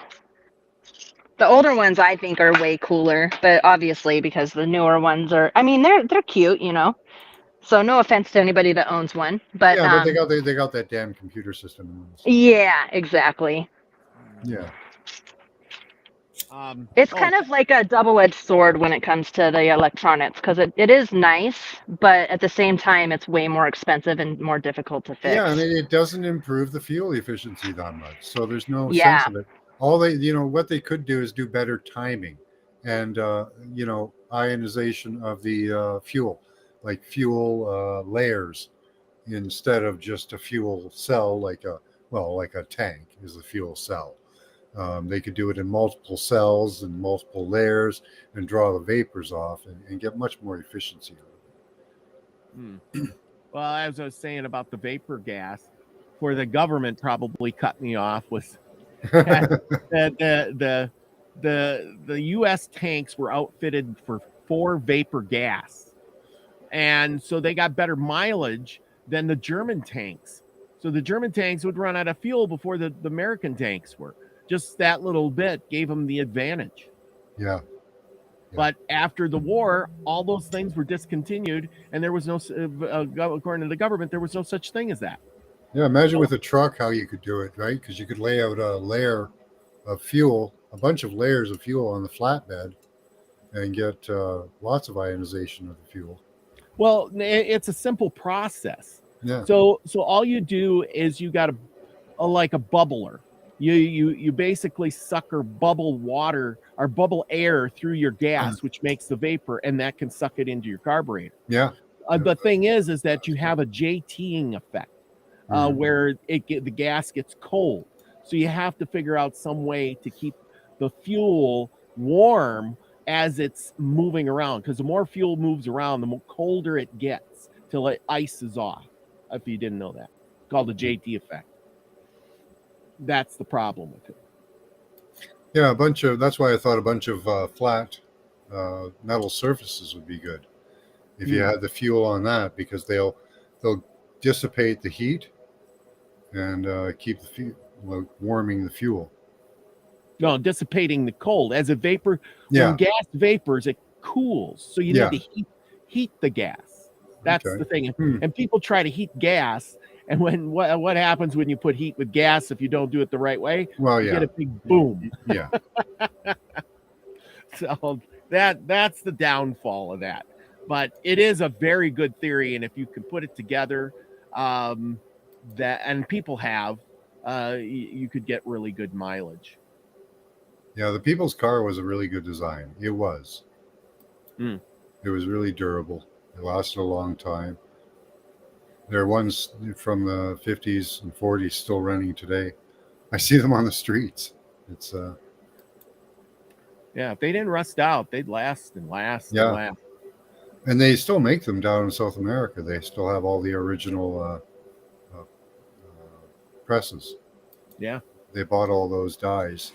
The older ones I think are way cooler, but obviously because the newer ones are, I mean, they're cute, you know. So no offense to anybody that owns one, but Yeah, but they got that damn computer system in those. yeah, exactly. Yeah. It's kind of like a double-edged sword when it comes to the electronics because it is nice, but at the same time, it's way more expensive and more difficult to fix. Yeah, and it doesn't improve the fuel efficiency that much. So there's no Yeah. sense of it. All what they could do is do better timing and, ionization of the fuel, like fuel layers instead of just a fuel cell, like a tank is a fuel cell. They could do it in multiple cells and multiple layers and draw the vapors off and get much more efficiency out of it. Well, as I was saying about the vapor gas, where the government probably cut me off was the U.S. tanks were outfitted for 4 vapor gas, and so they got better mileage than the German tanks. So the German tanks would run out of fuel before the American tanks were. Just that little bit gave them the advantage. Yeah. But after the war, all those things were discontinued, and there was no, according to the government, there was no such thing as that. Yeah, imagine with a truck how you could do it, right? Because you could lay out a layer of fuel, a bunch of layers of fuel on the flatbed, and get lots of ionization of the fuel. Well, it's a simple process. Yeah. So all you do is you got like a bubbler. You basically sucker bubble water or bubble air through your gas, which makes the vapor, and that can suck it into your carburetor. Yeah. The thing is that you have a JTing effect where the gas gets cold. So you have to figure out some way to keep the fuel warm as it's moving around, because the more fuel moves around, the more colder it gets till it ices off. If you didn't know that, called the JT effect. That's the problem with it. Yeah, that's why I thought a bunch of flat metal surfaces would be good if you had the fuel on that, because they'll dissipate the heat and keep the warming the fuel. No, dissipating the cold as a vapor. Yeah. When gas vapors, it cools, so you need to heat the gas. That's the thing. And people try to heat gas, and what happens when you put heat with gas if you don't do it the right way? Well, you get a big boom. Yeah. So that's the downfall of that. But it is a very good theory, and if you can put it together, and people have, you could get really good mileage. Yeah, the People's Car was a really good design. It was. It was really durable. It lasted a long time. There are ones from the 50s and 40s still running today. I see them on the streets. It's yeah, if they didn't rust out, they'd last and last Yeah. and last. and they still make them down in South America. They still have all the original presses. Yeah. They bought all those dies,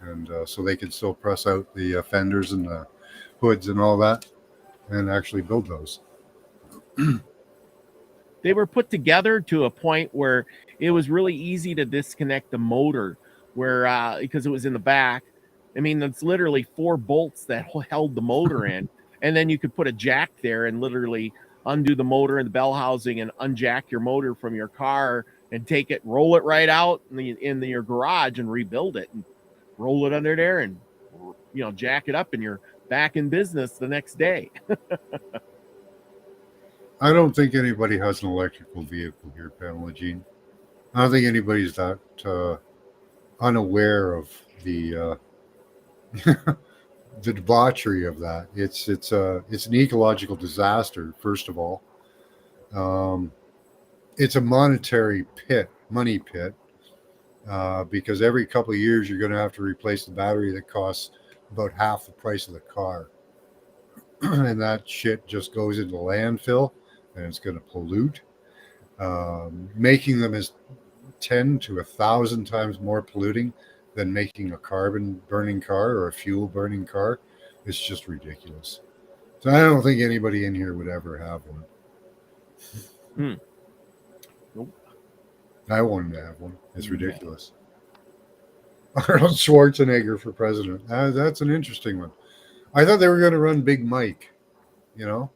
and so they could still press out the fenders and the hoods and all that, and actually build those. They were put together to a point where it was really easy to disconnect the motor, where because it was in the back. I mean, it's literally 4 bolts that held the motor in, and then you could put a jack there and literally undo the motor and the bell housing and unjack your motor from your car and take it, roll it right out in your garage and rebuild it and roll it under there and jack it up, and you're back in business the next day. I don't think anybody has an electrical vehicle here, Pamela Jean. I don't think anybody's that unaware of the the debauchery of that. It's an ecological disaster. First of all, it's a money pit, because every couple of years you're going to have to replace the battery that costs about half the price of the car, and that shit just goes into landfill, and it's going to pollute, making them as 10 to 1,000 times more polluting than making a carbon burning car or a fuel burning car. It's just ridiculous. So I don't think anybody in here would ever have one. Nope. I wanted to have one. It's ridiculous. Arnold Schwarzenegger for president. That's an interesting one. I thought they were going to run Big Mike, Michelle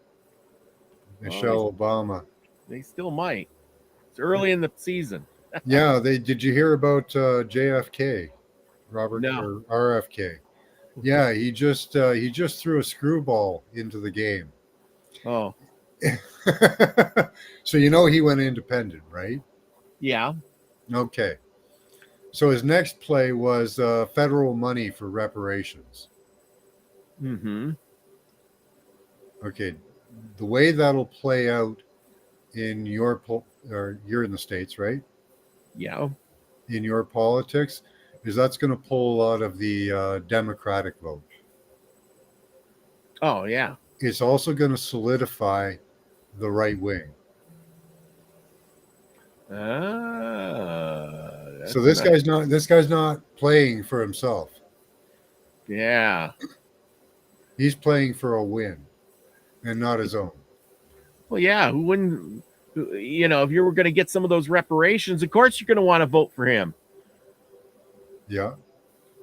Obama. They still might. It's early in the season. Yeah, did you hear about JFK, Robert, No. or RFK? Yeah, he just threw a screwball into the game. Oh, So he went independent, right? yeah. Okay. So his next play was federal money for reparations. Mm-hmm. Okay, the way that'll play out in you're in the States, right? Yeah. In your politics, is that's going to pull a lot of the Democratic vote. Oh, yeah. It's also going to solidify the right wing. So this guy's not playing for himself. Yeah. He's playing for a win, and not his own. Well, yeah. Who wouldn't? If you were going to get some of those reparations, of course you're going to want to vote for him. Yeah.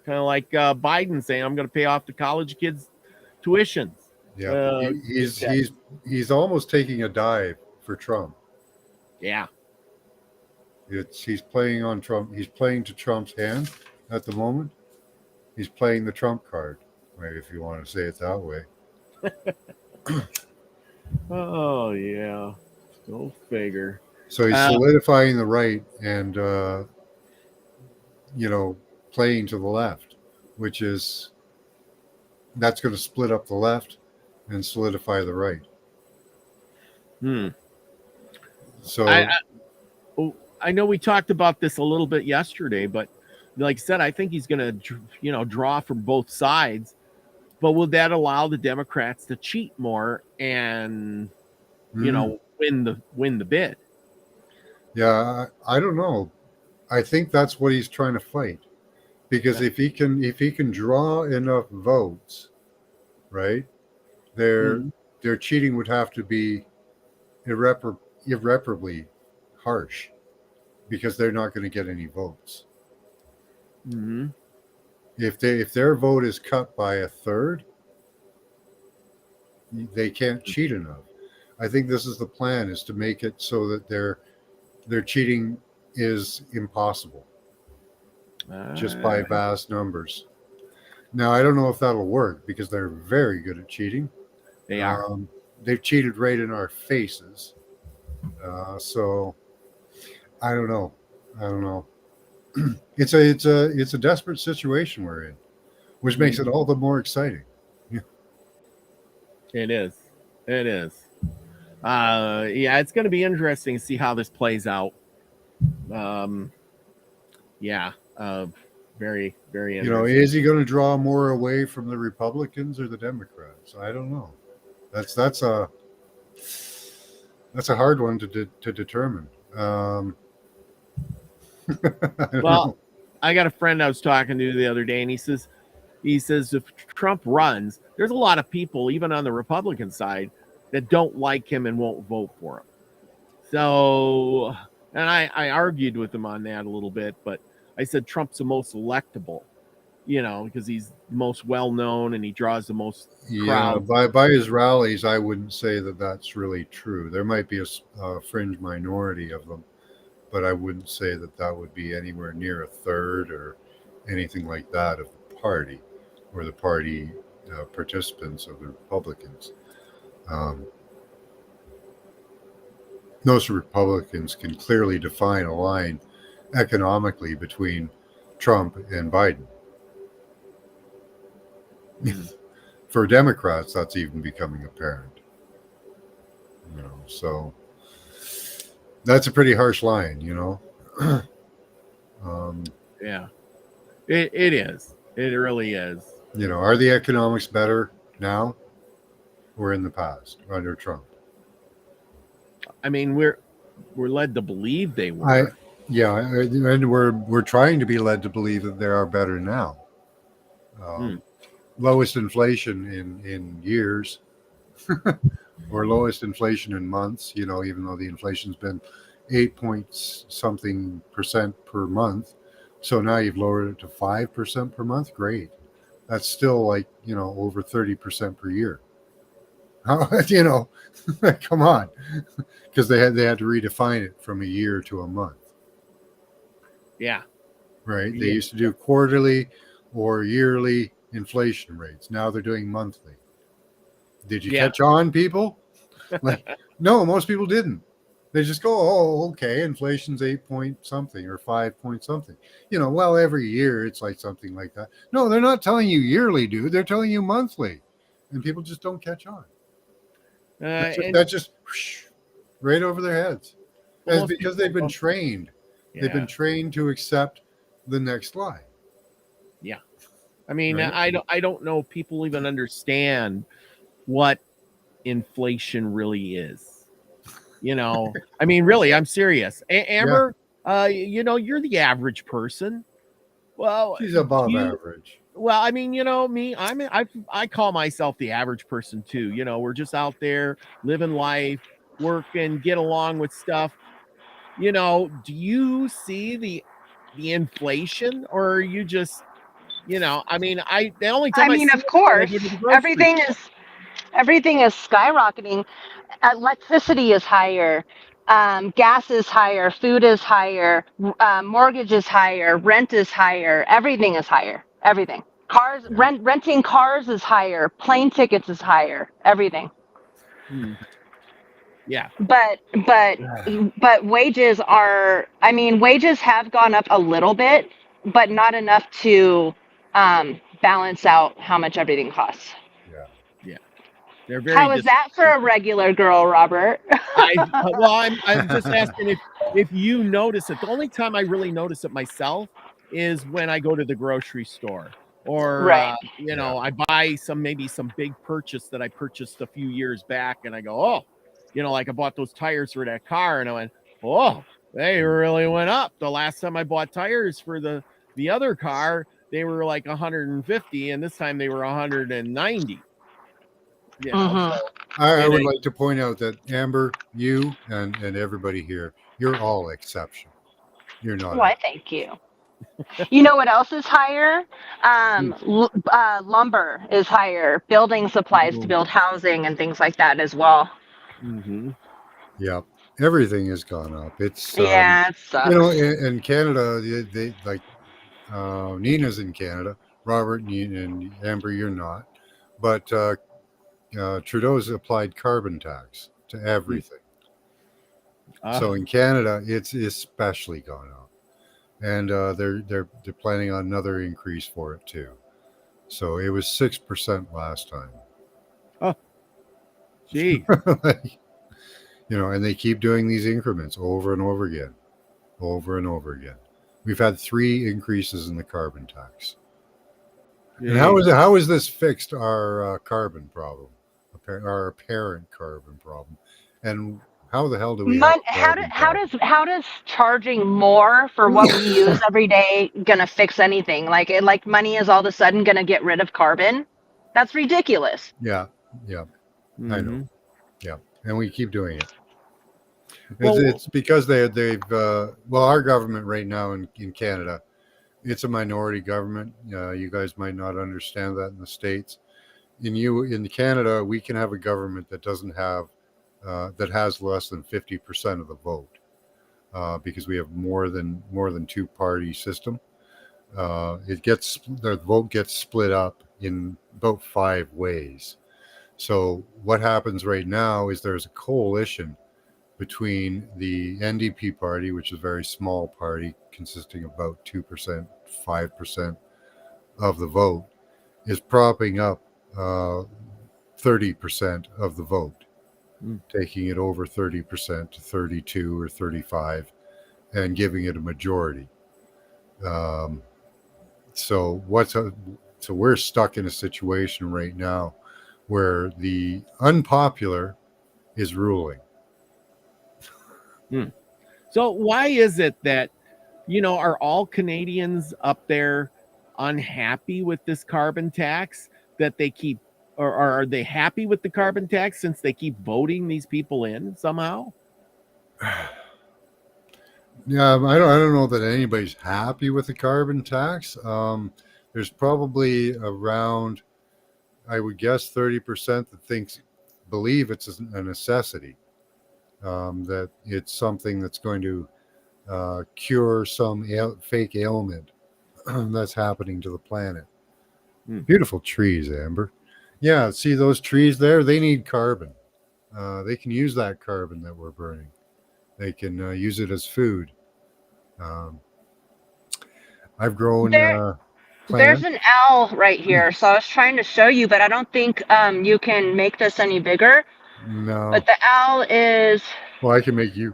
Kind of like Biden saying, "I'm going to pay off the college kids' tuitions." Yeah. He's almost taking a dive for Trump. Yeah. He's playing on Trump. He's playing to Trump's hand at the moment. He's playing the Trump card, if you want to say it that way. Oh, yeah. Go figure. So he's solidifying the right and, playing to the left, which is, that's going to split up the left and solidify the right. So I know we talked about this a little bit yesterday, but like I said, I think he's going to, draw from both sides. But will that allow the Democrats to cheat more and, win the bid? Yeah, I don't know. I think that's what he's trying to fight, because if he can draw enough votes, right, their cheating would have to be irreparably harsh, because they're not going to get any votes. Mm-hmm. If their vote is cut by a third, they can't cheat enough. I think this is the plan, is to make it so that their cheating is impossible, just by vast numbers. Now, I don't know if that'll work, because they're very good at cheating. They are. They've cheated right in our faces. So I don't know. It's a desperate situation we're in, which makes it all the more exciting. It is. Yeah, it's going to be interesting to see how this plays out. Very, very interesting. Is he going to draw more away from the Republicans or the Democrats? I don't know. That's a hard one to determine. I got a friend I was talking to the other day, and he says if Trump runs, there's a lot of people, even on the Republican side, that don't like him and won't vote for him. So, and I argued with him on that a little bit, but I said Trump's the most electable, because he's the most well known and he draws the most Yeah, crowd. by his rallies, I wouldn't say that that's really true. There might be a fringe minority of them, but I wouldn't say that that would be anywhere near a third or anything like that of the party or the party participants of the Republicans. Most Republicans can clearly define a line economically between Trump and Biden. For Democrats, that's even becoming apparent. So that's a pretty harsh line, Yeah, it is. It really is. Are the economics better now or in the past under Trump? I mean, we're led to believe they were. And we're trying to be led to believe that they are better now. Lowest inflation in years, or lowest inflation in months. Even though the inflation's been 8-point-something% per month, so now you've lowered it to 5% per month. Great, that's still like over 30% per year. How come on, because they had to redefine it from a year to a month. Yeah. Right. They used to do quarterly or yearly inflation rates. Now they're doing monthly. Did you catch on, people? No, most people didn't. They just go, oh, okay, inflation's 8-point-something or 5-point-something. Well, every year it's like something like that. No, they're not telling you yearly, dude. They're telling you monthly. And people just don't catch on. That's just whoosh, right over their heads. It's because they've been trained. Yeah. They've been trained to accept the next lie. Yeah. I mean, right? I don't know if people even understand what inflation really is. I mean, really, I'm serious. Amber, you're the average person. Well, she's above average. Well, I mean, me, I call myself the average person too. We're just out there living life, working, get along with stuff. Do you see the inflation, or are you just, I mean, the only time of course, everything is skyrocketing. Electricity is higher. Gas is higher. Food is higher. Mortgage is higher. Rent is higher. Everything is higher. Everything. Cars, renting cars is higher. Plane tickets is higher. Everything. Yeah. But wages wages have gone up a little bit, but not enough to balance out how much everything costs. Yeah. They're very. How is that for a regular girl, Robert? I'm just asking if you notice it. The only time I really notice it myself is when I go to the grocery store, or right. I buy maybe some big purchase that I purchased a few years back, and I go, oh, like I bought those tires for that car, and I went, oh, they really went up. The last time I bought tires for the other car, they were like 150, and this time they were 190. Mm-hmm. So, I would like to point out that Amber, you and everybody here, you're all exception. You're not. Why? Thank you. You know what else is higher? Lumber is higher. Building supplies to build housing and things like that as well. Mm-hmm. Yeah, everything has gone up. It's it sucks. In Canada, they like Nina's in Canada. Robert and Amber, you're not, but Trudeau's applied carbon tax to everything. So in Canada, it's especially gone up, and they're planning on another increase for it too. So it was 6% last time. Oh, gee. And they keep doing these increments over and over again. We've had 3 increases in the carbon tax. Yeah. And how is this fixed our carbon problem, our apparent carbon problem, and how the hell do we? How does charging more for what we use every day gonna fix anything? Like money is all of a sudden gonna get rid of carbon? That's ridiculous. Yeah, mm-hmm. I know. Yeah, and we keep doing it. Well- It's because they've well, our government right now in Canada, it's a minority government. You guys might not understand that in the States. In Canada, we can have a government that doesn't have that has less than 50% of the vote because we have more than two-party system. The vote gets split up in about 5 ways. So what happens right now is there's a coalition between the NDP party, which is a very small party consisting of about 2%, 5% of the vote, is propping up 30% of the vote, taking it over 30% to 32 or 35 and giving it a majority. So we're stuck in a situation right now where the unpopular is ruling. So why is it that, are all Canadians up there unhappy with this carbon tax that they keep, or are they happy with the carbon tax since they keep voting these people in somehow? Yeah, I don't know that anybody's happy with the carbon tax. There's probably around, I would guess, 30% that believe it's a necessity, that it's something that's going to cure some fake ailment that's happening to the planet. Beautiful trees, Amber. Yeah, see those trees there? They need carbon. They can use that carbon that we're burning. They can use it as food. I've grown There's plants. an owl right here, so I was trying to show you, but I don't think you can make this any bigger. No. But the owl is. Well, I can make you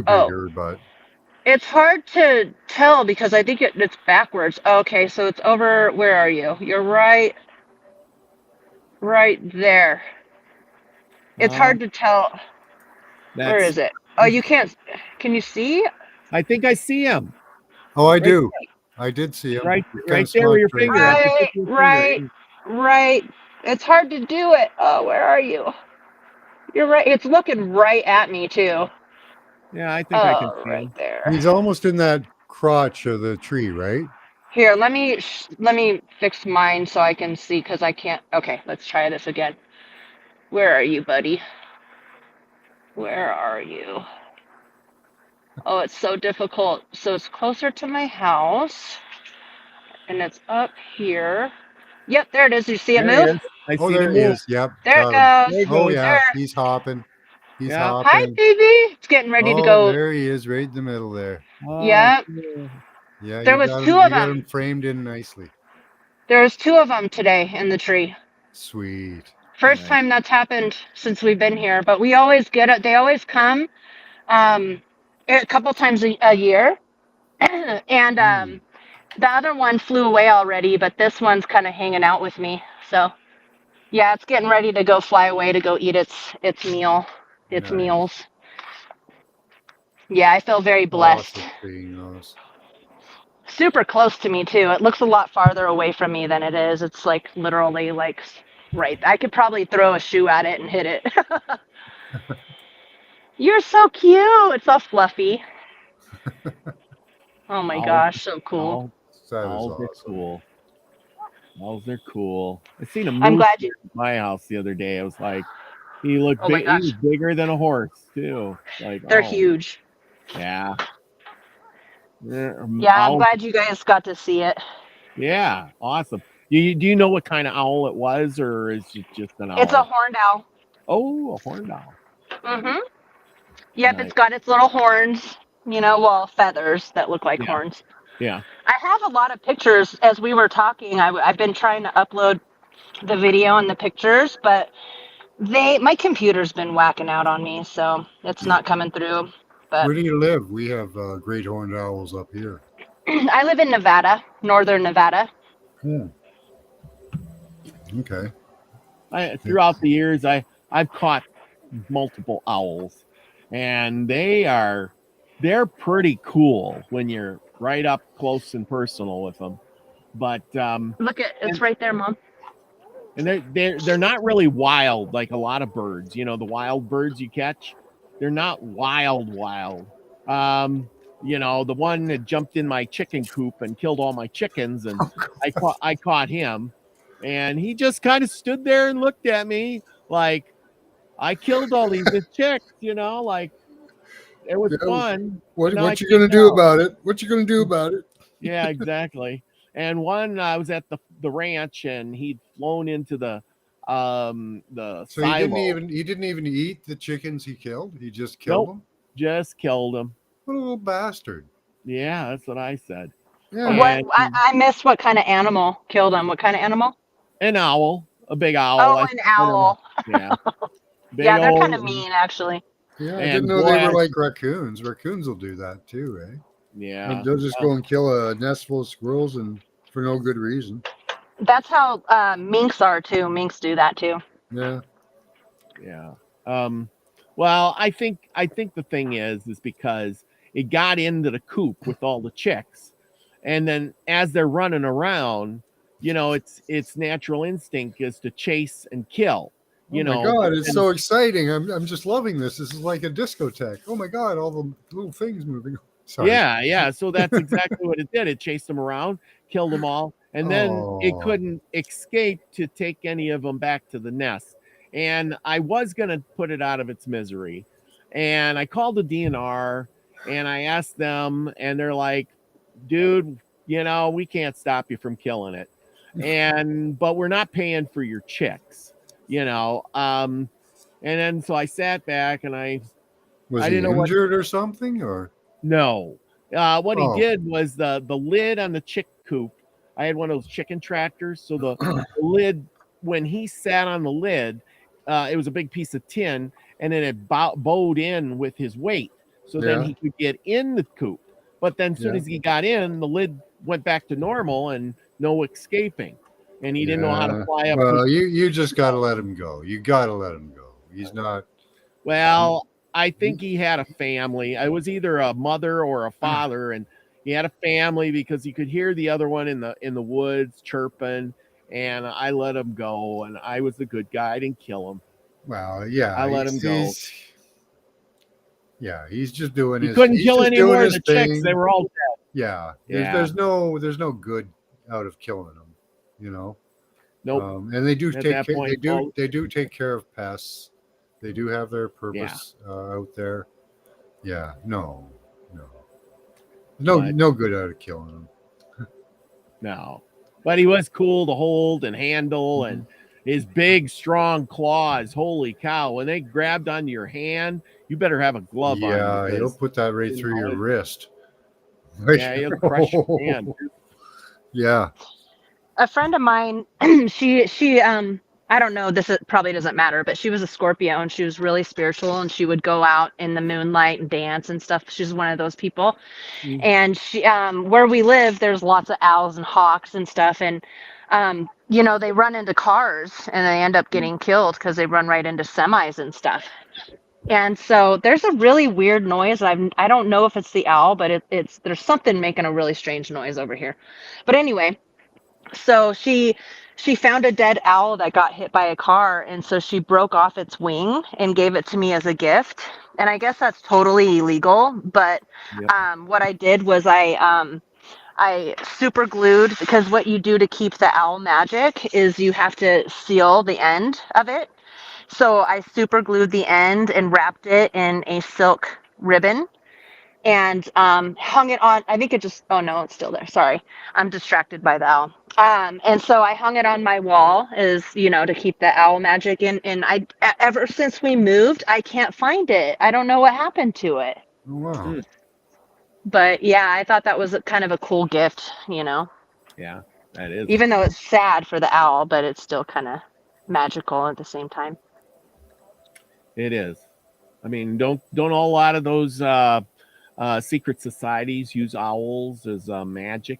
Oh. bigger, but It's hard to tell because I think it's backwards. Okay, so it's over. Where are you? You're right there. It's hard to tell. Where is it? Oh, you can't. Can you see? I think I see him. oh, I do. I did see him. Right It's kinda there with your smudged finger. there. I can put your finger. Right. It's hard to do it. Oh, where are you? You're right. It's looking right at me too. Yeah, I think I can Oh, see right him. there. He's almost in that crotch of the tree, right? Here, let me fix mine so I can see because I can't. Okay, let's try this again. Where are you, buddy? Where are you? Oh, it's so difficult. So it's closer to my house, and it's up here. Yep, there it is. You see it There he move? is. I Oh, see there him he move. is. Yep. There got it him. goes. Oh, yeah. There. He's hopping. He's Yeah. hopping. Hi, baby. It's getting ready to Oh, go. there he is, right in the middle there. Oh, Yep. cool. Yeah, There you was got two him, of you got them. him framed in nicely. There was 2 of them today in the tree. Sweet. First Nice. time that's happened since we've been here, but we always get it. They always come a couple times a year. And the other one flew away already, but this one's kind of hanging out with me. So, yeah, it's getting ready to go fly away to go eat its meal, its Nice. meals. Yeah, I feel very blessed. Awesome seeing those. Super close to me too. It looks a lot farther away from me than it is. It's like literally like right. I could probably throw a shoe at it and hit it. You're so cute. It's all fluffy. Oh my Owls- gosh, so cool. That is Owls are awesome. cool. Owls are cool. I seen a I'm moose glad you. at my house the other day. I was like, he looked Oh my big. He gosh. was bigger than a horse too. Like They're oh, huge. Yeah. Yeah, I'm glad you guys got to see it. Yeah, awesome. Do you know what kind of owl it was, or is it just an owl? It's a horned owl. Oh, a horned owl. Mm-hmm. Yep, Nice. it's got its little horns. Well, feathers that look like Yeah. horns. Yeah. I have a lot of pictures. As we were talking, I've been trying to upload the video and the pictures, but my computer's been whacking out on me, so it's not coming through. But Where do you live? We have great horned owls up here. I live in Nevada, northern Nevada. Okay. Throughout the years, I've caught multiple owls, and they're pretty cool when you're right up close and personal with them. But Look at it's right there, Mom. and they're not really wild like a lot of birds. The wild birds you catch, They're not wild. The one that jumped in my chicken coop and killed all my chickens, and I caught him, and he just kind of stood there and looked at me like I killed all these chicks, like it was fun. What you gonna do about it? What you gonna do about it? Yeah, exactly. And one, I was at the ranch, and he'd flown into the So silo. he didn't even eat the chickens he killed. He just killed them. Just killed him. What a little bastard. Yeah, that's what I said. Yeah. What I missed what kind of animal killed him. What kind of animal? An owl, a big owl. Oh, an owl. Yeah. Big Yeah, they're kind of old- mean, actually. Yeah, I And didn't know they boy, were like raccoons. Raccoons will do that too, eh? Yeah. They'll just go and kill a nest full of squirrels and for no good reason. That's how minks are too. Minks do that too. Yeah. Yeah. Well, I think the thing is because it got into the coop with all the chicks, and then as they're running around, its natural instinct is to chase and kill. Oh my God, it's so exciting. I'm just loving this. This is like a discotheque. Oh my God, all the little things moving. Sorry. Yeah. So that's exactly what it did. It chased them around, killed them all, and then it Oh. couldn't escape to take any of them back to the nest. And I was going to put it out of its misery. And I called the DNR and I asked them, and they're like, dude, we can't stop you from killing it. But we're not paying for your chicks, and then so I sat back and I Was I he didn't know what- injured or something? Or no. What Oh. he did was the lid on the chick coop. I had one of those chicken tractors. So the lid, when he sat on the lid, it was a big piece of tin, and then it bowed in with his weight. So then Yeah. he could get in the coop. But then as soon Yeah. as he got in, the lid went back to normal and no escaping. And he didn't know how to Yeah. fly up. Well, you just got to let him go. You got to let him go. He's not. Well, I think he had a family. I was either a mother or a father, and he had a family because he could hear the other one in the woods chirping, and I let him go, and I was the good guy. I didn't kill him. Well, yeah. I let him go. He's just doing He his. couldn't he's kill just any doing more of his the chicks. thing. They were all dead. Yeah. Yeah. There's no good out of killing them. Nope. And they do At take that care, point, they do take care of pests. They do have their purpose out there. Yeah. No But- good out of killing them. No. But he was cool to hold and handle, and his big, strong claws. Holy cow. When they grabbed onto your hand, you better have a glove on. Yeah, he'll because- put that right through your wrist. Yeah, he'll crush your hand. Yeah. A friend of mine, she I don't know, probably doesn't matter, but she was a Scorpio and she was really spiritual and she would go out in the moonlight and dance and stuff. She's one of those people. Mm. And she where we live, there's lots of owls and hawks and stuff, and they run into cars and they end up getting killed because they run right into semis and stuff. And so there's a really weird noise. I don't know if it's the owl, but there's something making a really strange noise over here. But anyway, so she found a dead owl that got hit by a car, and so she broke off its wing and gave it to me as a gift. And I guess that's totally illegal, but Yep. what I did was I super glued, because what you do to keep the owl magic is you have to seal the end of it. So I super glued the end and wrapped it in a silk ribbon and hung it on. I think it just, oh no, it's still there. Sorry. I'm distracted by the owl. And so I hung it on my wall to keep the owl magic in. And ever since we moved, I can't find it. I don't know what happened to it. Oh, wow. Mm. But yeah, I thought that was kind of a cool gift, Yeah, that is. even though it's sad for the owl, but it's still kind of magical at the same time. It is. I mean, don't a lot of those secret societies use owls as magic?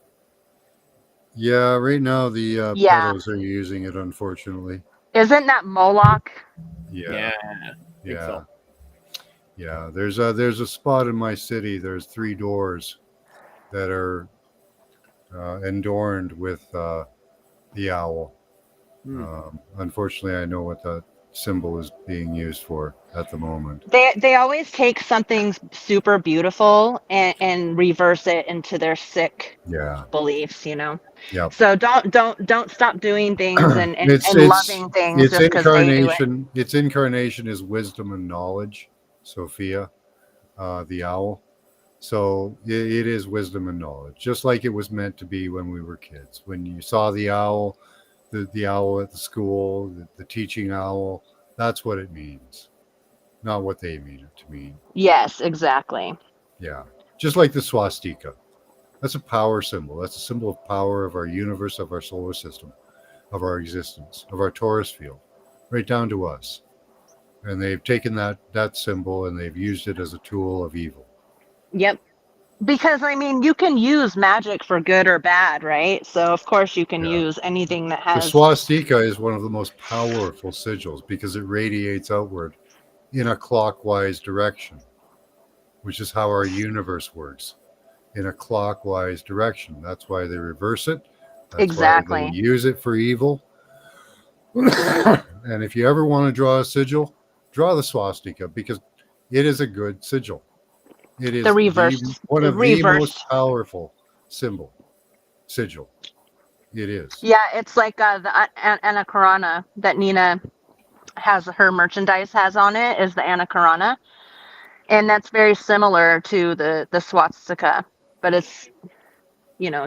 Yeah, right now the Yeah. pedos are using it, unfortunately. Isn't that Moloch? Yeah. think so. Yeah. There's a spot in my city. There's 3 doors that are adorned with the owl. Hmm. Unfortunately, I know what that symbol is being used for at the moment. They always take something super beautiful and reverse it into their sick Yeah. beliefs, you know. Yep. So don't stop doing things and It's loving things just because they do it. its incarnation is wisdom and knowledge, Sophia, the owl. So it is wisdom and knowledge, just like it was meant to be when we were kids. When you saw the owl, the owl at the school, the teaching owl, that's what it means, not what they mean it to mean. Yes, exactly. Yeah. Just like the swastika. That's a power symbol. That's a symbol of power of our universe, of our solar system, of our existence, of our Taurus field, right down to us. And they've taken that symbol and they've used it as a tool of evil. Yep. Because I mean, you can use magic for good or bad, right? So of course you can Yeah. use anything that The has. swastika is one of the most powerful sigils because it radiates outward in a clockwise direction, which is how our universe works, in a clockwise direction. That's why they reverse it. That's Exactly. why they use it for evil. And if you ever want to draw a sigil, draw the swastika because it is a good sigil. It is The reverse. one of the reverse. most powerful sigil. It is. Yeah, it's like the Anakarana that Nina has her merchandise has on it is the Anakarana, and that's very similar to the swastika, but it's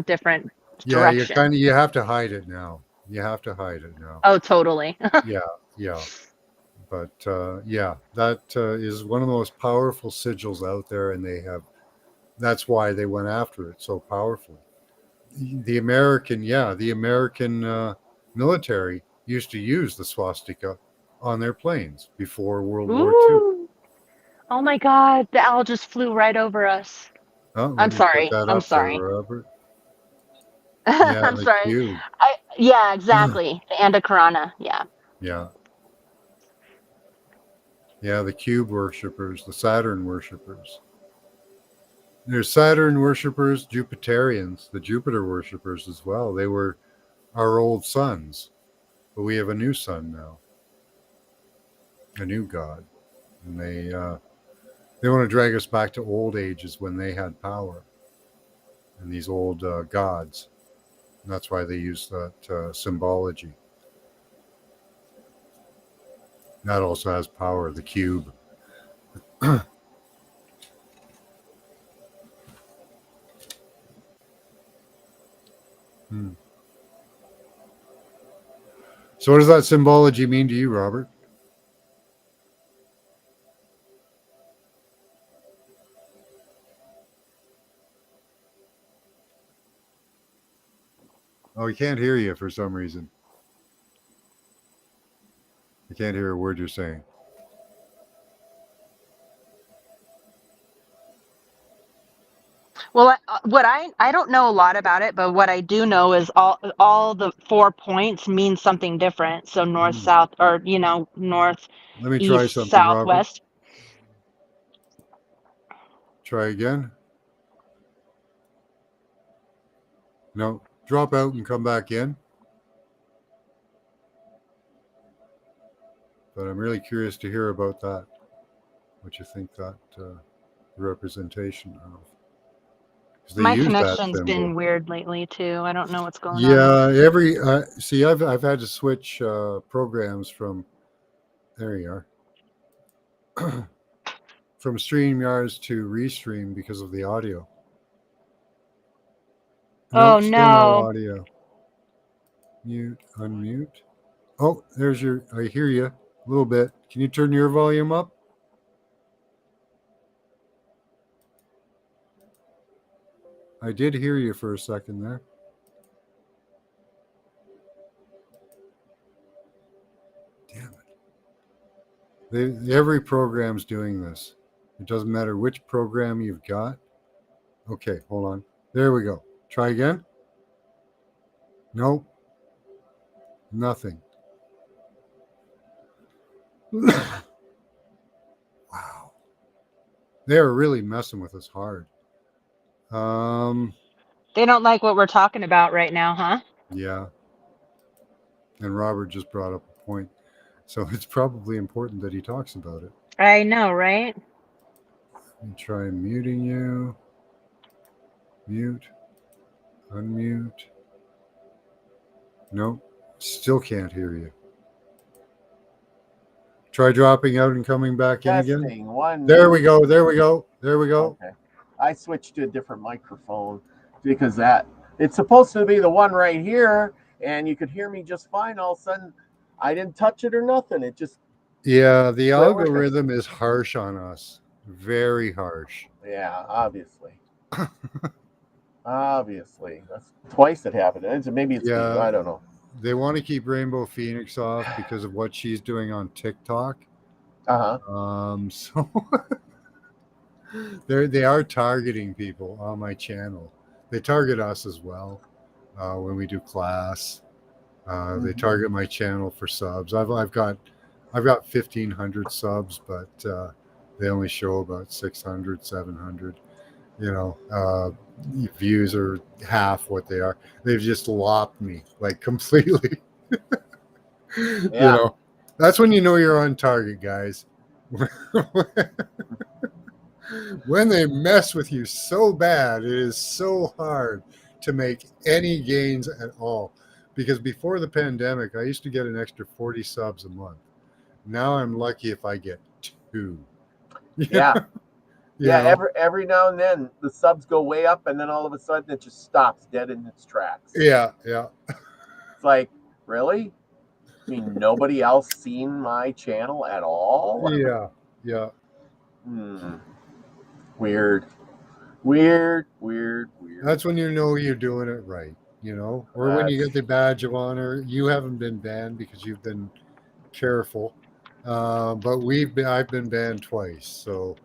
different Yeah, direction. you have to hide it now. You have to hide it now. Oh, totally. Yeah. But that is one of the most powerful sigils out there, and that's why they went after it so powerfully. The American military used to use the swastika on their planes before World War II. Ooh. Oh my God, the owl just flew right over us. Oh, let I'm me put sorry. that I'm up there, sorry. Robert. Yeah, I'm the sorry. cube. Yeah, exactly. The Anakarana. Yeah. Yeah. Yeah, the cube worshippers, the Saturn worshippers. There's Saturn worshippers, Jupiterians, the Jupiter worshippers as well. They were our old sons, but we have a new son now, a new god, and they want to drag us back to old ages when they had power, and these old gods. And that's why they use that symbology. That also has power, the cube. So what does that symbology mean to you, Robert? Oh, we can't hear you for some reason. I can't hear a word you're saying. Well, what I don't know a lot about it, but what I do know is all the 4 points mean something different. So north, south, or north, Let me try east, something, south, Robert. west. Try again. No, drop out and come back in. But I'm really curious to hear about that. What you think that representation of? 'Cause they My use that connection's symbol. been weird lately too. I don't know what's going on. Yeah, see, I've had to switch programs from. There you are. From StreamYards to Restream because of the audio. Oh, Nope, still no. no audio. Mute, unmute. Oh, I hear you a little bit. Can you turn your volume up? I did hear you for a second there. Damn it. Every program's doing this. It doesn't matter which program you've got. Okay, hold on. There we go. Try again. Nope. Nothing. Wow. They're really messing with us hard. They don't like what we're talking about right now, huh? Yeah. And Robert just brought up a point. So it's probably important that he talks about it. I know, right? Let me try muting you. Mute. Unmute. Nope. Still can't hear you. Try dropping out and coming back in again. Testing one. There we go. There we go. There we go. Okay. I switched to a different microphone because it's supposed to be the one right here, and you could hear me just fine. All of a sudden, I didn't touch it or nothing. It just Yeah, the Quit working. algorithm is harsh on us. Very harsh. yeah, obviously. Obviously, that's twice it happened. Maybe it's Yeah. me, I don't know. They want to keep Rainbow Phoenix off because of what she's doing on TikTok. So they are targeting people on my channel. They target us as well when we do class. They target my channel for subs. I've got 1,500 subs, but they only show about 600, 700. Views are half what they are. They've just lopped me like completely. Yeah. That's when you know you're on target, guys. When they mess with you so bad, it is so hard to make any gains at all. Because before the pandemic, I used to get an extra 40 subs a month. Now I'm lucky if I get 2. Yeah. You Yeah, know? every now and then the subs go way up, and then all of a sudden it just stops dead in its tracks. Yeah. It's like, really? I mean, nobody else seen my channel at all? Yeah. Weird. That's when you know you're doing it right, or when you get the badge of honor. You haven't been banned because you've been careful, but I've been banned twice, so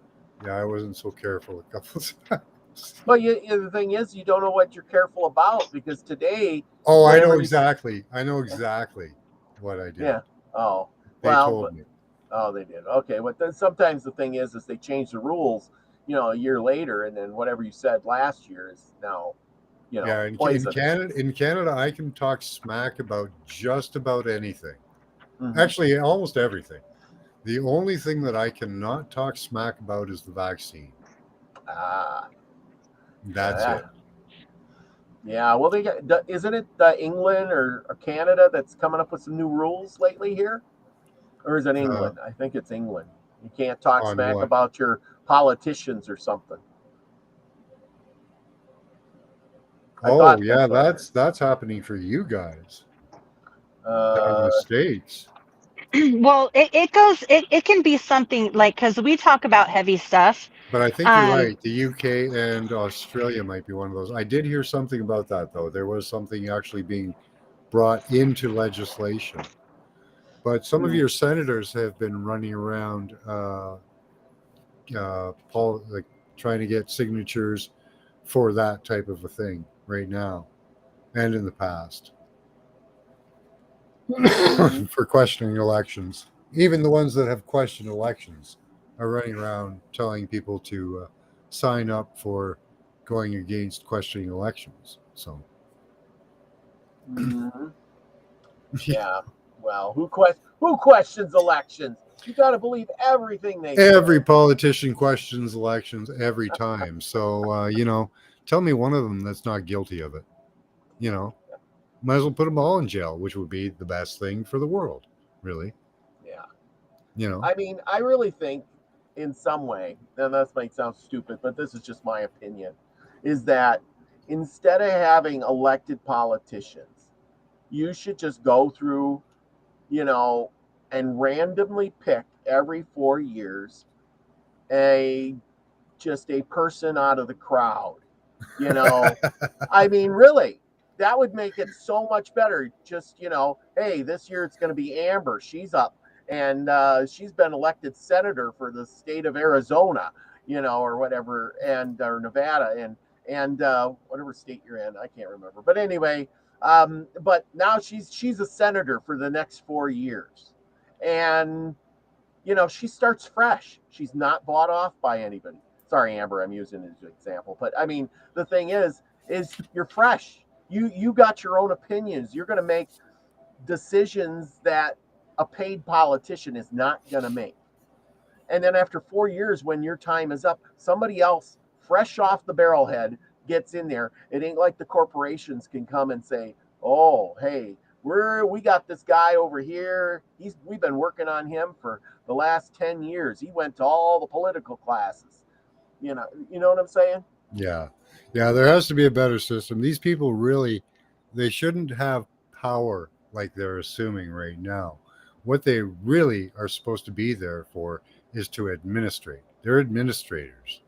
yeah, I wasn't so careful a couple of times. Well, the thing is, you don't know what you're careful about, because today. Oh, I know whenever you- exactly. I know exactly what I did. Yeah. Oh, They well, told me. Oh, they did. Okay, but then sometimes the thing is they change the rules, a year later, and then whatever you said last year is now, Yeah, in poison. Canada, I can talk smack about just about anything. Mhm. Actually, almost everything. The only thing that I cannot talk smack about is the vaccine. That's yeah. it. Yeah, well, isn't it England or Canada that's coming up with some new rules lately here? Or is it England? I think it's England. You can't talk On smack what? about your politicians or something. Oh, yeah, that's happening for you guys down in the States. Well, it can be something like, because we talk about heavy stuff. But I think you're right. The UK and Australia might be one of those. I did hear something about that, though. There was something actually being brought into legislation. But some of your senators have been running around trying to get signatures for that type of a thing right now and in the past for questioning elections. Even the ones that have questioned elections are running around telling people to sign up for going against questioning elections. So, yeah. Well, who questions elections? You got to believe everything they every say. politician questions elections every time. So, tell me one of them that's not guilty of it. Might as well put them all in jail, which would be the best thing for the world, really. Yeah. I mean, I really think in some way, and that might sound stupid, but this is just my opinion, is that instead of having elected politicians, you should just go through, and randomly pick every 4 years a person out of the crowd. I mean, really, that would make it so much better. Just, hey, this year it's going to be Amber. She's up, and she's been elected senator for the state of Arizona, or whatever, or Nevada, and whatever state you're in, I can't remember. But anyway, but now she's a senator for the next 4 years, and she starts fresh. She's not bought off by anybody. Sorry, Amber, I'm using it as an example, but I mean, the thing is you're fresh. You got your own opinions. You're going to make decisions that a paid politician is not going to make. And then after 4 years, when your time is up, somebody else fresh off the barrelhead gets in there. It ain't like the corporations can come and say, oh, hey, we got this guy over here. We've been working on him for the last 10 years. He went to all the political classes. You know what I'm saying? Yeah. Yeah, there has to be a better system. These people really, they shouldn't have power like they're assuming right now. What they really are supposed to be there for is to administrate. They're administrators.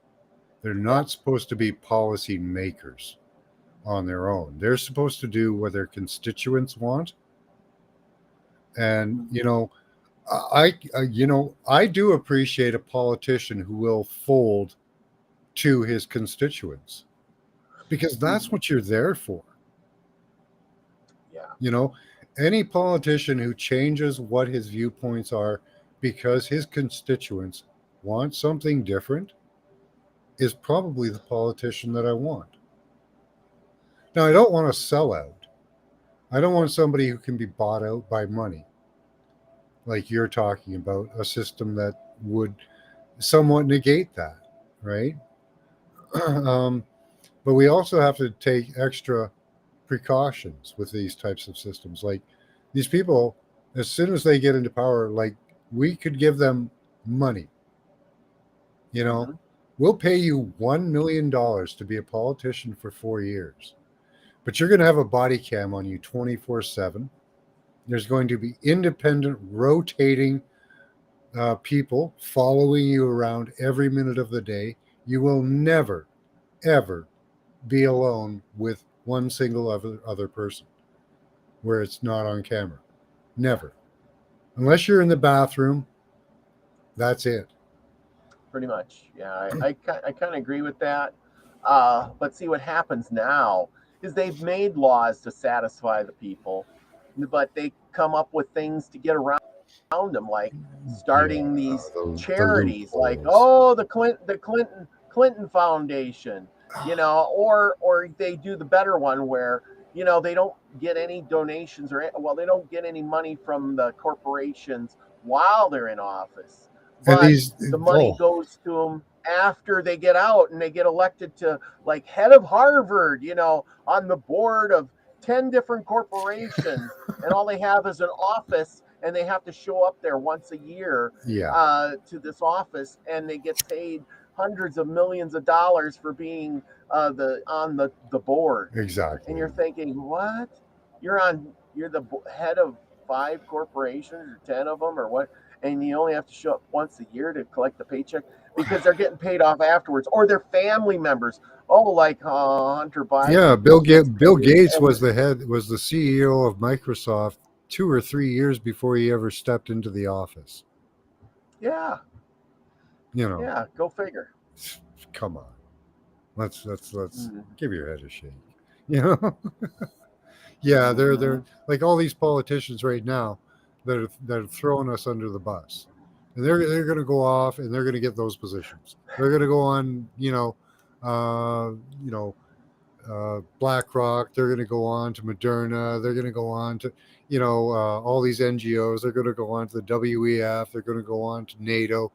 They're not supposed to be policy makers on their own. They're supposed to do what their constituents want. And, I do appreciate a politician who will fold to his constituents, because that's what you're there for. Yeah. Any politician who changes what his viewpoints are because his constituents want something different is probably the politician that I want. Now, I don't want a sellout. I don't want somebody who can be bought out by money, like you're talking about, a system that would somewhat negate that, right? But we also have to take extra precautions with these types of systems. Like, these people, as soon as they get into power, like, we could give them money. We'll pay you $1 million to be a politician for 4 years, but you're going to have a body cam on you 24/7. There's going to be independent, rotating people following you around every minute of the day. You will never, ever be alone with one single other person where it's not on camera. Never. Unless you're in the bathroom, that's it. Pretty much. Yeah, I kind of agree with that. But see, what happens now is they've made laws to satisfy the people, but they come up with things to get around them, like starting these charities, like the Clinton Foundation, or they do the better one where they don't get any donations they don't get any money from the corporations while they're in office. But the money goes to them after they get out and they get elected to, like, head of Harvard, on the board of 10 different corporations, and all they have is an office, and they have to show up there once a year to this office, and they get paid hundreds of millions of dollars for being on the board. Exactly. And you're thinking, what? You're the head of 5 corporations or 10 of them or what? And you only have to show up once a year to collect the paycheck because they're getting paid off afterwards, or their family members. Oh, like Hunter Biden. Yeah, Bill Gates was the CEO of Microsoft 2 or 3 years before he ever stepped into the office. Yeah. Yeah, go figure. Come on. Let's give your head a shake. Yeah, they're like all these politicians right now that are throwing us under the bus, and they're going to go off and they're going to get those positions. They're going to go on, BlackRock. They're going to go on to Moderna. They're going to go on to, all these NGOs. They're going to go on to the WEF. They're going to go on to NATO,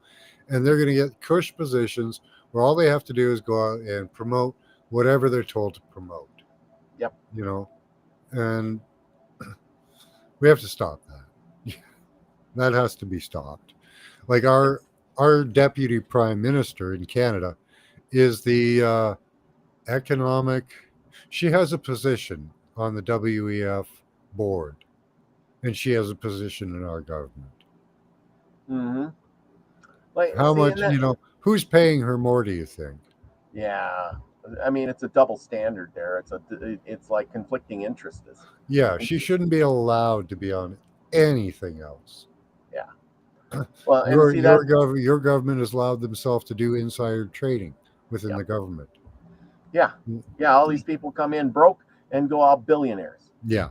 and they're going to get cush positions where all they have to do is go out and promote whatever they're told to promote. Yep. And we have to stop that. That has to be stopped. Like our deputy prime minister in Canada is the she has a position on the WEF board, and she has a position in our government. Mm-hmm. Like, how much, who's paying her more, do you think? Yeah. I mean, it's a double standard there. It's like conflicting interests. Yeah, she shouldn't be allowed to be on anything else. Yeah. Well, your government has allowed themselves to do insider trading within the government. Yeah. Yeah, all these people come in broke and go out billionaires. Yeah.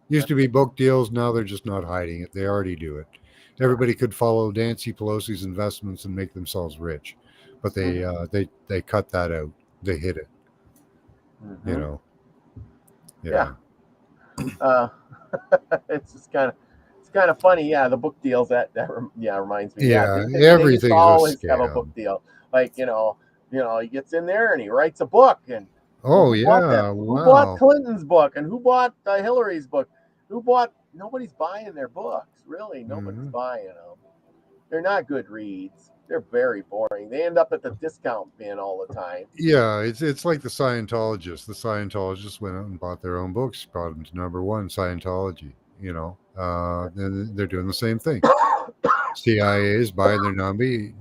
Used to be book deals, now they're just not hiding it. They already do it. Everybody could follow Nancy Pelosi's investments and make themselves rich. But they cut that out. They hid it. Mm-hmm. Yeah. It's just kind kind of funny. Yeah, the book deals reminds me. Yeah, they used everything's to a always have a scam. book deal. Like he gets in there and he writes a book, and Oh who bought that? yeah, Who bought wow. Clinton's book, and who bought Hillary's book? Who bought? Nobody's buying their books. Really, nobody's Mhm. buying them. They're not good reads. They're very boring. They end up at the discount bin all the time. Yeah, it's like the Scientologists. The Scientologists went out and bought their own books, brought them to #1 Scientology. They're doing the same thing. CIA is buying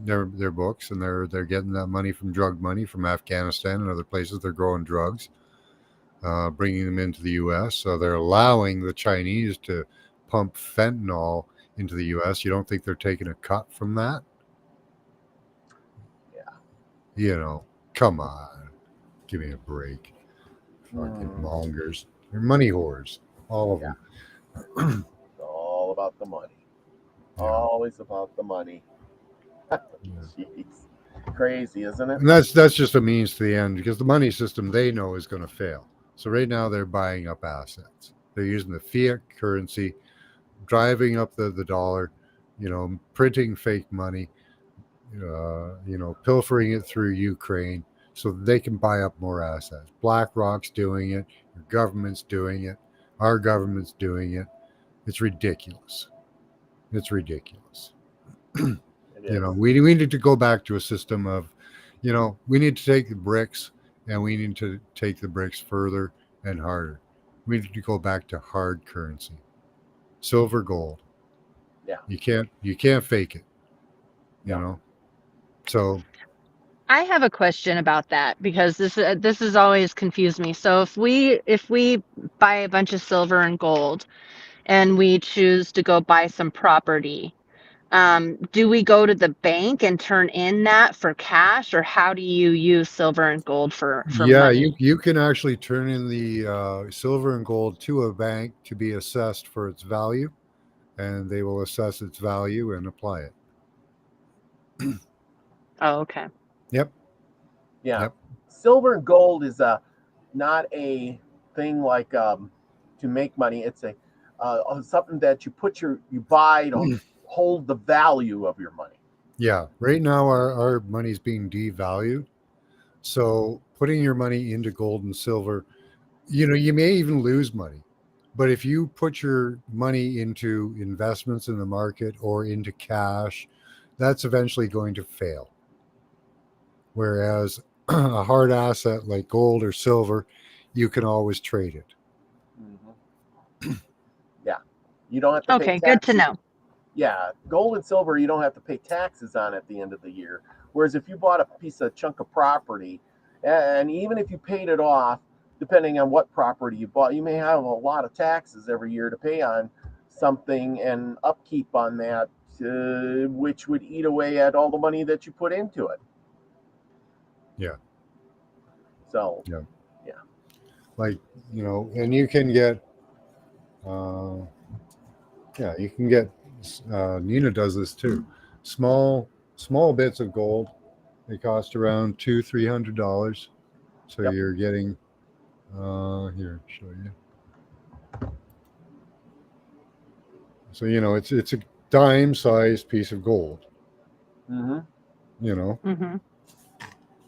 their books, and they're getting that money from Afghanistan and other places. They're growing drugs, bringing them into the U.S. So they're allowing the Chinese to pump fentanyl into the U.S. You don't think they're taking a cut from that? Yeah. Come on, give me a break. Fucking Mm. mongers. They're money whores, all of them. It's all about the money. Yeah. Always about the money. Yeah. Jeez. Crazy, isn't it? And that's just a means to the end, because the money system they know is going to fail. So right now they're buying up assets. They're using the fiat currency, driving up the dollar, printing fake money, pilfering it through Ukraine so they can buy up more assets. BlackRock's doing it. Your government's doing it. Our government's doing it. It's ridiculous. It's ridiculous. It is. We need to go back to a system of, we need to take the BRICS and we need to take the BRICS further and harder. We need to go back to hard currency, silver, gold. Yeah. You can't fake it. So I have a question about that because this has always confused me. So if we buy a bunch of silver and gold and we choose to go buy some property, do we go to the bank and turn in that for cash, or how do you use silver and gold for yeah, money? you can actually turn in the silver and gold to a bank to be assessed for its value, and they will assess its value and apply it. Oh, okay. Yep. Yeah. Yep. Silver and gold is not a thing like to make money. It's a something that you buy to hold the value of your money. Yeah. Right now our money's being devalued. So putting your money into gold and silver, you may even lose money. But if you put your money into investments in the market or into cash, that's eventually going to fail. Whereas a hard asset like gold or silver, you can always trade it. Mm-hmm. Yeah. You don't have to pay Okay, good to taxes. know. Yeah, gold and silver, you don't have to pay taxes on at the end of the year. Whereas if you bought a chunk of property, and even if you paid it off, depending on what property you bought, you may have a lot of taxes every year to pay on something and upkeep on that, which would eat away at all the money that you put into it. Yeah. So. Yeah. Yeah. Like, and you can get, you can get, Nina does this too. Small bits of gold. They cost around $200-300. So Yep. you're getting, here, show you. So, it's a dime-sized piece of gold. Mm-hmm. Mm-hmm.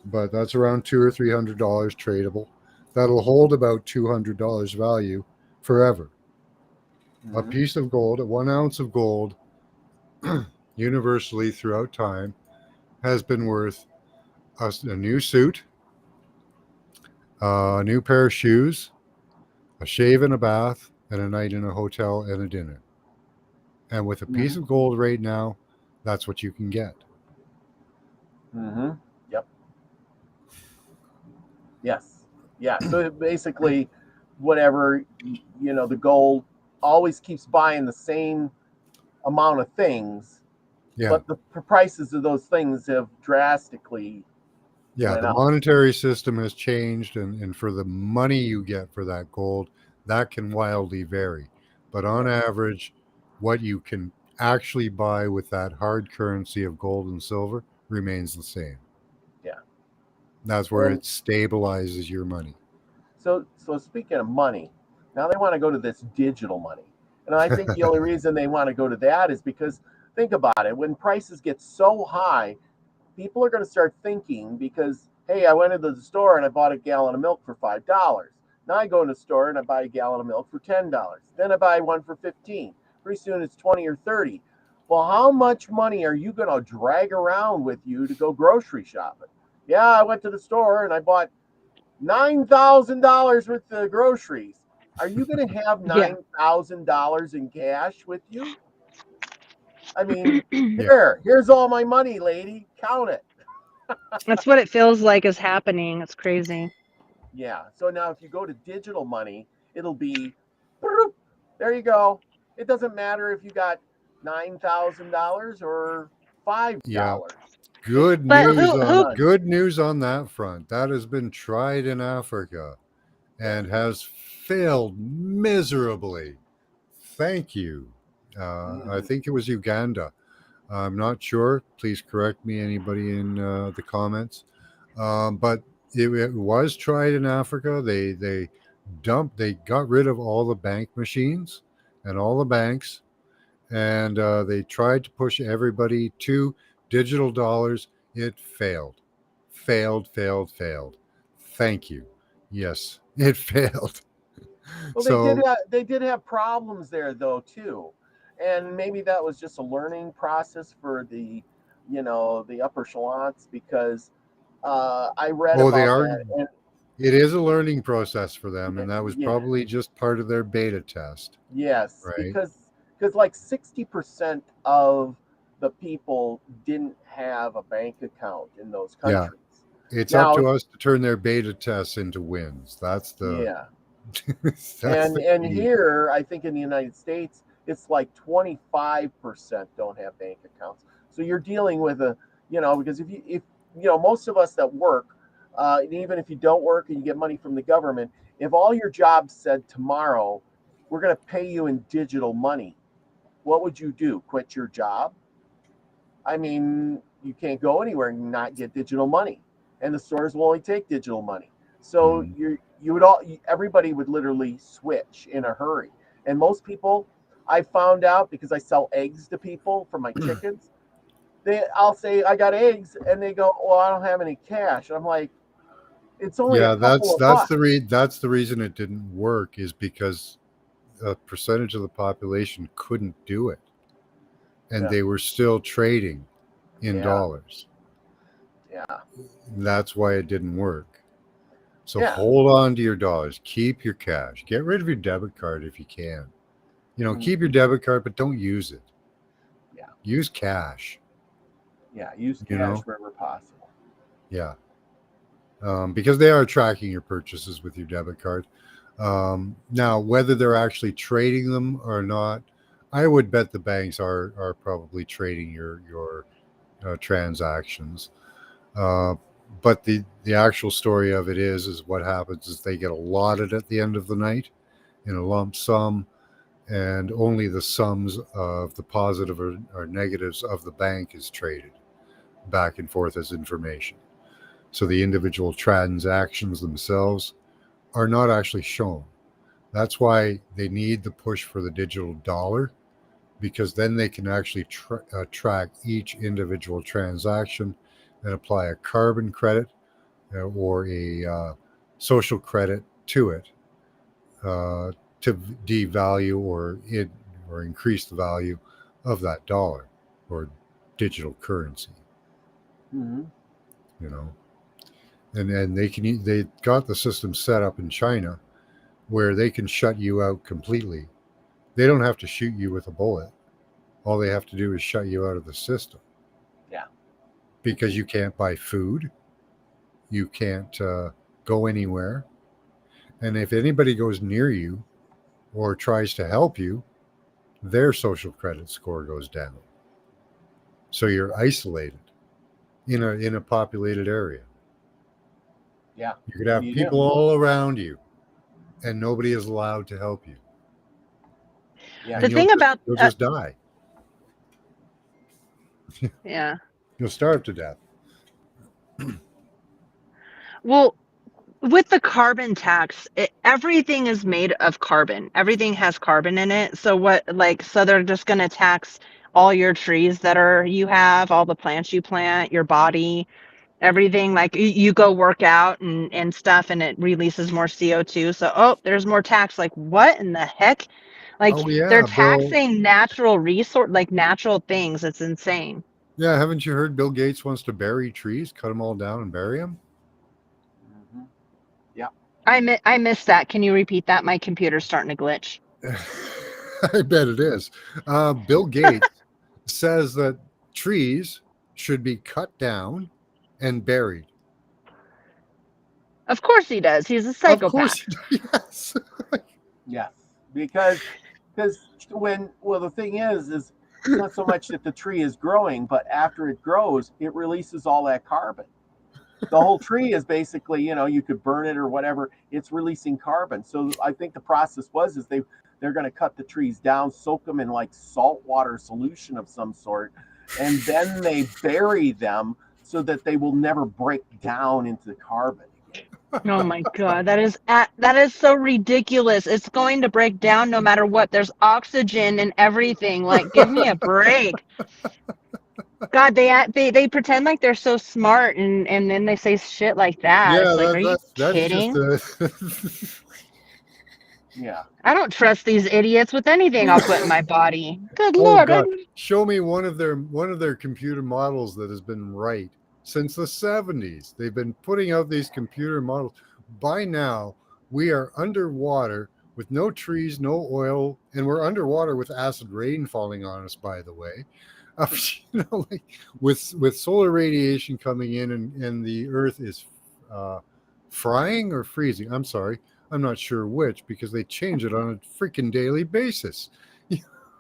But that's around $200 or $300 tradable. That'll hold about $200 value forever. Mm-hmm. A piece of gold, 1 ounce of gold, universally throughout time, has been worth a new suit, a new pair of shoes, a shave and a bath, and a night in a hotel and a dinner. And with a piece of gold right now, that's what you can get. Mm-hmm. Yep. Yes. Yeah. So basically, whatever, the gold always keeps buying the same amount of things, Yeah. but the prices of those things have drastically went The up. monetary system has changed, and for the money you get for that gold, that can wildly vary. But on average, what you can actually buy with that hard currency of gold and silver remains the same. Yeah. That's where it stabilizes your money. So speaking of money, now they want to go to this digital money. And I think the only reason they want to go to that is because, think about it, when prices get so high, people are going to start thinking because, hey, I went into the store and I bought a gallon of milk for $5. Now I go in the store and I buy a gallon of milk for $10. Then I buy one for $15. Pretty soon it's 20 or 30. Well, how much money are you going to drag around with you to go grocery shopping? Yeah, I went to the store and I bought $9,000 worth of groceries. Are you going to have Yeah. $9,000 in cash with you? I mean, Yeah. here's all my money, lady. Count it. That's what it feels like is happening. It's crazy. Yeah. So now if you go to digital money, it'll be, boop, there you go. It doesn't matter if you got $9,000 or $5. Yeah. Good But news who on good news on that front. That has been tried in Africa and has failed miserably. Thank you. I think it was Uganda. I'm not sure. Please correct me, anybody in the comments. But it was tried in Africa. They got rid of all the bank machines and all the banks, and they tried to push everybody to digital dollars. It failed. Failed. Thank you. Yes, it failed. Well, So they did have problems there though too, and maybe that was just a learning process for the, the upper echelons because I read they about are. that. And It is a learning process for them, and that was yeah, probably just part of their beta test, yes, right? because like 60% of the people didn't have a bank account in those Yeah. countries. It's Now, up to us to turn their beta tests into wins. That's the yeah. that's And the key. here, I think in the United States, it's like 25% don't have bank accounts. So you're dealing with because if most of us that work, and even if you don't work and you get money from the government, if all your jobs said tomorrow, we're going to pay you in digital money, what would you do? Quit your job? I mean, you can't go anywhere and not get digital money, and the stores will only take digital money. So everybody would literally switch in a hurry. And most people, I found out because I sell eggs to people for my chickens. I'll say I got eggs, and they go, "Well, I don't have any cash." I'm like, "It's only a couple of bucks." That's the reason it didn't work, is because a percentage of the population couldn't do it, and Yeah. they were still trading in Yeah. dollars. Yeah. That's why it didn't work. So Yeah. hold on to your dollars. Keep your cash. Get rid of your debit card if you can. Keep your debit card, but don't use it. Yeah. Use cash. Yeah. Use cash wherever possible. Yeah. Because they are tracking your purchases with your debit card. Now, whether they're actually trading them or not, I would bet the banks are probably trading your transactions. But the actual story of it is what happens is they get allotted at the end of the night in a lump sum, and only the sums of the positive or negatives of the bank is traded back and forth as information. So the individual transactions themselves are not actually shown. That's why they need the push for the digital dollar, because then they can actually track each individual transaction and apply a carbon credit or a social credit to it to devalue or increase the value of that dollar or digital currency. Mm-hmm. And they got the system set up in China where they can shut you out completely. They don't have to shoot you with a bullet. All they have to do is shut you out of the system. Yeah. Because you can't buy food. You can't go anywhere. And if anybody goes near you or tries to help you, their social credit score goes down. So you're isolated in a populated area. Yeah. You could have people all around you, and nobody is allowed to help you. Yeah. The thing about you'll just die. yeah. You'll starve to death. Well, with the carbon tax, everything is made of carbon. Everything has carbon in it. So so they're just going to tax all your trees you have, all the plants you plant, your body, everything. Like you go work out and stuff, and it releases more CO2. So, oh, there's more tax. Like, what in the heck? Like, Oh they're yeah, Bill. taxing natural resource, like natural things. It's insane. Yeah, haven't you heard Bill Gates wants to bury trees, cut them all down and bury them? I missed that. Can you repeat that? My computer's starting to glitch. I bet it is. Bill Gates says that trees should be cut down and buried. Of course he does. He's a Of course, psychopath. yes. Yes, because the thing is it's not so much that the tree is growing, but after it grows, it releases all that carbon. The whole tree is basically, you could burn it or whatever. It's releasing carbon. So I think the process is they're going to cut the trees down, soak them in like saltwater solution of some sort, and then they bury them so that they will never break down into carbon again. Oh my god, that is so ridiculous. It's going to break down no matter what. There's oxygen and everything. Like, give me a break. God, they pretend like they're so smart and then they say shit like that. Yeah, It's like, are you that's kidding? just Yeah. I don't trust these idiots with anything I'll put in my body. Good Oh lord. God! Show me one of their computer models that has been right since the 70s. They've been putting out these computer models. By now, we are underwater with no trees, no oil, and we're underwater with acid rain falling on us. By the way, like with solar radiation coming in, and the Earth is frying or freezing. I'm sorry, I'm not sure which because they change it on a freaking daily basis.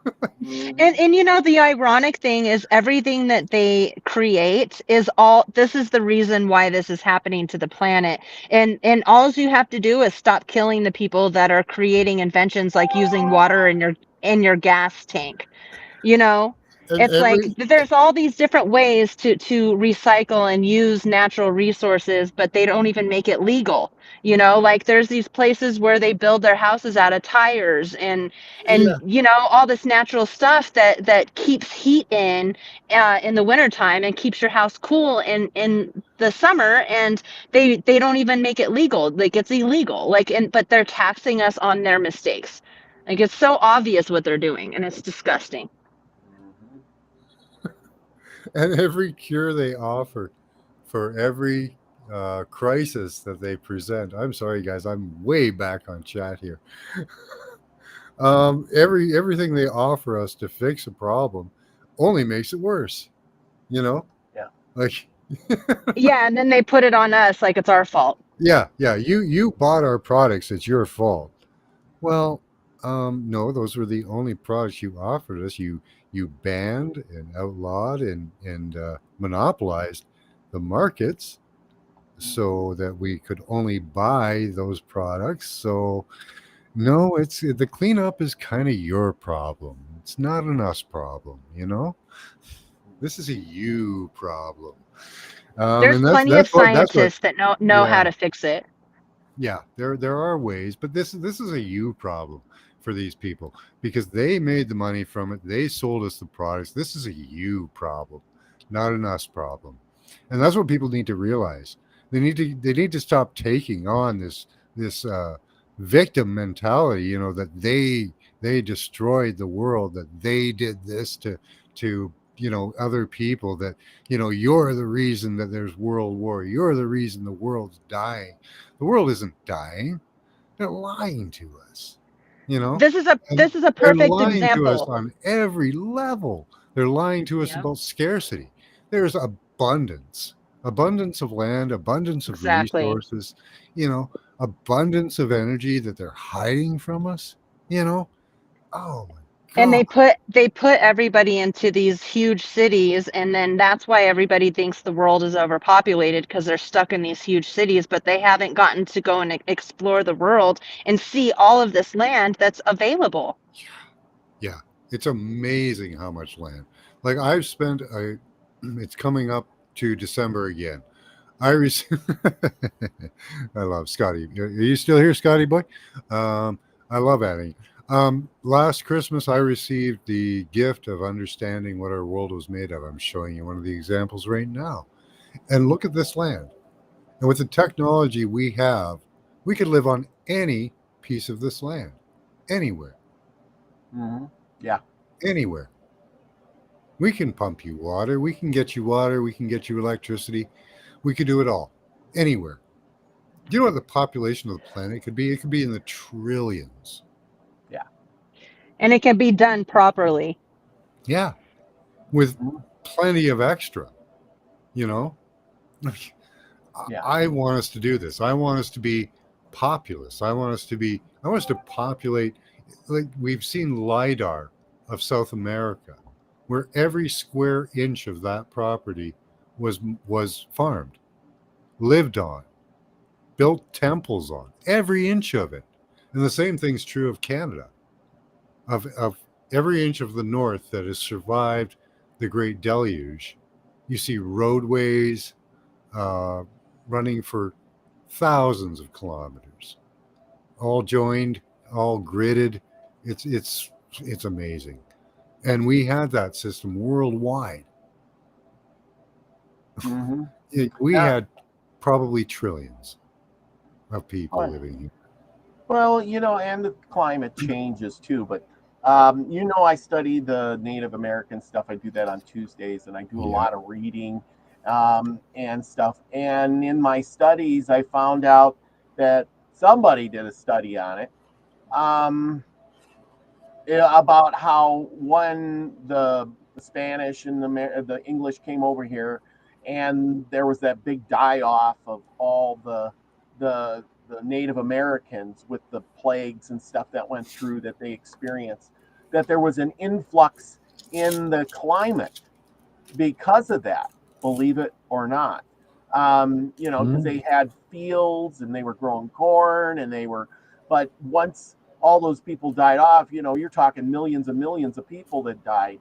And the ironic thing is everything that they create this is the reason why this is happening to the planet. And all you have to do is stop killing the people that are creating inventions like using water in your gas tank. And It's like there's all these different ways to recycle and use natural resources, but they don't even make it legal. Like there's these places where they build their houses out of tires and all this natural stuff that keeps heat in the wintertime and keeps your house cool in the summer, and they don't even make it legal. Like it's illegal. But they're taxing us on their mistakes. Like it's so obvious what they're doing, and it's disgusting. and every cure they offer for every crisis that they present. I'm sorry, guys. I'm way back on chat here. Everything they offer us to fix a problem only makes it worse. Yeah. Like. Yeah, and then they put it on us like it's our fault. Yeah. You bought our products. It's your fault. Well, no, those were the only products you offered us. You banned and outlawed and monopolized the markets so that we could only buy those products. So no, it's the cleanup is kind of your problem. It's not an us problem, This is a you problem. There's plenty of scientists that know how to fix it. Yeah, there are ways, but this is a you problem for these people because they made the money from it. They sold us the products. This is a you problem, not an us problem. And that's what people need to realize. They need to stop taking on this victim mentality, that they destroyed the world, that they did this to other people, that you're the reason that there's world war, you're the reason the world's dying. The world isn't dying. They're lying to us. This is a perfect they're lying example. to us on every level. They're lying to us about scarcity. There's abundance of land, abundance of resources, abundance of energy that they're hiding from us. Oh my God. And they put everybody into these huge cities, and then that's why everybody thinks the world is overpopulated, because they're stuck in these huge cities, but they haven't gotten to go and explore the world and see all of this land that's available. Yeah, it's amazing how much land. Like I've spent it's coming up to December again. I received. I love Scotty. Are you still here, Scotty boy? I love adding. Last Christmas, I received the gift of understanding what our world was made of. I'm showing you one of the examples right now. And look at this land. And with the technology we have, we could live on any piece of this land, anywhere, Hmm. Yeah. anywhere. We can pump you water. We can get you water. We can get you electricity. We could do it all, anywhere. Do you know what the population of the planet could be? It could be in the trillions. And it can be done properly. Yeah, with Mhm. plenty of extra, you know? Yeah. I want us to do this. I want us to be populous. I want us to populate, like we've seen LIDAR of South America, where every square inch of that property was farmed, lived on, built temples on, every inch of it. And the same thing's true of Canada. Of every inch of the north that has survived the Great Deluge, you see roadways running for thousands of kilometers, all joined, all gridded. It's amazing, and we had that system worldwide. Hmm. We Yeah. had probably trillions of people Oh, living here. well, and the climate changes too. But I study the Native American stuff. I do that on Tuesdays, and I do a Yeah. lot of reading and stuff. And in my studies, I found out that somebody did a study on it about how when the Spanish and the English came over here, and there was that big die off of all the Native Americans with the plagues and stuff that went through that they experienced, that there was an influx in the climate because of that, believe it or not. Because they had fields and they were growing corn but once all those people died off, you're talking millions and millions of people that died.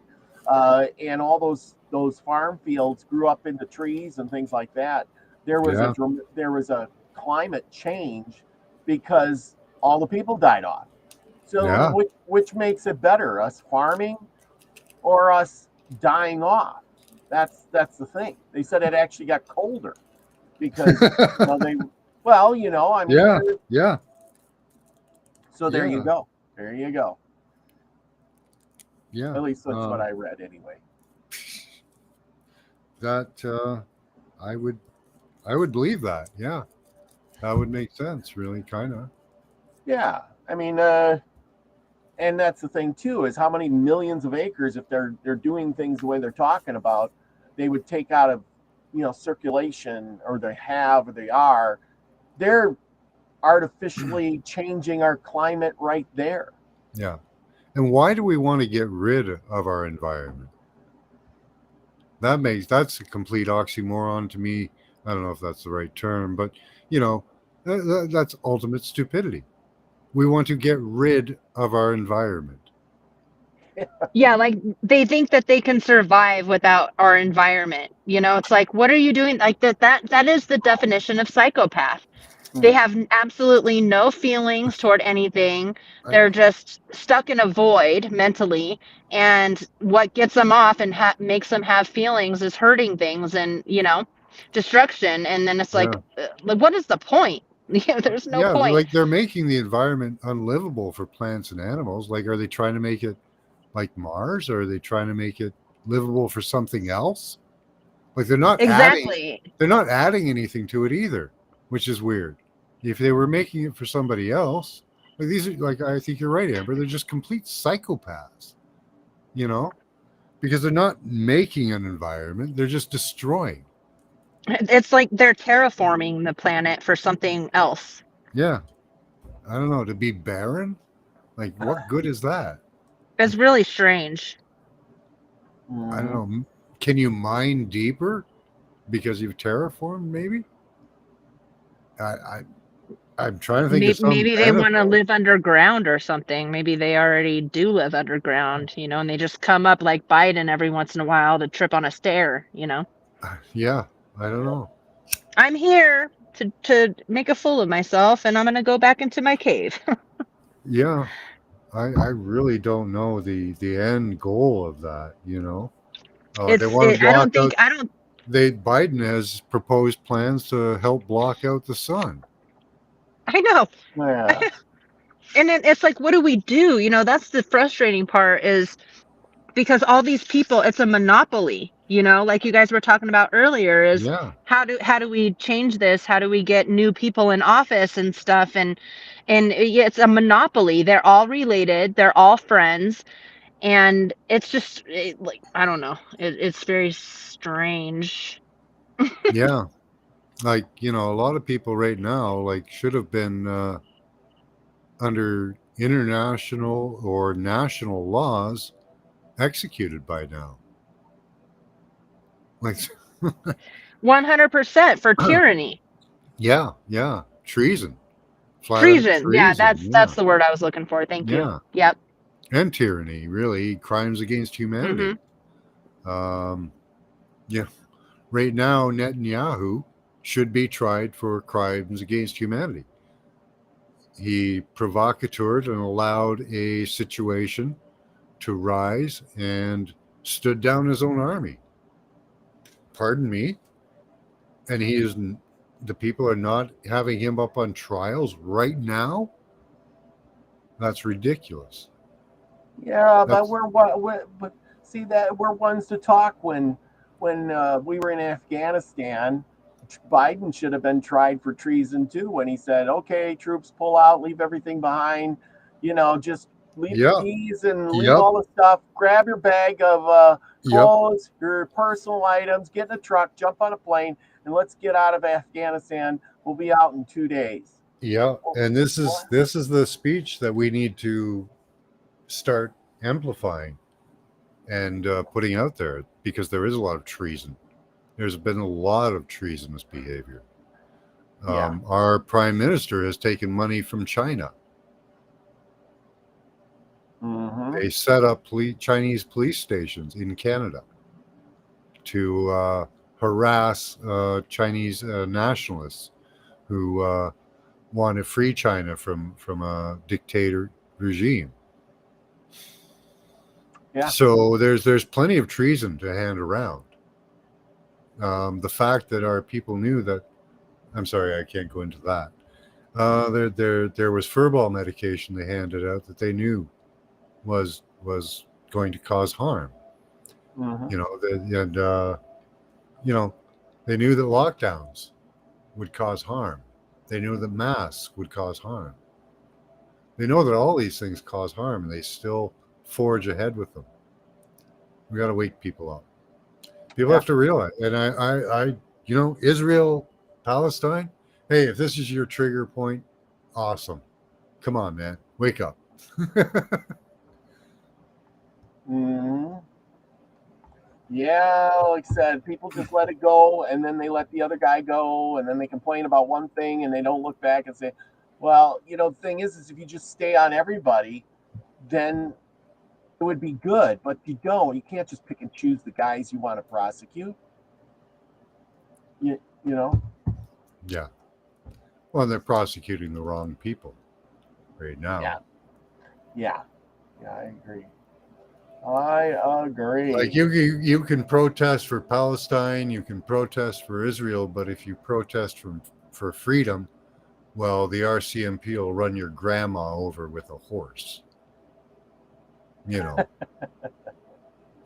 And all those farm fields grew up into trees and things like that. There was Yeah. there was a climate change because all the people died off. So Yeah. which makes it better, us farming or us dying off? That's the thing. They said it actually got colder because I mean, Yeah. Yeah. so there you Yeah. go. There you go. Yeah. At least that's what Um, I read anyway. That I would believe that. Yeah. That would make sense, really, kind of. Yeah. I mean, and that's the thing too, is how many millions of acres, if they're doing things the way they're talking about, they would take out of circulation, or they are. They're artificially changing our climate right there. Yeah. And why do we want to get rid of our environment? That's a complete oxymoron to me. I don't know if that's the right term, but that's ultimate stupidity. We want to get rid of our environment. Yeah, like they think that they can survive without our environment. It's like, what are you doing? Like that is the definition of psychopath. They have absolutely no feelings toward anything. I They're know. just stuck in a void mentally, and what gets them off and makes them have feelings is hurting things and destruction. And then it's like, Yeah. what is the point? There's no Yeah, point. like they're making the environment unlivable for plants and animals. Like, are they trying to make it like Mars, or are they trying to make it livable for something else? Like they're not Exactly. adding anything to it either, which is weird. If they were making it for somebody else, like these are, like, I think you're right, Amber, they're just complete psychopaths, because they're not making an environment, they're just destroying. It's like they're terraforming the planet for something else. Yeah. I don't know, to be barren? Like, what good is that? It's really strange. I don't know. Can you mine deeper because you've terraformed? Maybe. I'm trying to think of some Maybe they want to benefit. live underground or something. Maybe they already do live underground, and they just come up like Biden every once in a while to trip on a stair. Yeah, I don't know. I'm here to make a fool of myself, and I'm gonna go back into my cave. Yeah, I really don't know the end goal of that. They want to I block don't think out. I don't Biden has proposed plans to help block out the sun. I know. Yeah. And then it's like, what do we do? That's the frustrating part, is because all these people, it's a monopoly, like you guys were talking about earlier, is Yeah, how do we change this? How do we get new people in office and stuff? And yeah, it's a monopoly. They're all related. They're all friends. And it's just like, I don't know. It's very strange. yeah. Like a lot of people right now should have been under international or national laws executed by now. Like, 100% for tyranny. yeah, treason, flat out Treason. Yeah, treason. that's the word I was looking for. Thank you. Yeah, Yep. and tyranny, really, crimes against humanity. Yeah, right now Netanyahu should be tried for crimes against humanity. He provocateured and allowed a situation to rise and stood down his own army. Pardon me? And the people are not having him up on trials right now? That's ridiculous. Yeah, That's- but see that we're ones to talk when we were in Afghanistan. Biden should have been tried for treason too when he said, "Okay, troops pull out, leave everything behind. Just leave Yep. the keys and leave Yep. all the stuff. Grab your bag of Yep. clothes, your personal items, get in a truck, jump on a plane, and let's get out of Afghanistan. We'll be out in 2 days." Yeah, and this is the speech that we need to start amplifying and putting out there, because there is a lot of treason. There's been a lot of treasonous behavior. Yeah. Our prime minister has taken money from China. Mm-hmm. They set up Chinese police stations in Canada to harass Chinese nationalists who want to free China from a dictator regime. Yeah. So there's plenty of treason to hand around. The fact that our people knew that, I'm sorry, I can't go into that. There was furball medication they handed out that they knew was going to cause harm. Mm-hmm. They knew that lockdowns would cause harm. They knew that masks would cause harm. They know that all these things cause harm, and they still forge ahead with them. We got to wake people up. People have to realize, and I Israel, Palestine. Hey, if this is your trigger point, awesome. Come on, man, wake up. Mm-hmm. Yeah, like I said, people just let it go, and then they let the other guy go, and then they complain about one thing, and they don't look back and say, well, the thing is if you just stay on everybody, then it would be good. But you don't. You can't just pick and choose the guys you want to prosecute. You know? Yeah. Well, they're prosecuting the wrong people right now. Yeah, I agree. Like you can protest for Palestine, you can protest for Israel, but if you protest for freedom, well, the RCMP will run your grandma over with a horse. And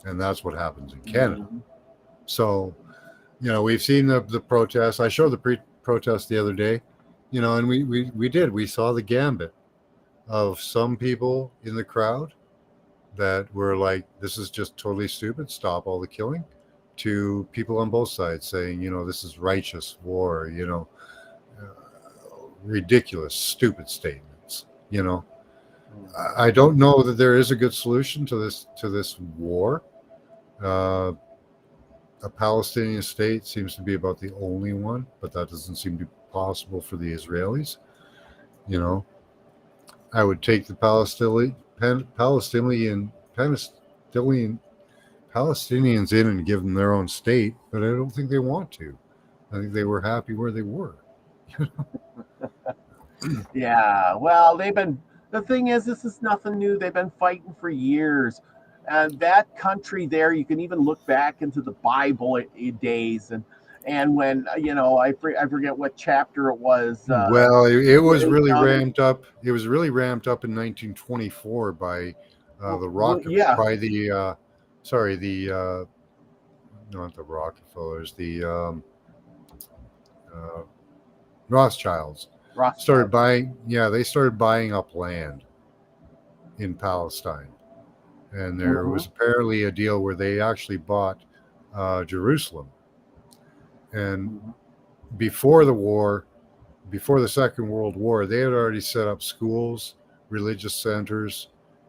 that's what happens in Canada. Mm-hmm. So, we've seen the protests. I showed the protest the other day, and we saw the gambit of some people in the crowd that were like, this is just totally stupid, stop all the killing, to people on both sides saying, this is righteous war, ridiculous, stupid statements. I don't know that there is a good solution to this war. A Palestinian state seems to be about the only one, but that doesn't seem to be possible for the Israelis. I would take the Palestinians in and give them their own state, but I don't think they want to. I think they were happy where they were. Yeah, well, the thing is, this is nothing new. They've been fighting for years. And that country there, you can even look back into the Bible days. And when, I forget what chapter it was. Well, it was they really founded- ramped up. It was really ramped up in 1924 by yeah. by the sorry, the not the Rockefellers, the Rothschilds started buying. Yeah, they started buying up land in Palestine, and there was apparently a deal where they actually bought Jerusalem. And before the war, before the Second World War, they had already set up schools, religious centers,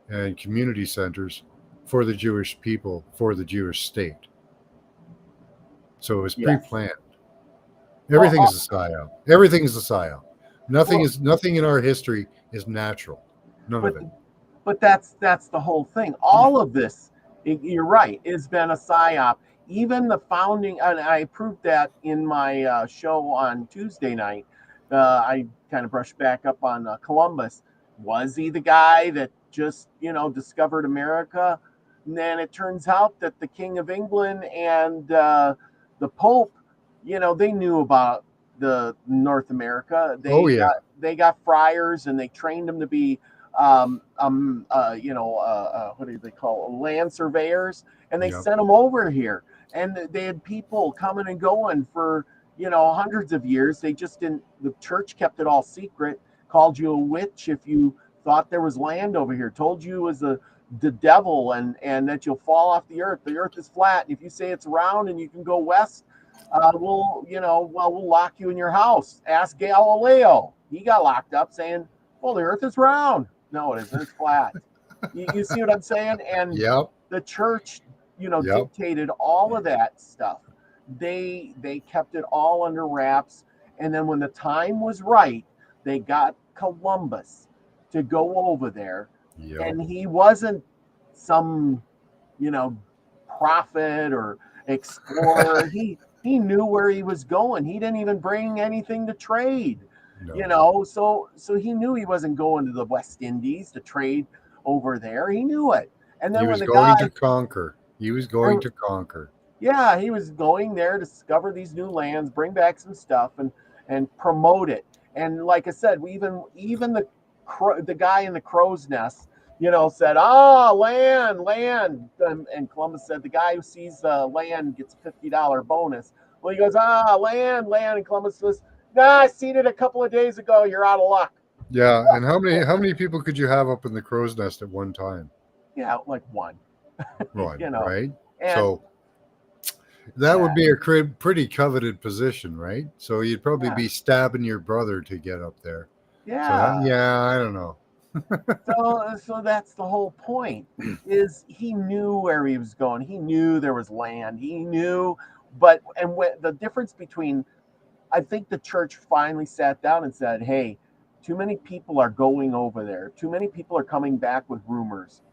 and community centers for the Jewish people, for the Jewish state. So it was pre-planned. Everything is a psyop. Everything is a psyop. Nothing in our history is natural. None of it. But that's the whole thing. All of this, you're right, has been a psyop. Even the founding, and I proved that in my show on Tuesday night. I kind of brushed back up on Columbus. Was he the guy that just, discovered America? And then it turns out that the King of England and the Pope, they knew about the North America. They got friars and they trained them to be what do they call it? Land surveyors, and they sent them over here, and they had people coming and going for hundreds of years. They just didn't. The church kept it all secret. Called you a witch if you thought there was land over here. Told you it was the devil and that you'll fall off the earth. The earth is flat. If you say it's round and you can go west, we'll lock you in your house. Ask Galileo. He got locked up saying, well, the earth is round. No, it isn't. It's flat. You see what I'm saying? And the church, dictated all of that stuff. They kept it all under wraps. And then when the time was right, they got Columbus to go over there. And he wasn't some, prophet or explorer. He knew where he was going. He didn't even bring anything to trade. No. So he knew he wasn't going to the West Indies to trade over there. He knew it. And then he was going to conquer. He was going to conquer. Yeah, he was going there to discover these new lands, bring back some stuff, and promote it. And like I said, even the guy in the crow's nest, said, land. And Columbus said, the guy who sees land gets a $50 bonus. Well, he goes, land. And Columbus says, nah, I seen it a couple of days ago. You're out of luck. Yeah, and how many people could you have up in the crow's nest at one time? Yeah, like one. One, right? And, so that would be a pretty coveted position, right? So you'd probably be stabbing your brother to get up there. Yeah. So, I don't know. So that's the whole point. Is he knew where he was going. He knew there was land. He knew, and the difference between, I think the church finally sat down and said, hey, too many people are going over there. Too many people are coming back with rumors.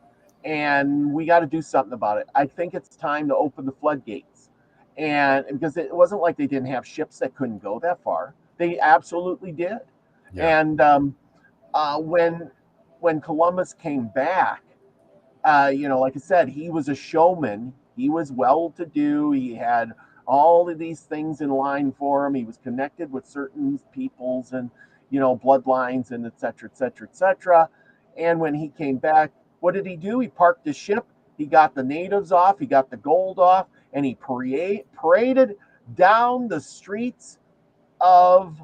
And we got to do something about it. I think it's time to open the floodgates. And because it wasn't like they didn't have ships that couldn't go that far. They absolutely did. Yeah. And when Columbus came back, like I said, he was a showman. He was well-to-do. He had all of these things in line for him. He was connected with certain peoples and, bloodlines and et cetera, et cetera, et cetera. And when he came back, what did he do? He parked his ship. He got the natives off. He got the gold off, and he paraded down the streets of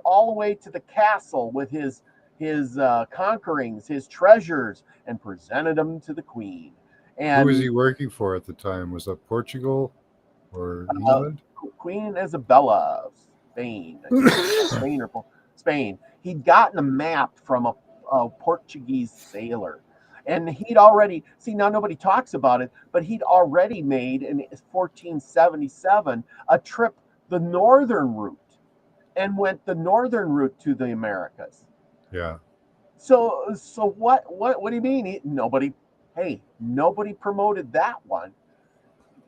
all the way to the castle with his conquerings, his treasures, and presented them to the queen. And who was he working for at the time? Was that Portugal or England? Queen Isabella of Spain. Spain. He'd gotten a map from a Portuguese sailor. And he'd already, now nobody talks about it, but he'd already made in 1477 a trip the northern route and went the northern route to the Americas. Yeah. So what do you mean? Nobody promoted that one.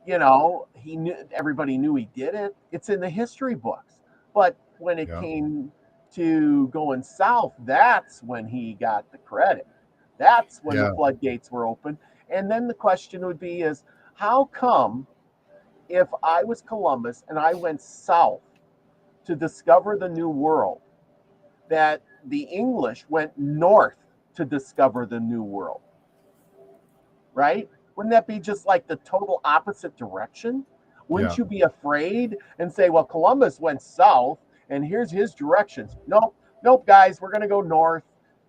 you know, he knew, everybody knew he did it. It's in the history books. But when it Yeah. came to going south, that's when he got the credit. That's when Yeah. the floodgates were open. And then the question would be is, how come if I was Columbus and I went south to discover the new world, that the English went north to discover the new world? Right? Wouldn't that be just like the total opposite direction? Wouldn't Yeah. you be afraid and say, well, Columbus went south and here's his directions? Nope, nope, guys, we're going to go north.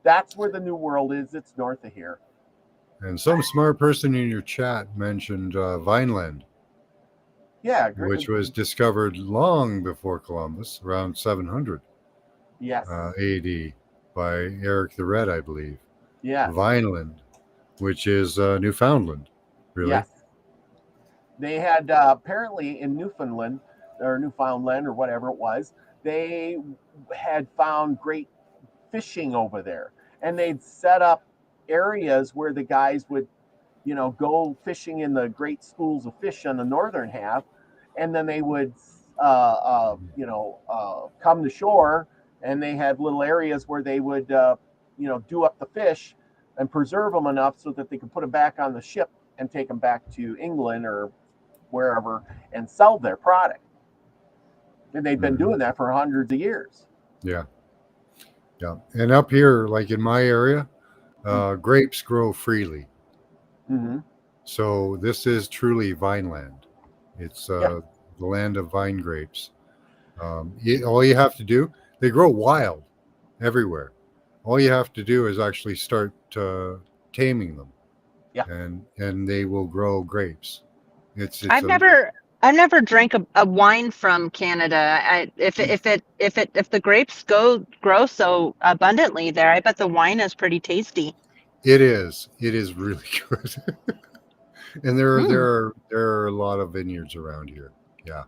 That's where the new world is. It's north of here. And some smart person in your chat mentioned Vineland, Yeah, which was discovered long before Columbus, around 700 yes, AD by Eric the Red, I believe. yes, Vineland, which is Newfoundland, really. yes. They had apparently in Newfoundland or whatever it was, they had found great fishing over there, and they'd set up areas where the guys would, you know, go fishing in the great schools of fish on the northern half, and then they would, come to shore, and they had little areas where they would, do up the fish and preserve them enough so that they could put them back on the ship and take them back to England or wherever and sell their product. And they'd been doing that for hundreds of years. Yeah. Yeah. And up here, like in my area, grapes grow freely. Mm-hmm. So this is truly Vineland. It's the land of vine grapes. All you have to do, they grow wild everywhere. All you have to do is actually start taming them. Yeah. And they will grow grapes. It's I've never drank a wine from Canada. If the grapes grow so abundantly there, I bet the wine is pretty tasty. It is really good. And there are a lot of vineyards around here. Yeah.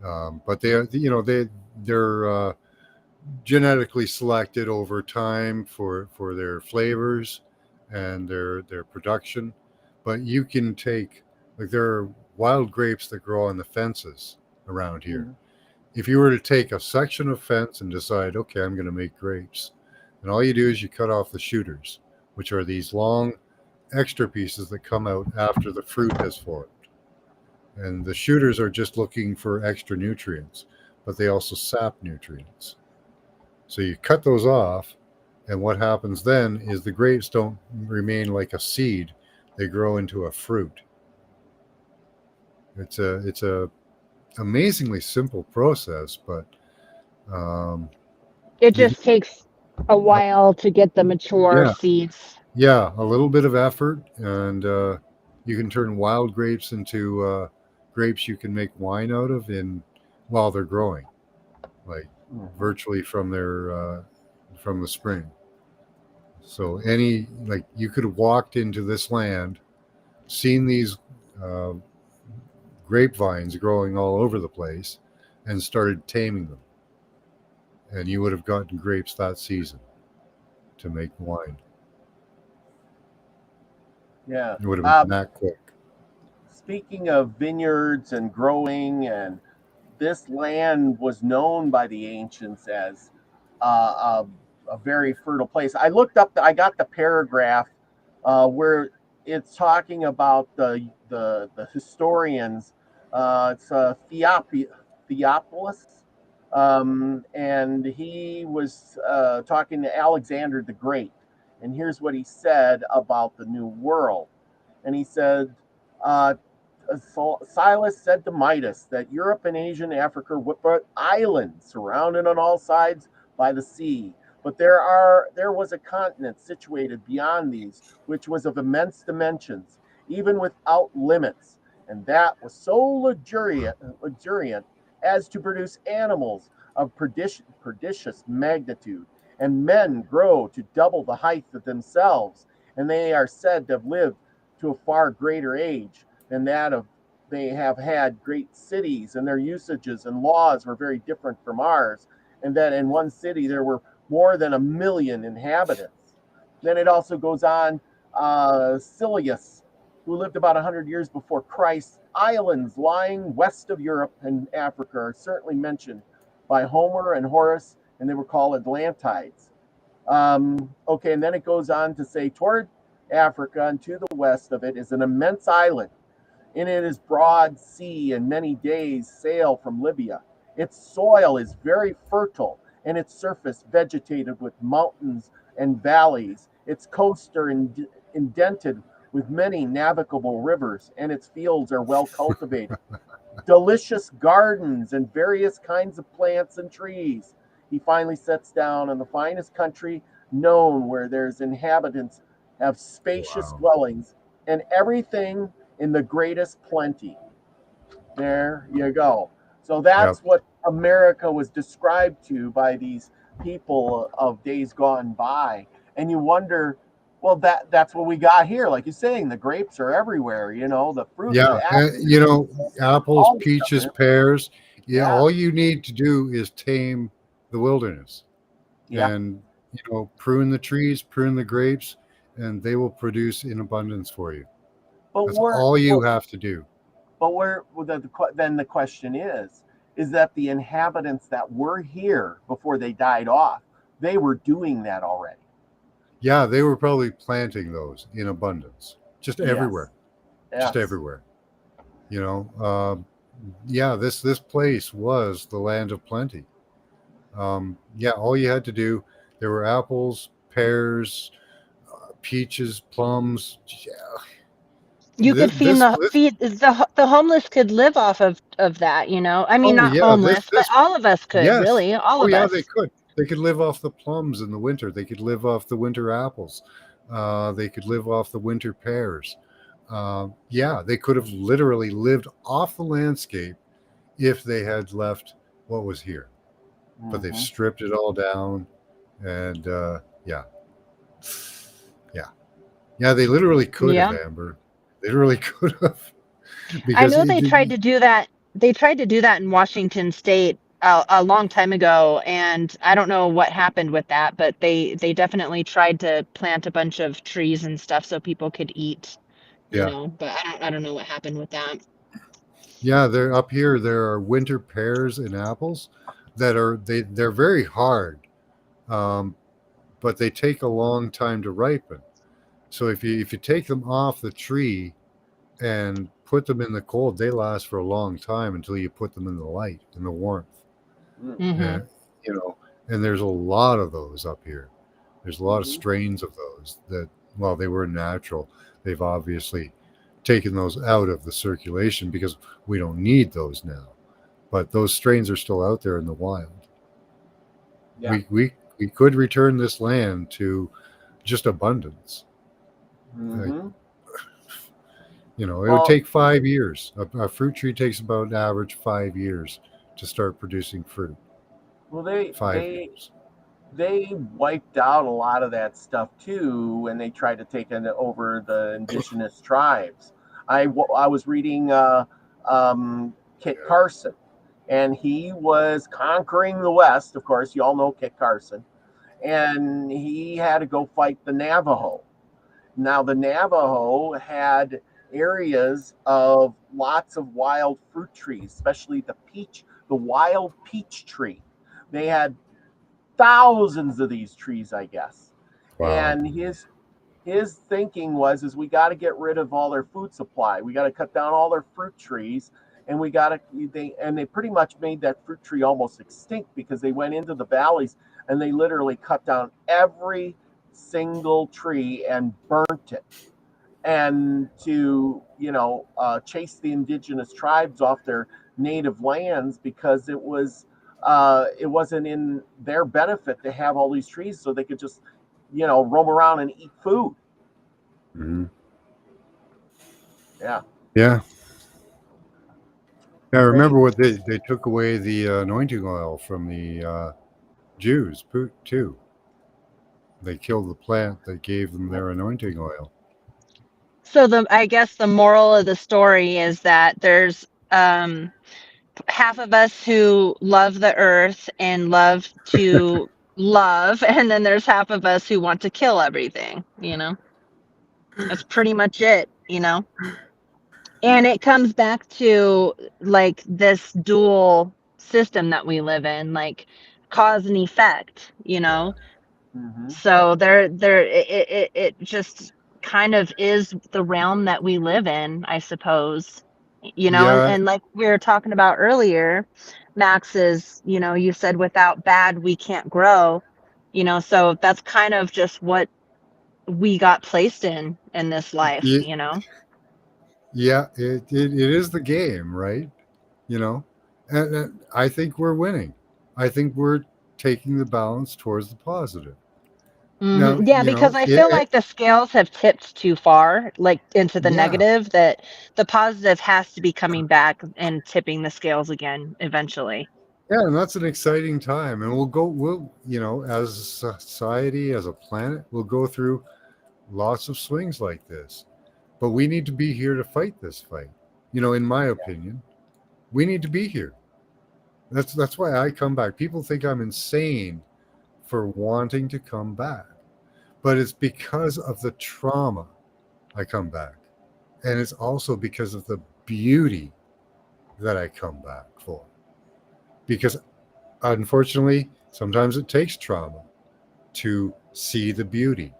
But they're genetically selected over time for their flavors and their production. But you can take, like, there are wild grapes that grow on the fences around here. Mm-hmm. If you were to take a section of fence and decide, okay, I'm going to make grapes, and all you do is you cut off the shooters, which are these long extra pieces that come out after the fruit has formed. And the shooters are just looking for extra nutrients, but they also sap nutrients. So you cut those off, and what happens then is the grapes don't remain like a seed. They grow into a fruit. It's a amazingly simple process, but it just takes a while to get the mature seeds. Yeah, a little bit of effort, and you can turn wild grapes into grapes you can make wine out of while they're growing, like virtually from the spring. So you could have walked into this land, seen these grapevines growing all over the place, and started taming them, and you would have gotten grapes that season to make wine. Yeah. It would have been that quick. Speaking of vineyards and growing, and this land was known by the ancients as a very fertile place. I looked up, I got the paragraph where it's talking about the historians. It's Theophilus, and he was talking to Alexander the Great. And here's what he said about the New World. And he said, Silas said to Midas that Europe and Asia and Africa were islands surrounded on all sides by the sea. But there was a continent situated beyond these, which was of immense dimensions, even without limits. And that was so luxuriant as to produce animals of prodigious magnitude, and men grow to double the height of themselves, and they are said to have lived to a far greater age than that of they have had great cities, and their usages and laws were very different from ours, and that in one city there were more than 1 million inhabitants. Then it also goes on, Silius, who lived about 100 years before Christ. Islands lying west of Europe and Africa are certainly mentioned by Homer and Horace, and they were called Atlantides. Okay, and then it goes on to say, toward Africa and to the west of it is an immense island. In it is broad sea, and many days sail from Libya. Its soil is very fertile, and its surface vegetated with mountains and valleys. Its coasts are indented with many navigable rivers, and its fields are well cultivated. Delicious gardens and various kinds of plants and trees. He finally sets down on the finest country known, where there's inhabitants have spacious dwellings and everything in the greatest plenty. There you go. So that's what America was described to by these people of days gone by. And you wonder, well, that's what we got here. Like you're saying, the grapes are everywhere, you know, the fruit. Yeah, you know, apples, peaches, pears. Yeah, all you need to do is tame the wilderness. And, you know, prune the trees, prune the grapes, and they will produce in abundance for you. But that's all you have to do. But then the question is that the inhabitants that were here before they died off, they were doing that already. Yeah, they were probably planting those in abundance, just everywhere, just everywhere. You know, yeah, this place was the land of plenty. Yeah, all you had to do, there were apples, pears, peaches, plums. Yeah. You could feed the homeless could live off of that, you know. I mean, not homeless, but all of us could, really. All of us. They could. They could live off the plums in the winter. They could live off the winter apples. They could live off the winter pears. Yeah, they could have literally lived off the landscape if they had left what was here. But they've stripped it all down, and yeah, they literally could have, Amber. They really could have. I know they tried to do that. They tried to do that in Washington State a long time ago, and I don't know what happened with that, but they definitely tried to plant a bunch of trees and stuff so people could eat. You know, but I don't know what happened with that. Yeah, they're up here. There are winter pears and apples that they're very hard, but they take a long time to ripen. So if you take them off the tree and put them in the cold, they last for a long time until you put them in the light, in the warmth. And, you know, and there's a lot of those up here. There's a lot of strains of those that, while they were natural, they've obviously taken those out of the circulation because we don't need those now. But those strains are still out there in the wild. Yeah. We could return this land to just abundance. You know, it would take 5 years. A fruit tree takes about an average 5 years to start producing fruit. Well, 5 years. They wiped out a lot of that stuff too, and they tried to take over the indigenous tribes. I was reading Kit Carson, and he was conquering the West. Of course, you all know Kit Carson, and he had to go fight the Navajo. Now, the Navajo had areas of lots of wild fruit trees, especially the wild peach tree. They had thousands of these trees, I guess. Wow. And his thinking was we got to get rid of all their food supply. We got to cut down all their fruit trees, and they pretty much made that fruit tree almost extinct because they went into the valleys and they literally cut down every single tree and burnt it, and to chase the indigenous tribes off their native lands because it wasn't in their benefit to have all these trees so they could just roam around and eat food. Yeah. I remember what they took away the anointing oil from the Jews too. They killed the plant that gave them their anointing oil. So I guess the moral of the story is that there's half of us who love the earth and love to love, and then there's half of us who want to kill everything. That's pretty much it. you know? And it comes back to like this dual system that we live in, like cause and effect, you know? Mhm. So it just kind of is the realm that we live in, I suppose. You know, Yeah, and like we were talking about earlier, Max is, you know, you said without bad we can't grow, you know, so that's kind of just what we got placed in this life, yeah, you know. yeah. It is the game, right? You know, and I think we're winning. I think we're taking the balance towards the positive. Now, Yeah, because I feel like the scales have tipped too far, like into the yeah, negative, that the positive has to be coming back and tipping the scales again eventually. yeah, and that's an exciting time. And we'll, as a society, as a planet, we'll go through lots of swings like this. But we need to be here to fight this fight. In my opinion, we need to be here. That's why I come back. People think I'm insane for wanting to come back, but it's because of the trauma I come back, and it's also because of the beauty that I come back for. Because unfortunately, sometimes it takes trauma to see the beauty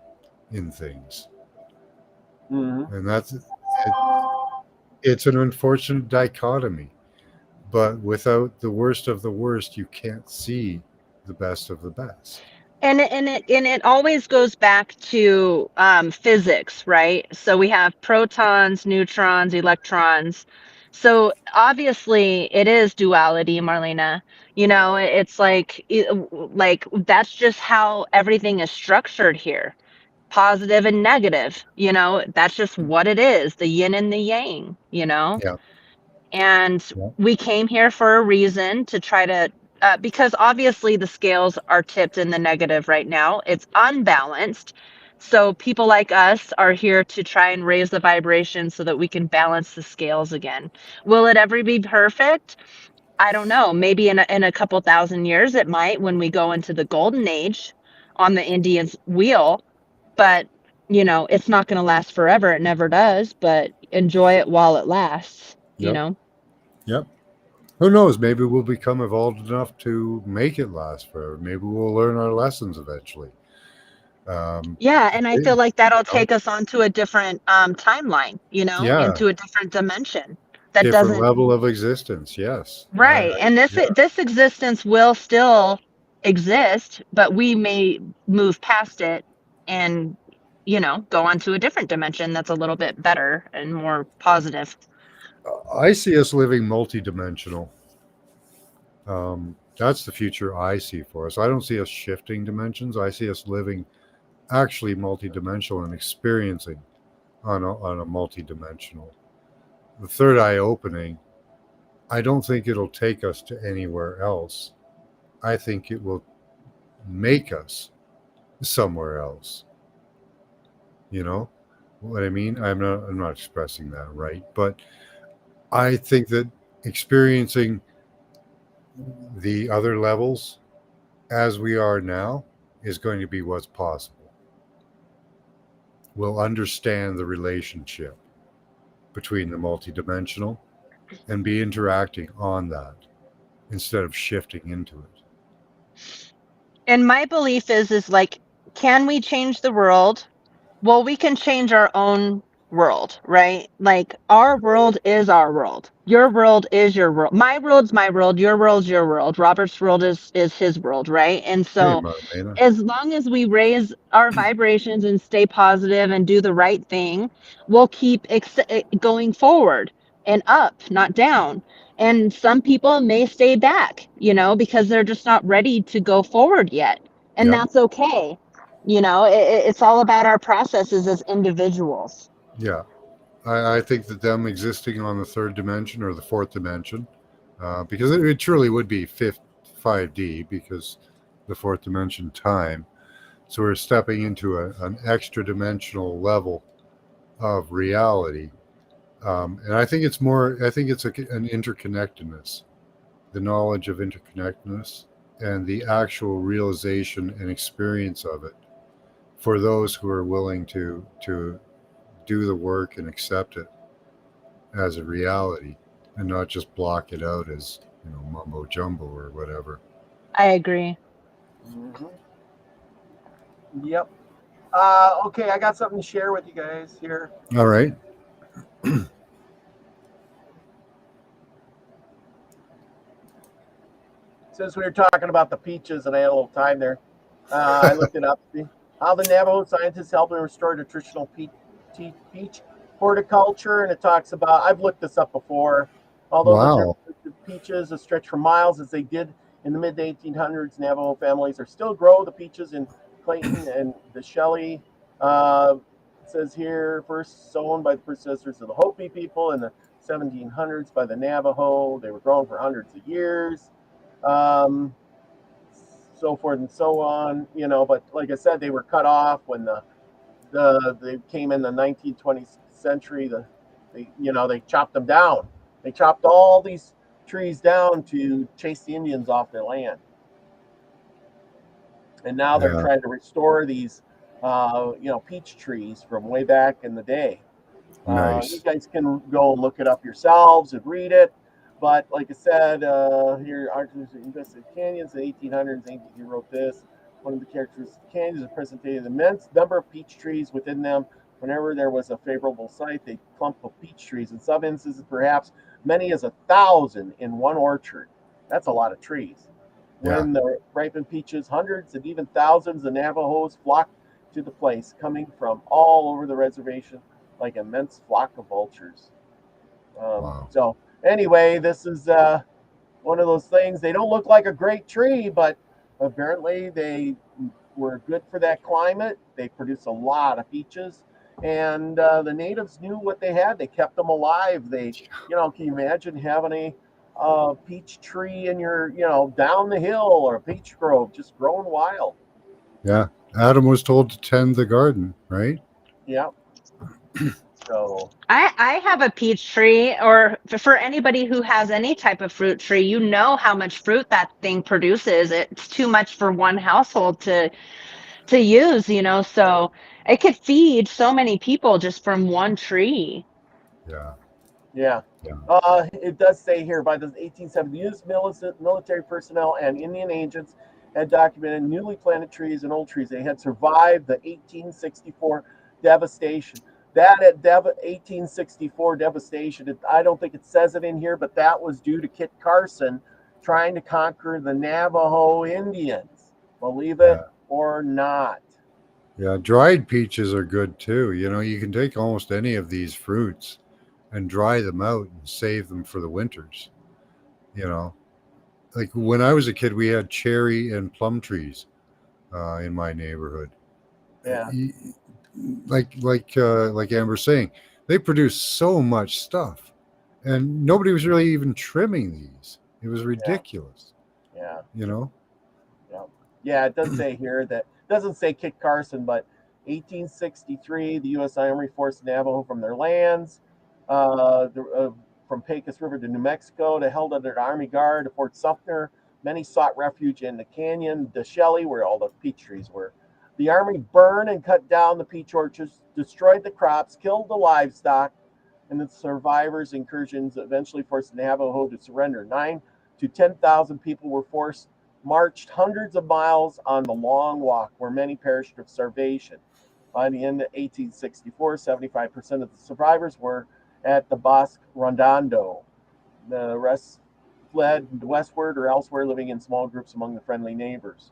in things, Mhm. and it's an unfortunate dichotomy. But without the worst of the worst, you can't see the best of the best. And it always goes back to physics, right? So we have protons, neutrons, electrons. So obviously it is duality, Marlena. You know, it's like that's just how everything is structured here. Positive and negative, you know, that's just what it is, the yin and the yang, you know? Yeah. And Yeah. we came here for a reason to try to because obviously the scales are tipped in the negative right now. It's unbalanced. So people like us are here to try and raise the vibration so that we can balance the scales again. Will it ever be perfect? I don't know. Maybe in a couple thousand years it might, when we go into the golden age on the Indian's wheel, but you know, it's not going to last forever. It never does, but enjoy it while it lasts, you Yep. know. Yep. Who knows? Maybe we'll become evolved enough to make it last forever. Maybe we'll learn our lessons eventually. Yeah, and I You feel like that'll know, take us onto a different timeline, you know, yeah, into a different dimension that different doesn't. level of existence. Yes. Right. And this Yeah. this existence will still exist, but we may move past it and, you know, go on to a different dimension that's a little bit better and more positive. I see us living multidimensional. That's the future I see for us. I don't see us shifting dimensions. I see us living actually multidimensional and experiencing on a multidimensional. The third eye opening, I don't think it'll take us to anywhere else. I think it will make us somewhere else. You know what I mean? I'm not expressing that right, but I think that experiencing the other levels as we are now is going to be what's possible. We'll understand the relationship between the multidimensional and be interacting on that instead of shifting into it. And my belief is like, can we change the world? Well, we can change our own world, right? Like our world is our world. Your world is your world. My world's my world. Your world's your world. Robert's world is his world, right? And Hey, so Marlena. as long as we raise our vibrations and stay positive and do the right thing, we'll keep going forward and up, not down. And some people may stay back, you know, because they're just not ready to go forward yet. And Yep. that's okay. You know, it's all about our processes as individuals. Yeah. I think that them existing on the third dimension or the fourth dimension, because it truly would be 5D, because the fourth dimension time. So we're stepping into an extra dimensional level of reality. And I think it's an interconnectedness, the knowledge of interconnectedness and the actual realization and experience of it for those who are willing to do the work and accept it as a reality and not just block it out as, mumbo jumbo or whatever. I agree. Yep. Okay, I got something to share with you guys here. All right. Since we were talking about the peaches and I had a little time there, I looked it up. How the Navajo scientists helped restore traditional peach horticulture, and it talks about. I've looked this up before. Although the peaches have stretched for miles as they did in the mid 1800s, Navajo families are still grow the peaches in Clayton and the Shelley. It says here, first sown by the predecessors of the Hopi people in the 1700s by the Navajo. They were grown for hundreds of years. So forth and so on, but like I said, they were cut off when they came in the 19th, 20th century. They chopped them down. They chopped all these trees down to chase the Indians off their land. And now they're trying to restore these, peach trees from way back in the day. Nice. You guys can go and look it up yourselves and read it. But like I said, here, Arthur's invested canyons in the 1800s. He wrote this. One of the characteristics of canyons is presented an immense number of peach trees within them. Whenever there was a favorable site, they clump of peach trees. In some instances, perhaps many as 1,000 in one orchard. That's a lot of trees. When the ripened peaches, hundreds and even thousands of Navajos flocked to the place, coming from all over the reservation like an immense flock of vultures. So anyway, this is one of those things. They don't look like a great tree, but apparently they were good for that climate. They produce a lot of peaches, and the natives knew what they had. They kept them alive. They, can you imagine having a peach tree in your, down the hill, or a peach grove just growing wild? Yeah. Adam was told to tend the garden, right? Yeah. So I have a peach tree, or for anybody who has any type of fruit tree, how much fruit that thing produces. It's too much for one household to use, so it could feed so many people just from one tree. Yeah. It does say here, by the 1870s, military personnel and Indian agents had documented newly planted trees and old trees. They had survived the 1864 devastation. That at 1864 devastation, I don't think it says it in here, but that was due to Kit Carson trying to conquer the Navajo Indians. Believe it or not. Yeah, dried peaches are good too. You can take almost any of these fruits and dry them out and save them for the winters. Like when I was a kid, we had cherry and plum trees in my neighborhood. Yeah. Like Amber's saying, they produce so much stuff, and nobody was really even trimming these. It was ridiculous. Yeah. Yeah. It does say here that doesn't say Kit Carson, but 1863, the U.S. Army forced Navajo from their lands, from Pecos River to New Mexico, to held under the Army Guard to Fort Sumter. Many sought refuge in the canyon, the Shelley, where all the peach trees were. The Army burned and cut down the peach orchards, destroyed the crops, killed the livestock, and the survivors' incursions eventually forced the Navajo to surrender. 9,000 to 10,000 people were marched hundreds of miles on the long walk, where many perished of starvation. By the end of 1864, 75% of the survivors were at the Bosque Redondo. The rest fled westward or elsewhere, living in small groups among the friendly neighbors.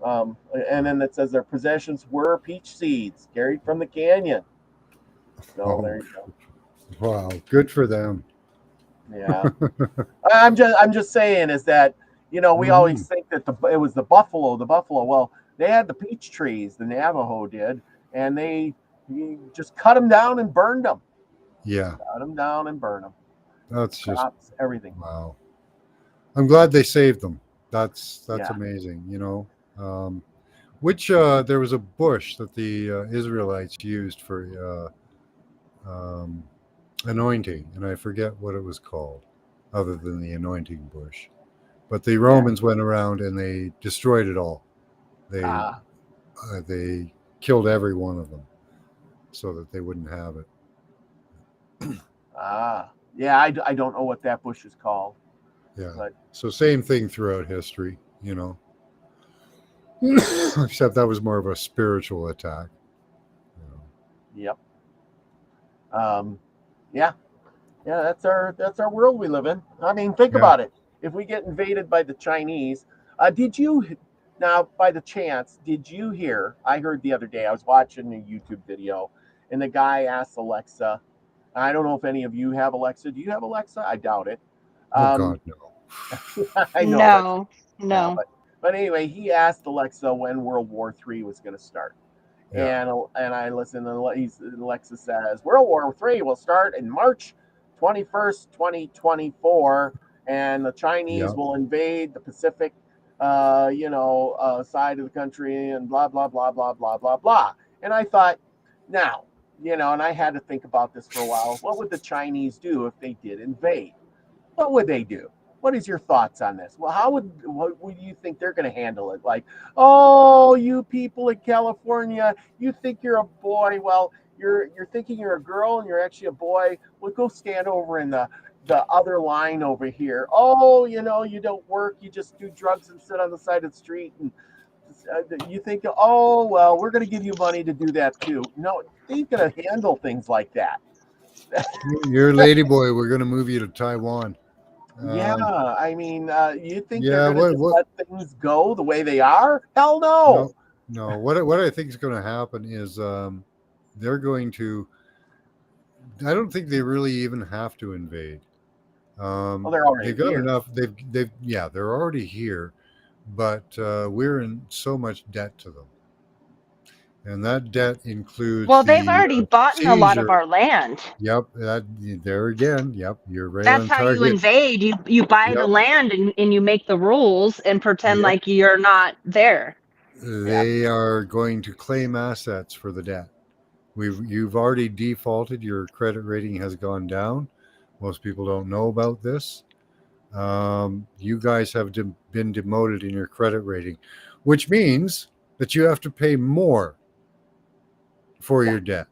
And then it says their possessions were peach seeds carried from the canyon. So there you go. Wow, good for them. Yeah. I'm just saying is that, we always think that it was the buffalo. Well, they had the peach trees, the Navajo did, and they just cut them down and burned them. Yeah. Cut them down and burn them. That's Crops, just everything. Wow. I'm glad they saved them. That's amazing. Which there was a bush that the Israelites used for anointing, and I forget what it was called, other than the anointing bush. But the Romans went around and they destroyed it all. They killed every one of them. so that they wouldn't have it. Yeah, I don't know what that bush is called. Yeah. But So same thing throughout history, you know. Except that was more of a spiritual attack. You know. yep. Yeah. Yeah, that's our world we live in. I mean, think Yeah. about it. If we get invaded by the Chinese, did you now by the chance did you hear? I heard the other day. I was watching a YouTube video, and the guy asked Alexa. I don't know if any of you have Alexa. Do you have Alexa? I doubt it. Oh God, no. I know. No, Yeah, no. but anyway, he asked Alexa when World War III was going to start. Yeah. And I listened, and Alexa says World War III will start in March 21st, 2024, and the Chinese Yeah. will invade the Pacific, side of the country, and blah blah blah blah blah blah blah. And I thought, now, and I had to think about this for a while. What would the Chinese do if they did invade? What would they do? What is your thoughts on this? Well, what would you think they're going to handle it? Like, oh, you people in California, you think you're a boy. Well, you're thinking you're a girl and you're actually a boy. Well, go stand over in the other line over here. Oh, you don't work. You just do drugs and sit on the side of the street. And you think, oh, well, we're going to give you money to do that too. No, they're going to handle things like that. You're a lady boy. We're going to move you to Taiwan. Yeah, I mean, you think yeah, they're going to just let things go the way they are? Hell no. No. What I think is going to happen is they're going to. I don't think they really even have to invade. Well, they're already they've got here. enough. They're already here, but we're in so much debt to them, and that debt includes. Well, they've already bought a lot of seizure. our land. Yep, there again. Yep, you're right That's on how target. you invade. You buy the Yep. land and you make the rules and pretend Yep. like you're not there. They are going to claim assets for the debt. You've already defaulted. Your credit rating has gone down. Most people don't know about this. You guys have been demoted in your credit rating, which means that you have to pay more for your debt.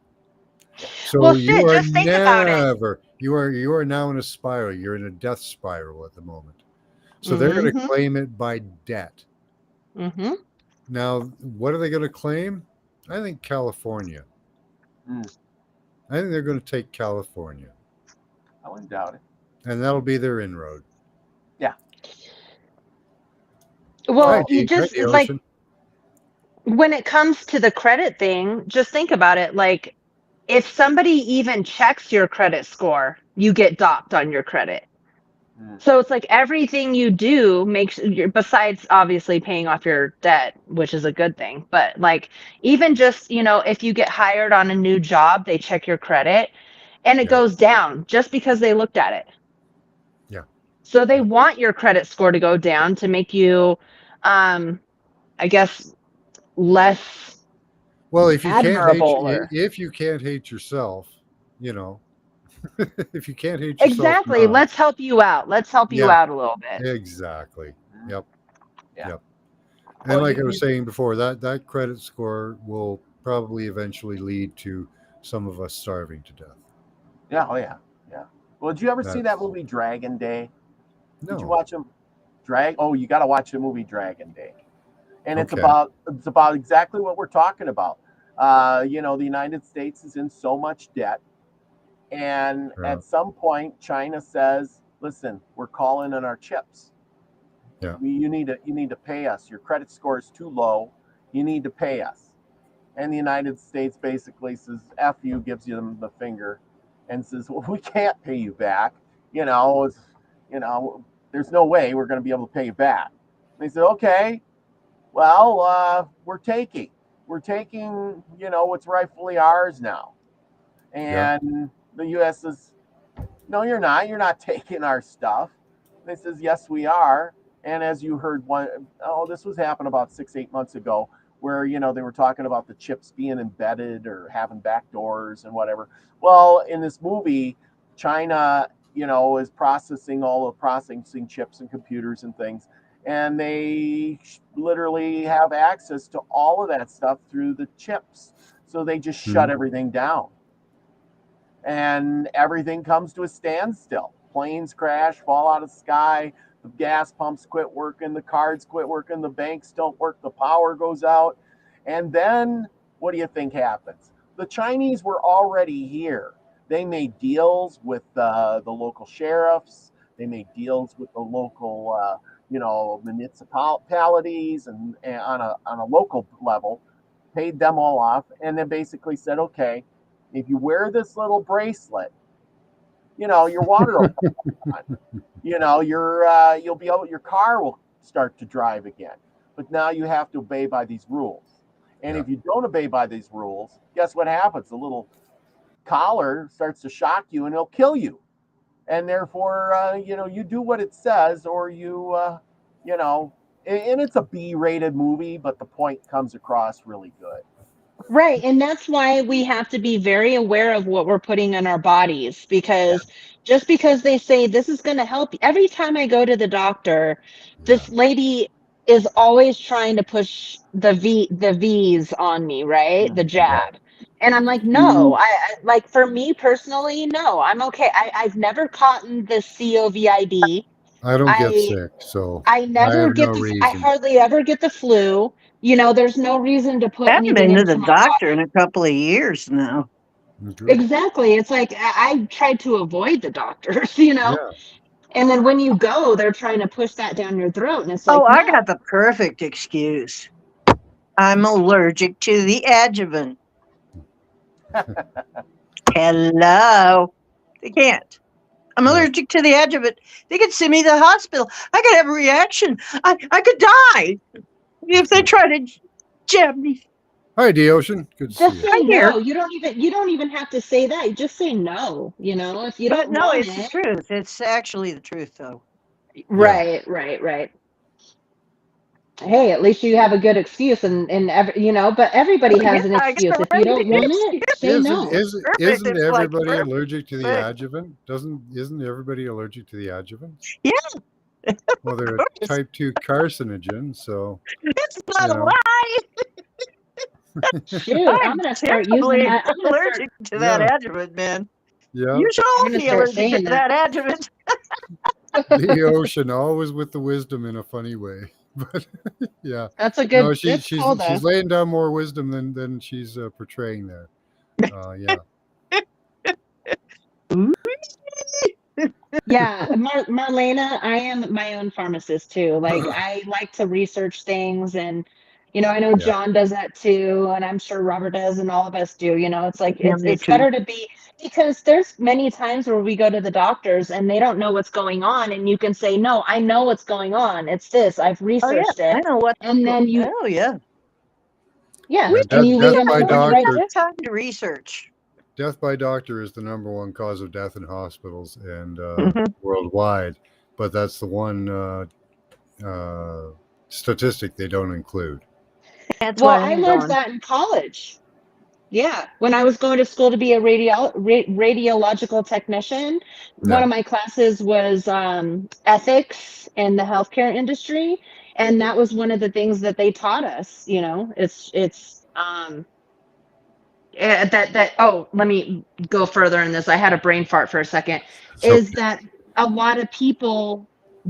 So Well, you shit, are just think about it. you are now in a spiral. You're in a death spiral at the moment. So they're going to claim it by debt. Mm-hmm. Now, what are they going to claim? I think California. I think they're going to take California. I wouldn't doubt it. And that'll be their inroad. Yeah. Well, you Hi, just Ocean. like when it comes to the credit thing, just think about it. Like, if somebody even checks your credit score, you get docked on your credit. So it's like everything you do makes, besides obviously paying off your debt, which is a good thing, but like even just, if you get hired on a new job, they check your credit and it goes down just because they looked at it. Yeah. So they want your credit score to go down to make you, I guess, less well, if you admirable. if you can't hate yourself, if you can't hate yourself. Exactly. Let's help you out. Let's help you out a little bit. Exactly. Yep. Yeah. Yep. And like I was saying before, that credit score will probably eventually lead to some of us starving to death. Yeah. Oh yeah. Yeah. Well, did you ever see that movie Dragon Day? No. Did you watch them? You got to watch the movie Dragon Day, and it's about exactly what we're talking about. The United States is in so much debt. And at some point, China says, "Listen, we're calling on our chips. Yeah. You need to pay us. Your credit score is too low. You need to pay us." And the United States basically says, "F you," gives them the finger, and says, "Well, we can't pay you back. There's no way we're going to be able to pay you back." And they said, "Okay, well, we're taking what's rightfully ours now," and the U.S. says, "No, you're not. You're not taking our stuff." And they says, "Yes, we are." And as you heard, this was happening about 6-8 months ago, where they were talking about the chips being embedded or having back doors and whatever. Well, in this movie, China, is processing chips and computers and things, and they literally have access to all of that stuff through the chips. So they just shut everything down. And everything comes to a standstill. Planes crash, fall out of the sky, the gas pumps quit working, the cards quit working, the banks don't work, the power goes out. And then what do you think happens? The Chinese were already here. They made deals with the local sheriffs. They made deals with the local, municipalities and on a local level, paid them all off, and then basically said, okay, if you wear this little bracelet, your water will come on. You'll be able, your car will start to drive again. But now you have to obey by these rules. And if you don't obey by these rules, guess what happens? The little collar starts to shock you and it'll kill you. And therefore, you do what it says, or and it's a B-rated movie, but the point comes across really good. Right. And that's why we have to be very aware of what we're putting in our bodies, because just because they say this is going to help you, every time I go to the doctor, this lady is always trying to push the V's on me, right? The jab. And I'm like, no, I like, for me personally, no, I'm okay. I've never caught the COVID. I don't get sick, so I never have get no I reason. hardly ever get the flu. There's no reason to put I haven't anything been to into the my doctor body. in a couple of years now. Exactly. It's like I tried to avoid the doctors, Yeah. and then when you go, they're trying to push that down your throat, and it's like, Oh, I no. got the perfect excuse. I'm allergic to the adjuvant. Hello. They can't. I'm allergic to the adjuvant. They could send me to the hospital. I could have a reaction. I could die if they try to jab me. Hi, D Ocean. Good to Just see you. say here. no. You don't even have to say that. You just say no. If you But don't no, want it's the it. truth. It's actually the truth, though. Right. Hey, at least you have a good excuse, and but everybody has an I excuse. got a If you don't really good want it, excuse. say no. Perfect. Isn't It's like everybody perfect. allergic to the adjuvant? Isn't everybody allergic to the adjuvant? Yeah. Well, they're a type 2 carcinogen, so It's not a know. lie. Shoot, I'm gonna start using that. I'm gonna start. allergic to that adjuvant, man. Yeah. You should I'm all gonna be start allergic saying to that. that adjuvant. The Ocean, always with the wisdom in a funny way. But yeah. That's a good. No, that's cool, though. she's laying down more wisdom than she's portraying there. Yeah. Yeah, Marlena, I am my own pharmacist too. Like, I like to research things, and I know John does that too, and I'm sure Robert does, and all of us do. It's like Yeah, me it's too. better to be, because there's many times where we go to the doctors and they don't know what's going on, and you can say, no, I know what's going on. It's this. I've Oh researched yeah, I it, know what. and then you, Oh yeah. and you leave Death them by alone right doctor. there. Time to research. Death by doctor is the number one cause of death in hospitals and Mhm. worldwide, but that's the one statistic they don't include. That's Well, why I I'm learned going. that in college. Yeah, when I was going to school to be a radiological technician, one of my classes was ethics in the healthcare industry, and that was one of the things that they taught us. It's that. Oh, let me go further in this. I had a brain fart for a second. Is that a lot of people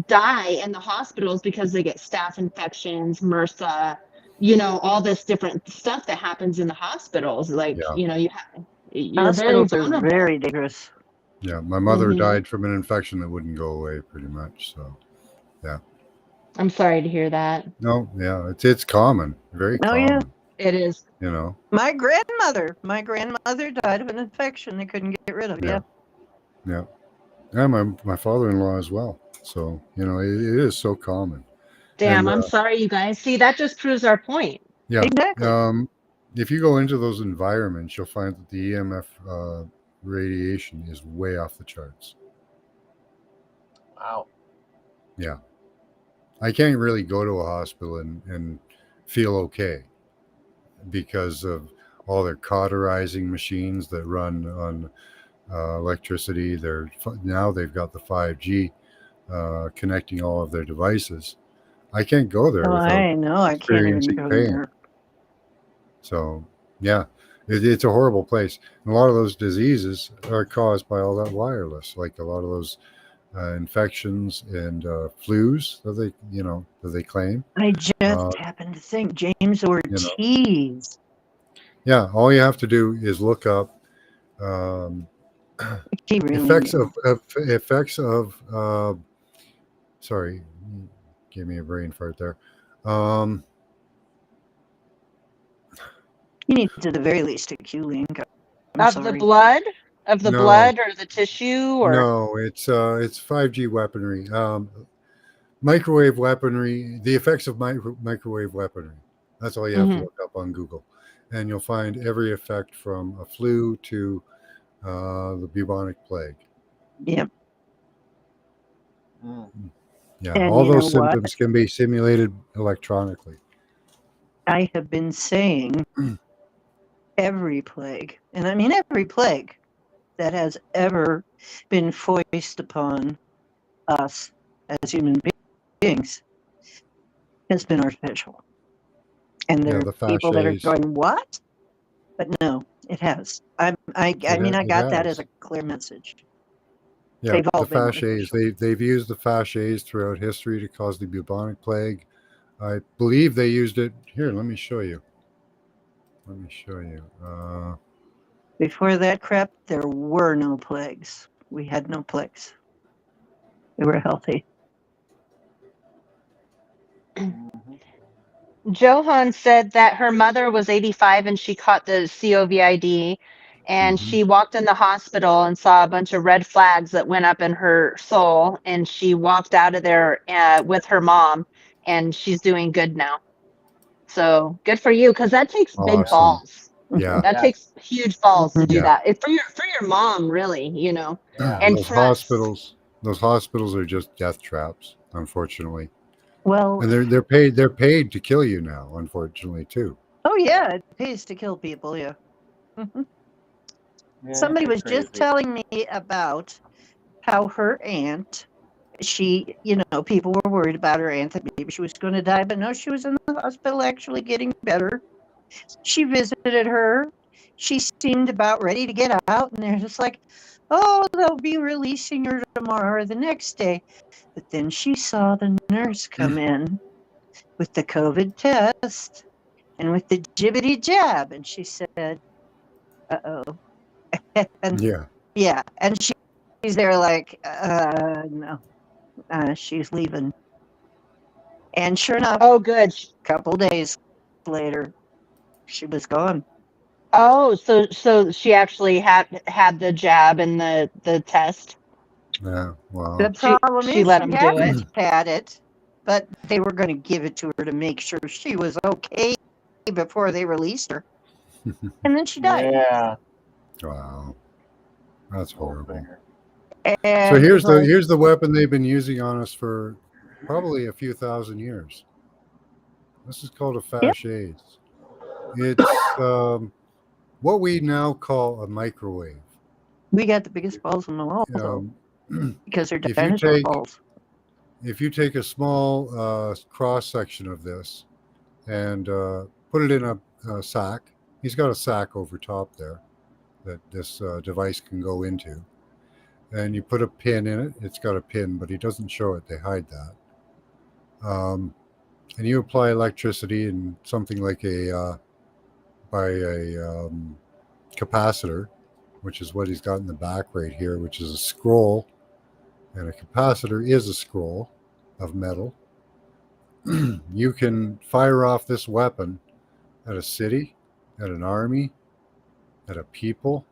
die in the hospitals because they get staph infections, MRSA, all this different stuff that happens in the hospitals. Like, you're very Hospitals are vulnerable. very dangerous. Yeah, my mother Mhm. died from an infection that wouldn't go away, pretty much. So, yeah. I'm sorry to hear that. No, yeah, it's common, very Oh, common. yeah. It is. My grandmother died of an infection they couldn't get rid of. Yeah. Yeah. Yeah, my father-in-law as well. So, it is so common. Damn, And, I'm sorry, you guys. See, that just proves our point. Yeah. Exactly. If you go into those environments, you'll find that the EMF radiation is way off the charts. Wow. Yeah. I can't really go to a hospital and feel okay because of all their cauterizing machines that run on electricity. Now they've got the 5G connecting all of their devices. I can't go there Oh, without I know. I can't even experiencing go pain. there. So, yeah. It's a horrible place. And a lot of those diseases are caused by all that wireless, like a lot of those infections and flus that they claim. I just Uh, happened to think James Ortiz. Yeah, all you have to do is look up um, He really effects knew. of sorry, gave me a brain fart there. You need to, at the very least, a Q link. I'm Of sorry. the blood? Of the No. blood or the tissue or No, it's 5G weaponry, microwave weaponry. The effects of microwave weaponry. That's all you have to Mhm. look up on Google, and you'll find every effect from a flu to the bubonic plague. Yep. Yeah, And all you those know what? symptoms can be simulated electronically. I have been saying every plague, and I mean every plague that has ever been foisted upon us as human beings has been artificial. And there Yeah, are the people that are fasces. going, what? But no, it has. I mean, I It got that as has. a clear message. Yeah, They've all the been fasces. artificial. They've used the fasces throughout history to cause the bubonic plague. I believe they used it here. Let me show you. Before that crap, there were no plagues. We had no plagues. We were healthy. Johan said that her mother was 85 and she caught the COVID, and Mhm. she walked in the hospital and saw a bunch of red flags that went up in her soul, and she walked out of there with her mom, and she's doing good now. So good for you, because that takes big Awesome. balls. Yeah. That takes huge balls to do Yeah. that. It's for your mom, really, you know, Yeah. and Those trust. hospitals are just death traps, unfortunately. Well, And they're paid to kill you now, unfortunately, too. oh yeah, it pays to kill people, yeah. Mhm. Somebody was just telling me about how her aunt, people were worried about her aunt that maybe she was going to die, but no, she was in the hospital actually getting better. She visited her. She seemed about ready to get out, and they're just like, oh, they'll be releasing her tomorrow or the next day. But then she saw the nurse come in with the COVID test and with the jibbity jab, and she said, uh-oh. And Yeah. yeah, and she's there like, no, she's leaving. And sure enough, Oh, good. a couple days later, she was gone. Oh, so she actually had the jab and the test. Yeah. Wow. The problem She is let she him do hadn't it. had it, but they were going to give it to her to make sure she was okay before they released her. And then she died. Yeah. Wow. That's horrible. And So it's like, here's the weapon they've been using on us for probably a few thousand years. This is called a fasces. It's what we now call a microwave. we got the biggest balls in the world, though, because they're dinosaur balls. If you take a small cross section of this and put it in a sack, he's got a sack over top there that this device can go into, and you put a pin in it. It's got a pin, but he doesn't show it. They hide that. And you apply electricity and something like by a capacitor, which is what he's got in the back right here, which is a scroll. And a capacitor is a scroll of metal. You can fire off this weapon at a city, at an army, at a people,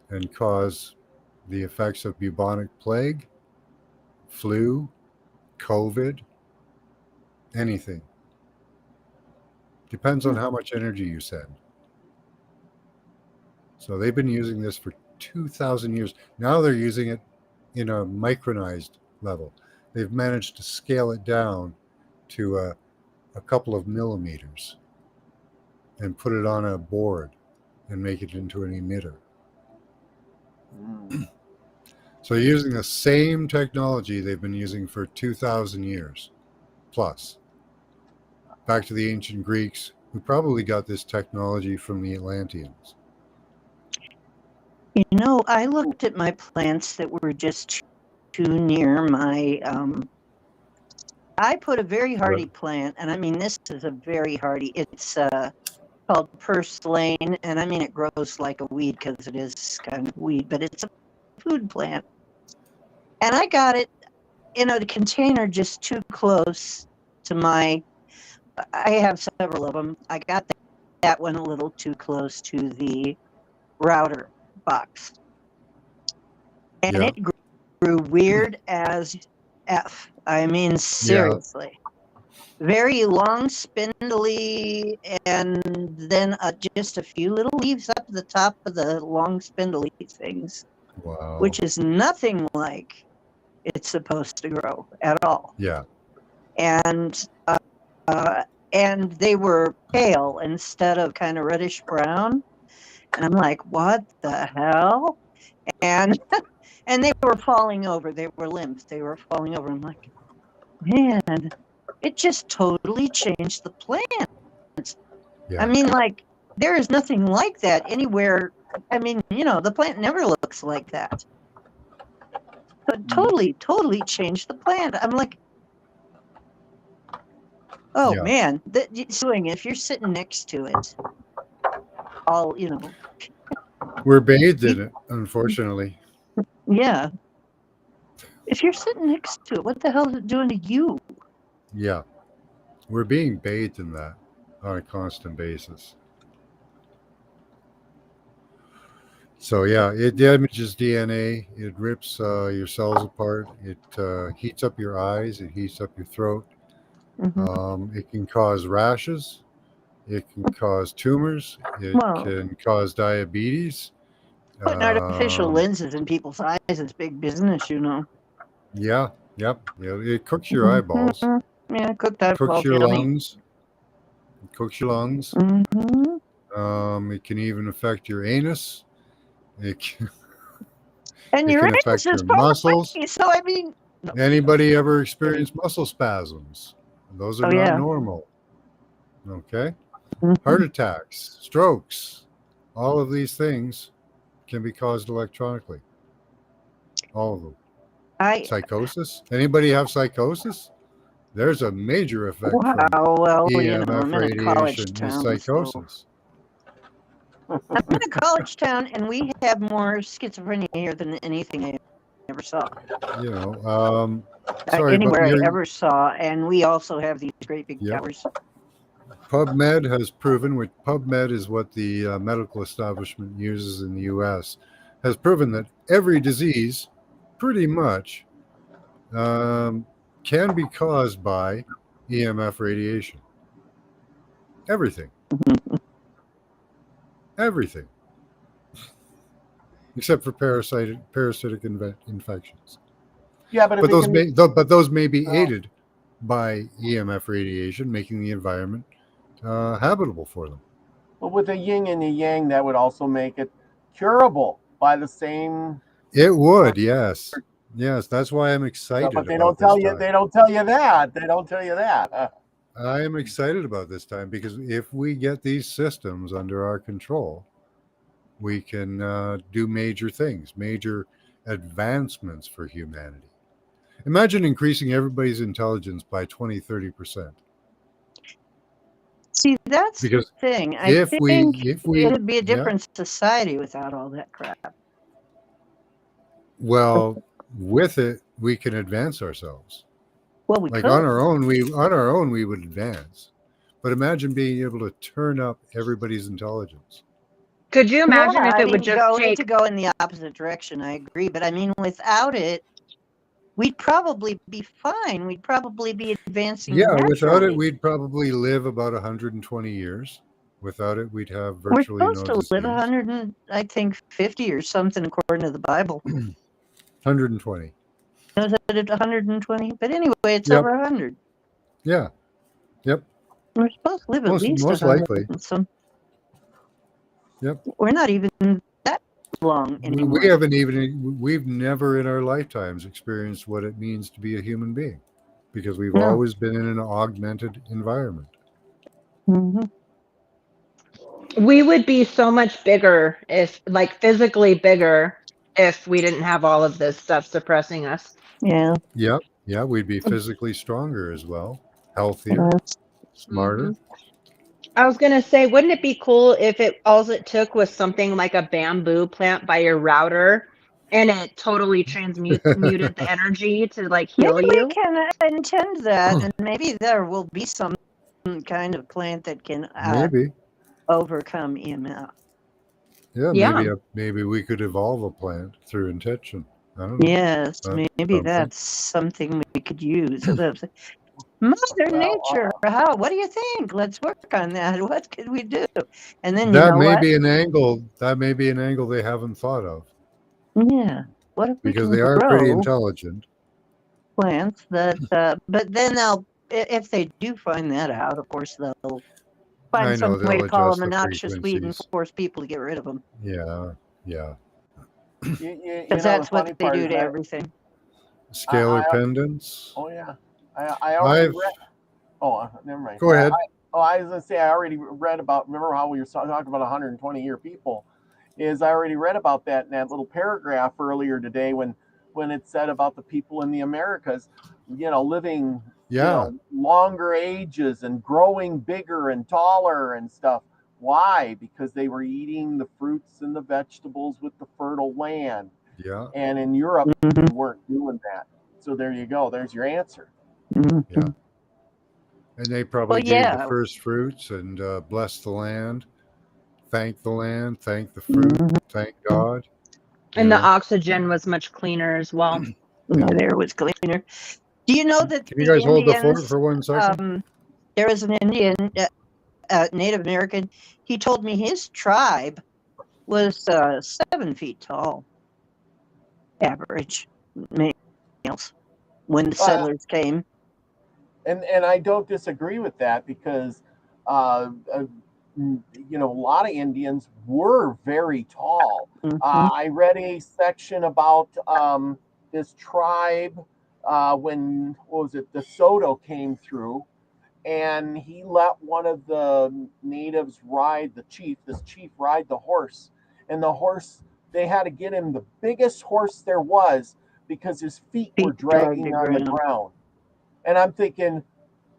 and cause the effects of bubonic plague, flu, COVID, anything. Depends on how much energy you send. So they've been using this for 2,000 years. Now they're using it in a micronized level. They've managed to scale it down to a couple of millimeters and put it on a board and make it into an emitter. So using the same technology they've been using for 2,000 years plus. Back to the ancient Greeks, We probably got this technology from the Atlanteans. You know, I looked at my plants that were just too near my. I put a very hardy plant, and I mean, this is a very hardy. It's called purslane, and I mean, it grows like a weed because it is kind of weed, but it's a food plant. And I got it in a container just too close to my. I have several of them. I got that one a little too close to the router box. And Yeah. it grew weird as F. I mean, seriously. Very long, spindly, and then just a few little leaves up at the top of the long, spindly things, Wow. which is nothing like it's supposed to grow at all. Yeah. And they were pale instead of kind of reddish brown. And I'm like, what the hell? And and they were falling over. They were limp. They were falling over. I'm like, man, it just totally changed the plant. Yeah. I mean, like, there is nothing like that anywhere. I mean, you know, the plant never looks like that. So it totally changed the plant. I'm like, oh Yeah. man, if you're sitting next to it, all, you know. We're bathed in it, unfortunately. Yeah. If you're sitting next to it, what the hell is it doing to you? Yeah. We're being bathed in that on a constant basis. So yeah, it damages DNA. It rips your cells apart. It heats up your eyes. It heats up your throat. It can cause rashes. It can cause tumors. It Well, can cause diabetes. putting artificial lenses in people's eyes is big business, you know. Yeah. Yep. Yeah, it cooks your eyeballs. Yeah, cooked eyeballs. Cooks your yummy. lungs. It cooks your lungs. It can even affect your anus. It can, And it your can anus affect is your muscles. probably, so I mean, Anybody ever experienced muscle spasms? Those are Oh, not yeah. normal. Okay? Heart attacks, strokes, all of these things can be caused electronically. All of them. Psychosis? Anybody have psychosis? There's a major effect from well, you know, EMF I'm in a college radiation town. is So psychosis. I'm in a college town, and we have more schizophrenia here than anything I ever saw. You know, sorry, Anywhere but I ever saw, and we also have these great big Yep. towers. PubMed has proven, which PubMed is what the medical establishment uses in the U.S., has proven that every disease, pretty much, can be caused by EMF radiation. Everything. Everything. Except for parasitic infections. Yeah, but, if But it those can may be- those may be aided by EMF radiation, making the environment habitable for them. But with the yin and the yang, that would also make it curable by the same. It would, yes, yes. That's why I'm excited. But they about don't tell this you. time. They don't tell you that. They don't tell you that. I am excited about this time because if we get these systems under our control, we can do major things, major advancements for humanity. Imagine increasing everybody's intelligence by 20-30%. See, that's Because the thing. I if think we it would be a yeah. different society without all that crap. Well, with it, we can advance ourselves. Well, we Like could. on our own, we would advance. But imagine being able to turn up everybody's intelligence. Could you imagine if I it would mean, just take to go in the opposite direction? I agree, but I mean, without it, we'd probably be fine. We'd probably be advancing. Yeah, without naturally. it, we'd probably live about 120 years. Without it, we'd have We're virtually no supposed to live disease. 100 and I think 50 or something according to the Bible. 120. Is it 120? But anyway, it's Yep. over 100. Yeah. Yep. We're supposed to live at least Most 100 likely. and some. Yep. We're not even that long anymore. We've never in our lifetimes experienced what it means to be a human being because we've No. always been in an augmented environment. Mhm. We would be so much bigger if, like, physically bigger if we didn't have all of this stuff suppressing us. Yeah. Yep. Yeah, we'd be physically stronger as well, healthier, smarter. I was gonna say, wouldn't it be cool if all it took was something like a bamboo plant by your router, and it totally muted the energy to like heal Maybe we you? can intend that, and maybe there will be some kind of plant that can Maybe. overcome EMF. Yeah, Yeah. maybe we could evolve a plant through intention. I don't know. Yes, maybe something. that's something we could use. Mother Well, Nature, what do you think? Let's work on that. What could we do? And then That may be an angle. That may be an angle they haven't thought of. Yeah. What if we Because can they are pretty grow intelligent. plants that? But then if they do find that out, of course they'll I find know, some way they'll to call adjust them a the noxious weed and frequencies. force people to get rid of them. Yeah. Because that's what they do to everything. Scalar pendants. Oh yeah, I already I've- read. Oh, never mind. Go ahead. I was gonna say I already read about. Remember how we were talking about 120-year people? Is I already read about that in that little paragraph earlier today when it said about the people in the Americas, living longer ages and growing bigger and taller and stuff. Why? Because they were eating the fruits and the vegetables with the fertile land. Yeah. And in Europe, they weren't doing that. So there you go. There's your answer. Yeah. And they probably gave yeah. the first fruits and blessed the land, thank the land, thank the fruit, thank God. And the oxygen was much cleaner as well. The air was cleaner. Do you know that Can you guys hold the fort Indians, for 1 second? there was an Indian, Native American. He told me his tribe was 7 feet tall, average males, when the settlers came. And I don't disagree with that because, a lot of Indians were very tall. I read a section about this tribe when De Soto came through, and he let one of the natives ride this chief ride the horse, and the horse, they had to get him the biggest horse there was because his feet were dragging on the ground. And I'm thinking,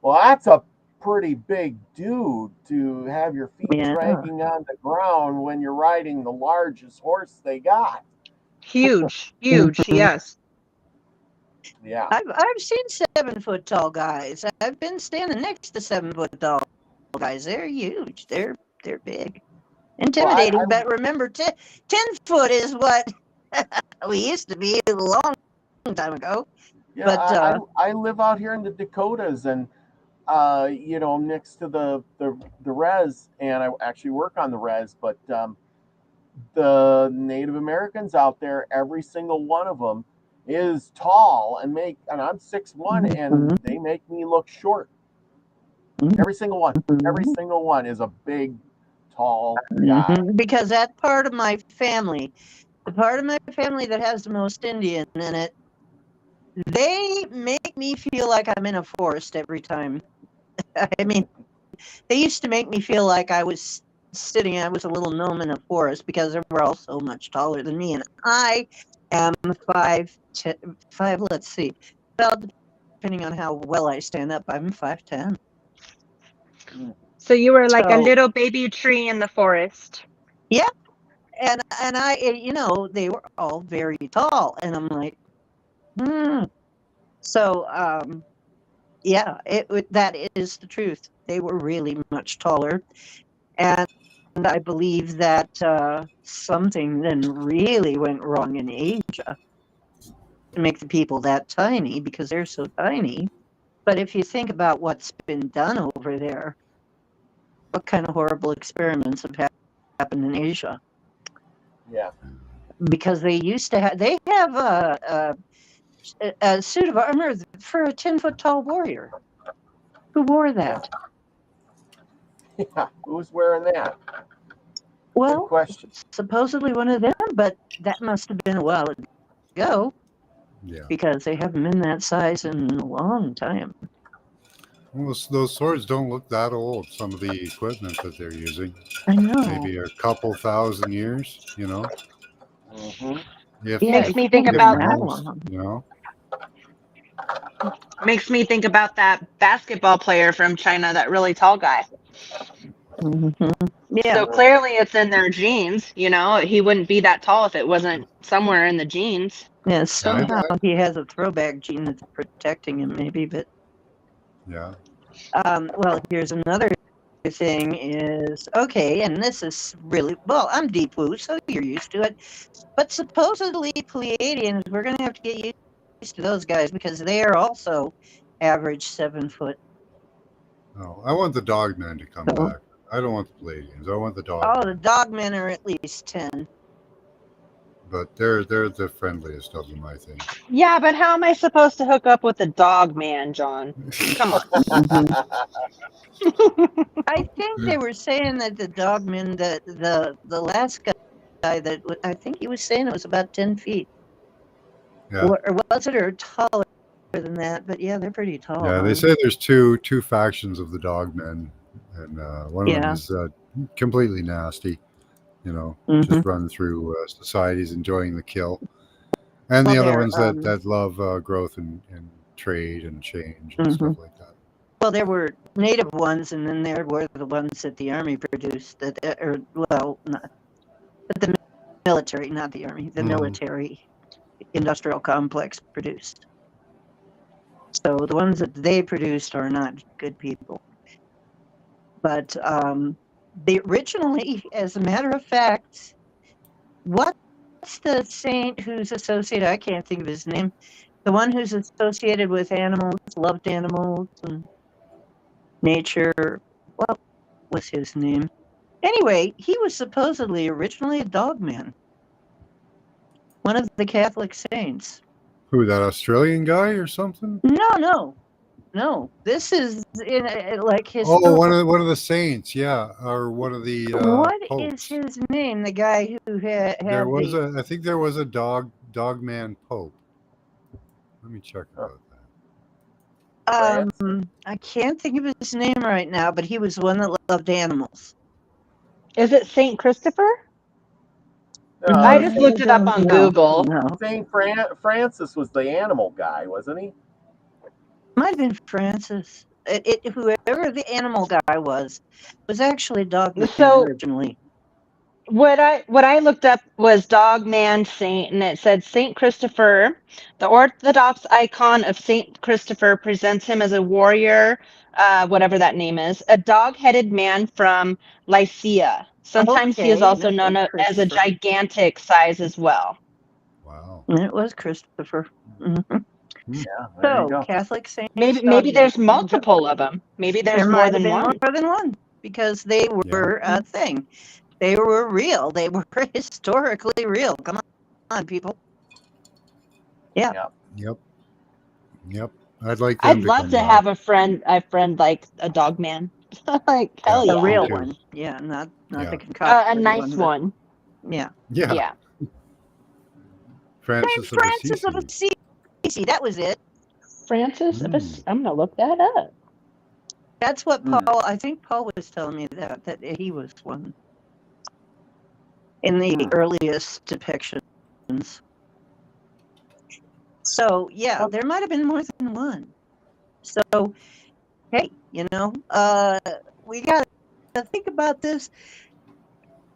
well, that's a pretty big dude to have your feet dragging on the ground when you're riding the largest horse they got. Huge, yes. Yeah. I've seen 7 foot tall guys. I've been standing next to 7 foot tall guys. They're huge. They're big. Intimidating, but remember, 10 foot is what we used to be a long time ago. Yeah, but I live out here in the Dakotas, and next to the res, and I actually work on the res, but the Native Americans out there, every single one of them is tall and I'm 6'1", and they make me look short. Every single one is a big, tall guy. Because that part of my family, the part of my family that has the most Indian in it, they make me feel like I'm in a forest every time. I mean, they used to make me feel like I was I was a little gnome in a forest because they were all so much taller than me. And I am 5'5", let's see. Well, depending on how well I stand up, I'm 5'10". So you were like a little baby tree in the forest. Yeah. And I, they were all very tall. And I'm like, So, yeah, that is the truth. They were really much taller. And I believe that something then really went wrong in Asia to make the people that tiny, because they're so tiny. But if you think about what's been done over there, what kind of horrible experiments have happened in Asia? Yeah. Because they used to have, a suit of armor for a 10-foot tall warrior. Who wore that? Yeah, who's wearing that? Well, good question. Supposedly one of them, but that must have been a while ago. Yeah. Because they haven't been that size in a long time. Well, those swords don't look that old. Some of the equipment that they're using, I know. maybe a couple thousand years. You know, Mm-hmm. if Yeah, Makes if, me think if about that most, long. you know. makes me think about that basketball player from China, that really tall guy. Yeah, So clearly it's in their genes, you know. He wouldn't be that tall if it wasn't somewhere in the genes. yeah. I, Somehow I, he has a throwback gene that's protecting him, maybe. But yeah. well, here's another thing: is okay, and this is really well. I'm deep woo, so you're used to it. But supposedly Pleiadians, we're gonna have to get used to those guys because they are also average 7 foot. No, I want the Dogmen to come So, back. I don't want the Pleiadians. I want the oh, the Dogmen. Dogmen are at least 10. But they're the friendliest of them, I think. Yeah, but how am I supposed to hook up with the dog man, John? Come on. I think they were saying that the Dogmen, the last guy that I think he was saying it was about 10 feet. Yeah. Or was it, or taller than that? But yeah, they're pretty tall. Yeah, they huh? say there's two factions of the Dogmen, and one of them Yeah. is completely nasty. You know, Mhm. just run through societies, enjoying the kill, and the Well, other they're, ones that love growth and trade and change and Mhm. stuff like that. Well, there were native ones, and then there were the ones that the army produced. That, or well, not, but the military, not the army, the Mhm. military industrial complex produced. So the ones that they produced are not good people. But they originally, as a matter of fact, what's the saint who's associated? I can't think of his name. The one who's associated with animals, loved animals and nature. What was his name? Anyway, he was supposedly originally a dogman, one of the Catholic saints. Who, that Australian guy or something? No. This is in like his. Oh, one of the saints, yeah, or one of the What is popes. his name? The guy who had There was the. I think there was a Dogman Pope. Let me check about that. I can't think of his name right now, but he was one that loved animals. Is it Saint Christopher? I just looked it up on Google. No. Saint Francis was the animal guy, wasn't he? Might have been Francis. Whoever the animal guy was actually dogman So- originally. What I looked up was Dog Man Saint, and it said Saint Christopher. The Orthodox icon of Saint Christopher presents him as a warrior, whatever that name is, a dog-headed man from Lycia. Sometimes he is Okay, also that's known as a Christopher. gigantic size as well. Wow. It was Christopher. Mhm. Yeah, there you So go. Catholic saints. Maybe dogmen. there's multiple of them. Maybe there's There more might have than been one. more than one because they were a thing. They were real. They were historically real. Come on, people. Yeah. Yep. I'd like them I'd to love come to back. have a friend like a dog man. Like hell A yeah. real Me too. one. Yeah, not Yeah. the concocted A nice but- one. Yeah. Yeah. Yeah. Francis of Francis of Assisi. Assisi. That was it. Francis of Assisi. I'm gonna look that up. That's what Paul. I think Paul was telling me that he was one in the earliest depictions. So yeah, there might have been more than one. So hey, we got to think about this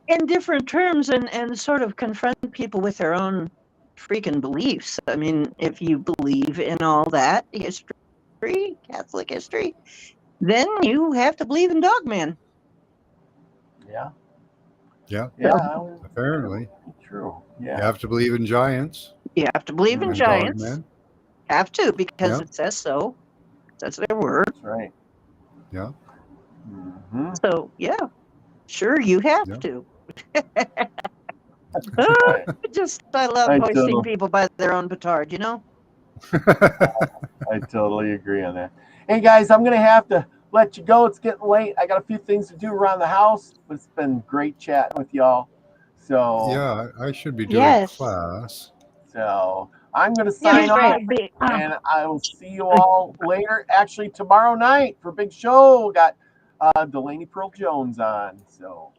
in different terms and sort of confront people with their own freaking beliefs. I mean, if you believe in all that history, Catholic history, then you have to believe in Dogman. Yeah. Yeah. Yeah. Apparently. True. You Yeah. have to believe in giants. You have to believe in and giants. Dogmen. Have to, because Yeah. it says so. That's their word. That's right. Yeah. Mm-hmm. So yeah, sure you have Yeah. to. Right. I love I hoisting totally- people by their own petard, you know? I totally agree on that. Hey guys, I'm gonna have to let you go. It's getting late. I got a few things to do around the house, but it's been great chatting with y'all. So Yeah, I should be doing Yes. class. So I'm going to Yeah, sign that's off, great. and I will see you all later. Actually, tomorrow night for big show, we got Delaney Pearl Jones on. So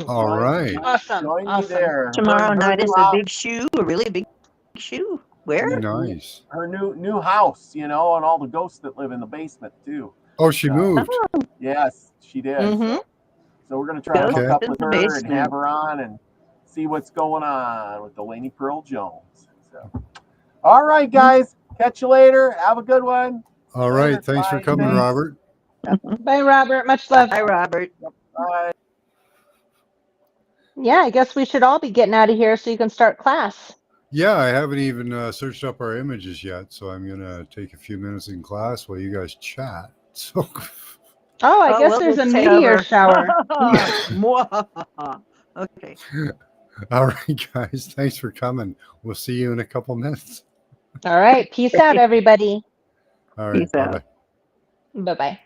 All right. Awesome. join me Awesome. there. Tomorrow Her night new is a big shoe, a really big shoe. Where? Nice. her new house, and all the ghosts that live in the basement too. Oh, she moved. Yes, she did. Mhm. So we're gonna try to Okay. hook up In with the her and basement. have her on and see what's going on with Delaney Pearl Jones. So, all right, guys, catch you later. Have a good one. All right. Later. Thanks for Bye. coming, Thanks. Robert. Bye, Robert. Much love. Hi, Robert. Bye. Yeah, I guess we should all be getting out of here so you can start class. Yeah, I haven't even searched up our images yet, so I'm gonna take a few minutes in class while you guys chat. So, Oh, I guess we'll there's a just take meteor over. shower. Okay. all right, guys, thanks for coming. We'll see you in a couple minutes. All right. Peace out, everybody. All right, Peace out. bye-bye. Bye bye.